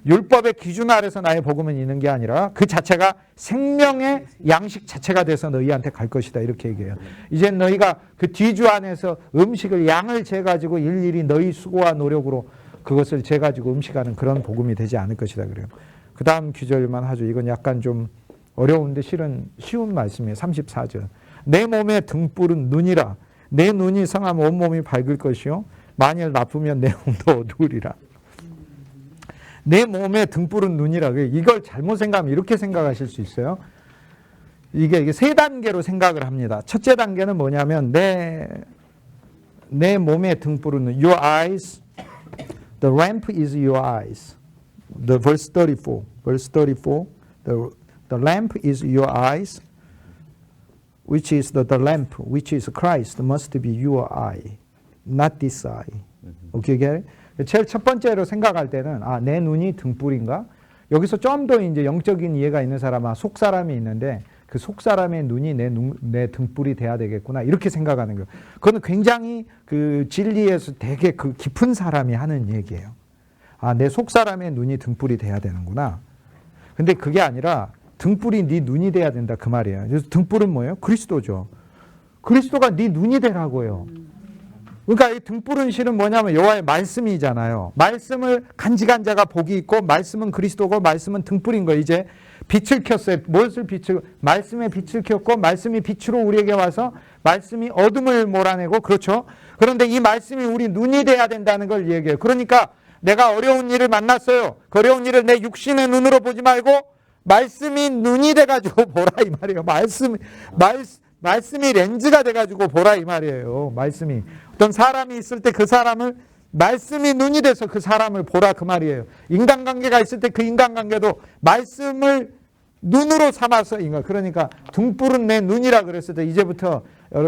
율법의 기준 아래서 나의 복음은 있는 게 아니라 그 자체가 생명의 양식 자체가 돼서 너희한테 갈 것이다. 이렇게 얘기해요. 이제 너희가 그 뒤주 안에서 음식을 양을 재가지고 일일이 너희 수고와 노력으로 그것을 재가지고 음식하는 그런 복음이 되지 않을 것이다. 그래요. 그 다음 구절만 하죠. 이건 약간 좀 어려운데 실은 쉬운 말씀이에요. 34절. 내 몸의 등불은 눈이라. 내 눈이 성하면 온몸이 밝을 것이요 만일 나쁘면 내 몸도 어두우리라. 내 몸의 등불은 눈이라. 이걸 잘못 생각하면 이렇게 생각하실 수 있어요. 이게 세 단계로 생각을 합니다. 첫째 단계는 뭐냐면 내 몸의 등불은 눈. Your eyes, the lamp is your eyes. The verse 34. The lamp is your eyes, which is the lamp, which is Christ, must be your eye, not this eye. 오케이, 제일 첫 번째로 생각할 때는 내 눈이 등불인가? 여기서 좀 더 이제 영적인 이해가 있는 사람은 속 사람이 있는데 그 속 사람의 눈이 내 등불이 돼야 되겠구나 이렇게 생각하는 거예요. 그건 굉장히 그 진리에서 되게 그 깊은 사람이 하는 얘기예요. 내 속 사람의 눈이 등불이 돼야 되는구나. 근데 그게 아니라 등불이 네 눈이 돼야 된다 그 말이에요. 그래서 등불은 뭐예요? 그리스도죠. 그리스도가 네 눈이 되라고요. 그러니까 이 등불은 실은 뭐냐면 여호와의 말씀이잖아요. 말씀을 간직한 자가 복이 있고 말씀은 그리스도고 말씀은 등불인 거예요. 이제 빛을 켰어요. 무엇을 빛을? 말씀의 빛을 켰고 말씀이 빛으로 우리에게 와서 말씀이 어둠을 몰아내고 그렇죠. 그런데 이 말씀이 우리 눈이 돼야 된다는 걸 얘기해요. 그러니까 내가 어려운 일을 만났어요. 그 어려운 일을 내 육신의 눈으로 보지 말고 말씀이 눈이 돼가지고 보라 이 말이에요. 말씀이 렌즈가 돼가지고 보라 이 말이에요. 말씀이. 어떤 사람이 있을 때 그 사람을 말씀이 눈이 돼서 그 사람을 보라 그 말이에요. 인간관계가 있을 때 그 인간관계도 말씀을 눈으로 삼아서 그러니까 등불은 내 눈이라 그랬을 때 이제부터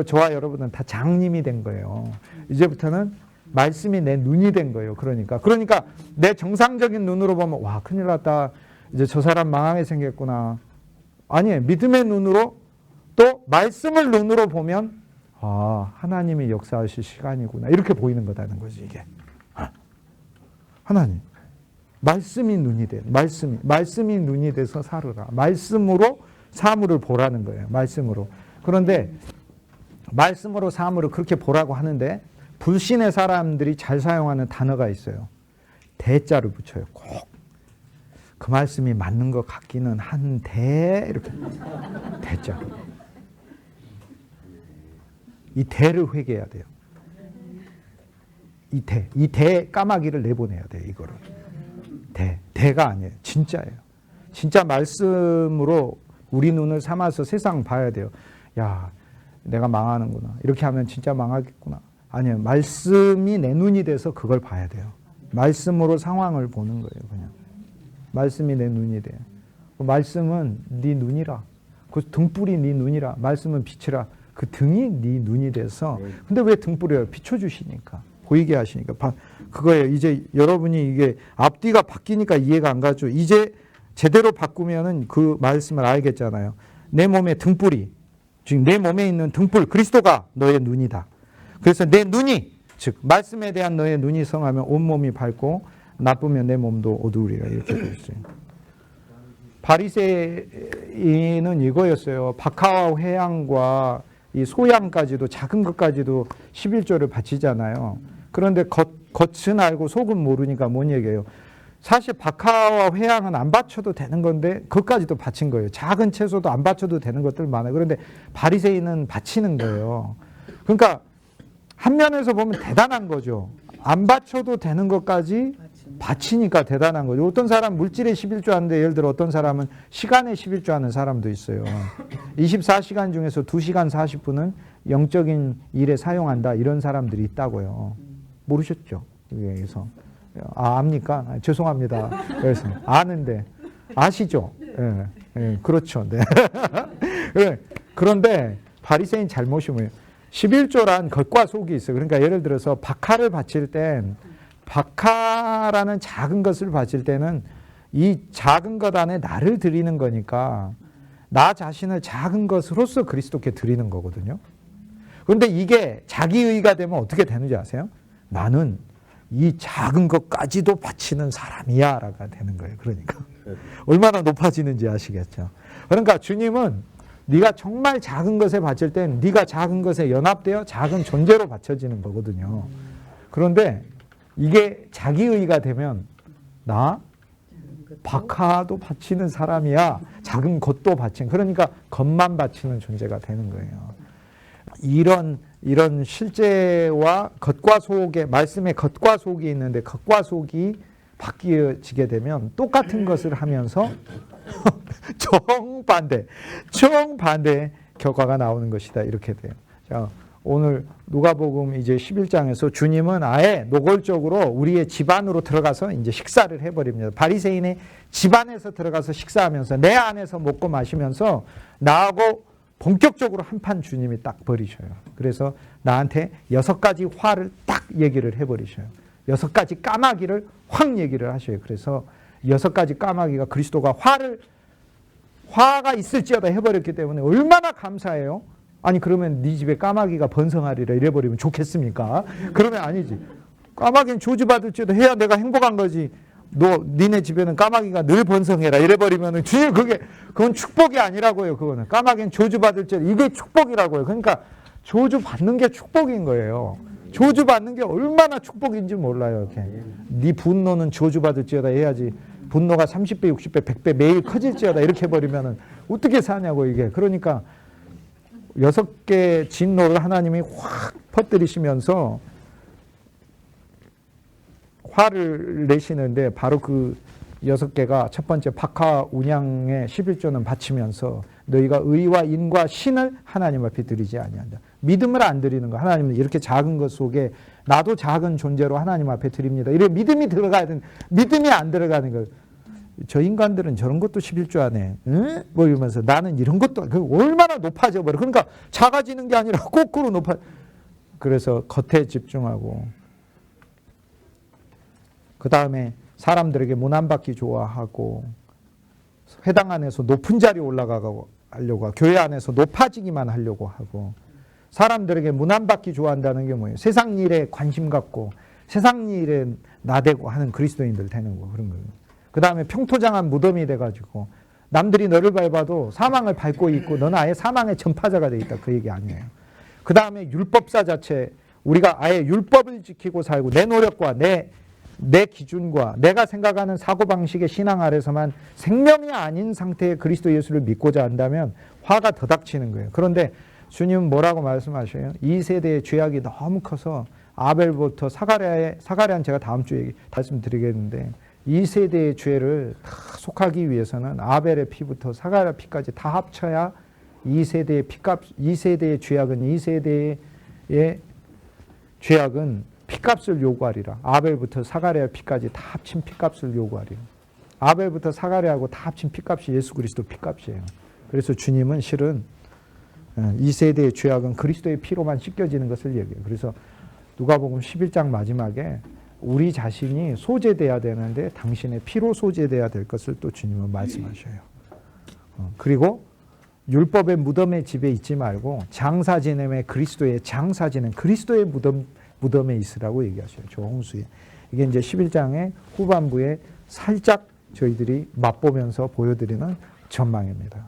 저와 여러분은 다 장님이 된 거예요. 이제부터는 말씀이 내 눈이 된 거예요. 그러니까 내 정상적인 눈으로 보면 와 큰일 났다. 이제 저 사람 망하게 생겼구나. 아니 믿음의 눈으로 또 말씀을 눈으로 보면 아 하나님이 역사하실 시간이구나. 이렇게 보이는 거다는 거지 이게. 하나님. 말씀이 눈이 돼. 말씀이 눈이 돼서 살으라. 말씀으로 사물을 보라는 거예요. 말씀으로. 그런데 말씀으로 사물을 그렇게 보라고 하는데 불신의 사람들이 잘 사용하는 단어가 있어요. 대자를 붙여요. 꼭. 그 말씀이 맞는 것 같기는 한데 이렇게 대자. 이 대를 회개해야 돼요. 이 대 까마귀를 내보내야 돼요. 이거를. 대가 아니에요. 진짜예요. 진짜 말씀으로 우리 눈을 삼아서 세상 봐야 돼요. 야, 내가 망하는구나. 이렇게 하면 진짜 망하겠구나. 아니요. 말씀이 내 눈이 돼서 그걸 봐야 돼요. 말씀으로 상황을 보는 거예요. 그냥. 말씀이 내 눈이 돼요. 말씀은 네 눈이라. 그 등불이 네 눈이라. 말씀은 빛이라. 그 등이 네 눈이 돼서. 근데 왜 등불이에요? 비춰주시니까. 보이게 하시니까. 그거예요. 이제 여러분이 이게 앞뒤가 바뀌니까 이해가 안 가죠. 이제 제대로 바꾸면은 그 말씀을 알겠잖아요. 내 몸에 등불이, 지금 내 몸에 있는 등불, 그리스도가 너의 눈이다. 그래서 내 눈이, 즉, 말씀에 대한 너의 눈이 성하면 온몸이 밝고 나쁘면 내 몸도 어두우리라. 이렇게 되어 있어요. 바리새인은 이거였어요. 박하와 회양과 이 소양까지도 작은 것까지도 11조를 바치잖아요. 그런데 겉은 알고 속은 모르니까 뭔 얘기예요. 사실 박하와 회양은 안 바쳐도 되는 건데 그것까지도 바친 거예요. 작은 채소도 안 바쳐도 되는 것들 많아요. 그런데 바리새인은 바치는 거예요. 그러니까 한 면에서 보면 대단한 거죠. 안 바쳐도 되는 것까지 바치니까 대단한 거죠. 어떤 사람 물질에 11조 하는데 예를 들어 어떤 사람은 시간에 11조 하는 사람도 있어요. 24시간 중에서 2시간 40분은 영적인 일에 사용한다. 이런 사람들이 있다고요. 모르셨죠? 그래서 압니까? 죄송합니다. 그래서 아는데 아시죠? 예, 예, 그렇죠. 네. 그런데 바리새인 잘못이 뭐예요? 11조란 겉과 속이 있어요. 그러니까 예를 들어서 박하를 바칠 땐 박하라는 작은 것을 바칠 때는 이 작은 것 안에 나를 드리는 거니까 나 자신을 작은 것으로서 그리스도께 드리는 거거든요. 그런데 이게 자기의가 되면 어떻게 되는지 아세요? 나는 이 작은 것까지도 바치는 사람이야 라가 되는 거예요. 그러니까 얼마나 높아지는지 아시겠죠? 그러니까 주님은 네가 정말 작은 것에 바칠 땐 네가 작은 것에 연합되어 작은 존재로 바쳐지는 거거든요. 그런데 이게 자기의가 되면 나 박하도 바치는 사람이야. 작은 것도 바치는. 그러니까 것만 바치는 존재가 되는 거예요. 이런 실제와 겉과 속의 말씀의 겉과 속이 있는데 겉과 속이 바뀌어지게 되면 똑같은 것을 하면서 정반대 결과가 나오는 것이다. 이렇게 돼요. 자, 오늘 누가복음 이제 11장에서 주님은 아예 노골적으로 우리의 집안으로 들어가서 이제 식사를 해버립니다. 바리새인의 집안에서 들어가서 식사하면서 내 안에서 먹고 마시면서 나하고 본격적으로 한판 주님이 딱 버리셔요. 그래서 나한테 6가지 화를 딱 얘기를 해버리셔요. 6가지 까마귀를 확 얘기를 하셔요. 그래서 6가지 까마귀가 그리스도가 화가 있을지어다 해버렸기 때문에 얼마나 감사해요. 아니 그러면 네 집에 까마귀가 번성하리라 이래버리면 좋겠습니까? 그러면 아니지. 까마귀는 저주받을지어다 해야 내가 행복한 거지. 니네 집에는 까마귀가 늘 번성해라 이래버리면 주님 그건 축복이 아니라고요. 그거는 까마귀는 저주받을지어다 이게 축복이라고요. 그러니까 저주받는 게 축복인 거예요. 저주받는 게 얼마나 축복인지 몰라요. 이렇게. 네 분노는 저주받을지어다 해야지. 분노가 30배, 60배, 100배 매일 커질지어다 이렇게 해버리면 어떻게 사냐고 이게. 그러니까 6개 진노를 하나님이 확 퍼뜨리시면서 화를 내시는데 바로 그 6개가 첫 번째 박하 운양의 11조는 바치면서 너희가 의와 인과 신을 하나님 앞에 드리지 아니한다. 믿음을 안 드리는 거. 하나님은 이렇게 작은 것 속에 나도 작은 존재로 하나님 앞에 드립니다. 이렇게 믿음이 들어가야 되는, 믿음이 안 들어가는 거. 저 인간들은 저런 것도 11조 안에, 응? 뭐 이러면서 나는 이런 것도, 얼마나 높아져 버려. 그러니까 작아지는 게 아니라 거꾸로 높아. 그래서 겉에 집중하고, 그 다음에 사람들에게 문안받기 좋아하고, 회당 안에서 높은 자리에 올라가고 하려고 하고, 교회 안에서 높아지기만 하려고 하고, 사람들에게 문안받기 좋아한다는 게 뭐예요? 세상 일에 관심 갖고 세상 일에 나대고 하는 그리스도인들 되는 거, 그런 거예요. 그 다음에 평토장한 무덤이 돼가지고 남들이 너를 밟아도 사망을 밟고 있고 너는 아예 사망의 전파자가 돼 있다, 그 얘기 아니에요. 그 다음에 율법사 자체, 우리가 아예 율법을 지키고 살고 내 노력과 내 기준과 내가 생각하는 사고방식의 신앙 아래서만 생명이 아닌 상태의 그리스도 예수를 믿고자 한다면 화가 더 닥치는 거예요. 그런데 주님은 뭐라고 말씀하셔요? 이 세대의 죄악이 너무 커서 아벨부터 사가랴는 제가 다음 주에 말씀드리겠는데, 이 세대의 죄를 다 속하기 위해서는 아벨의 피부터 사가랴 피까지 다 합쳐야 이 세대의 피값, 이 세대의 죄악은 피값을 요구하리라. 아벨부터 사가랴 피까지 다 합친 피값을 요구하리라. 아벨부터 사가랴하고 다 합친 피값이 예수 그리스도 피값이에요. 그래서 주님은 실은 이 세대의 죄악은 그리스도의 피로만 씻겨지는 것을 얘기해요. 그래서 누가복음 11장 마지막에 우리 자신이 소재돼야 되는데 당신의 피로 소재돼야 될 것을 또 주님은 말씀하셔요. 그리고 율법의 무덤의 집에 있지 말고 장사 지냄에 그리스도의 장사 지냄, 그리스도의 무덤에 있으라고 얘기하셔요. 저 홍수에. 이게 이제 11장의 후반부에 살짝 저희들이 맛보면서 보여드리는 전망입니다.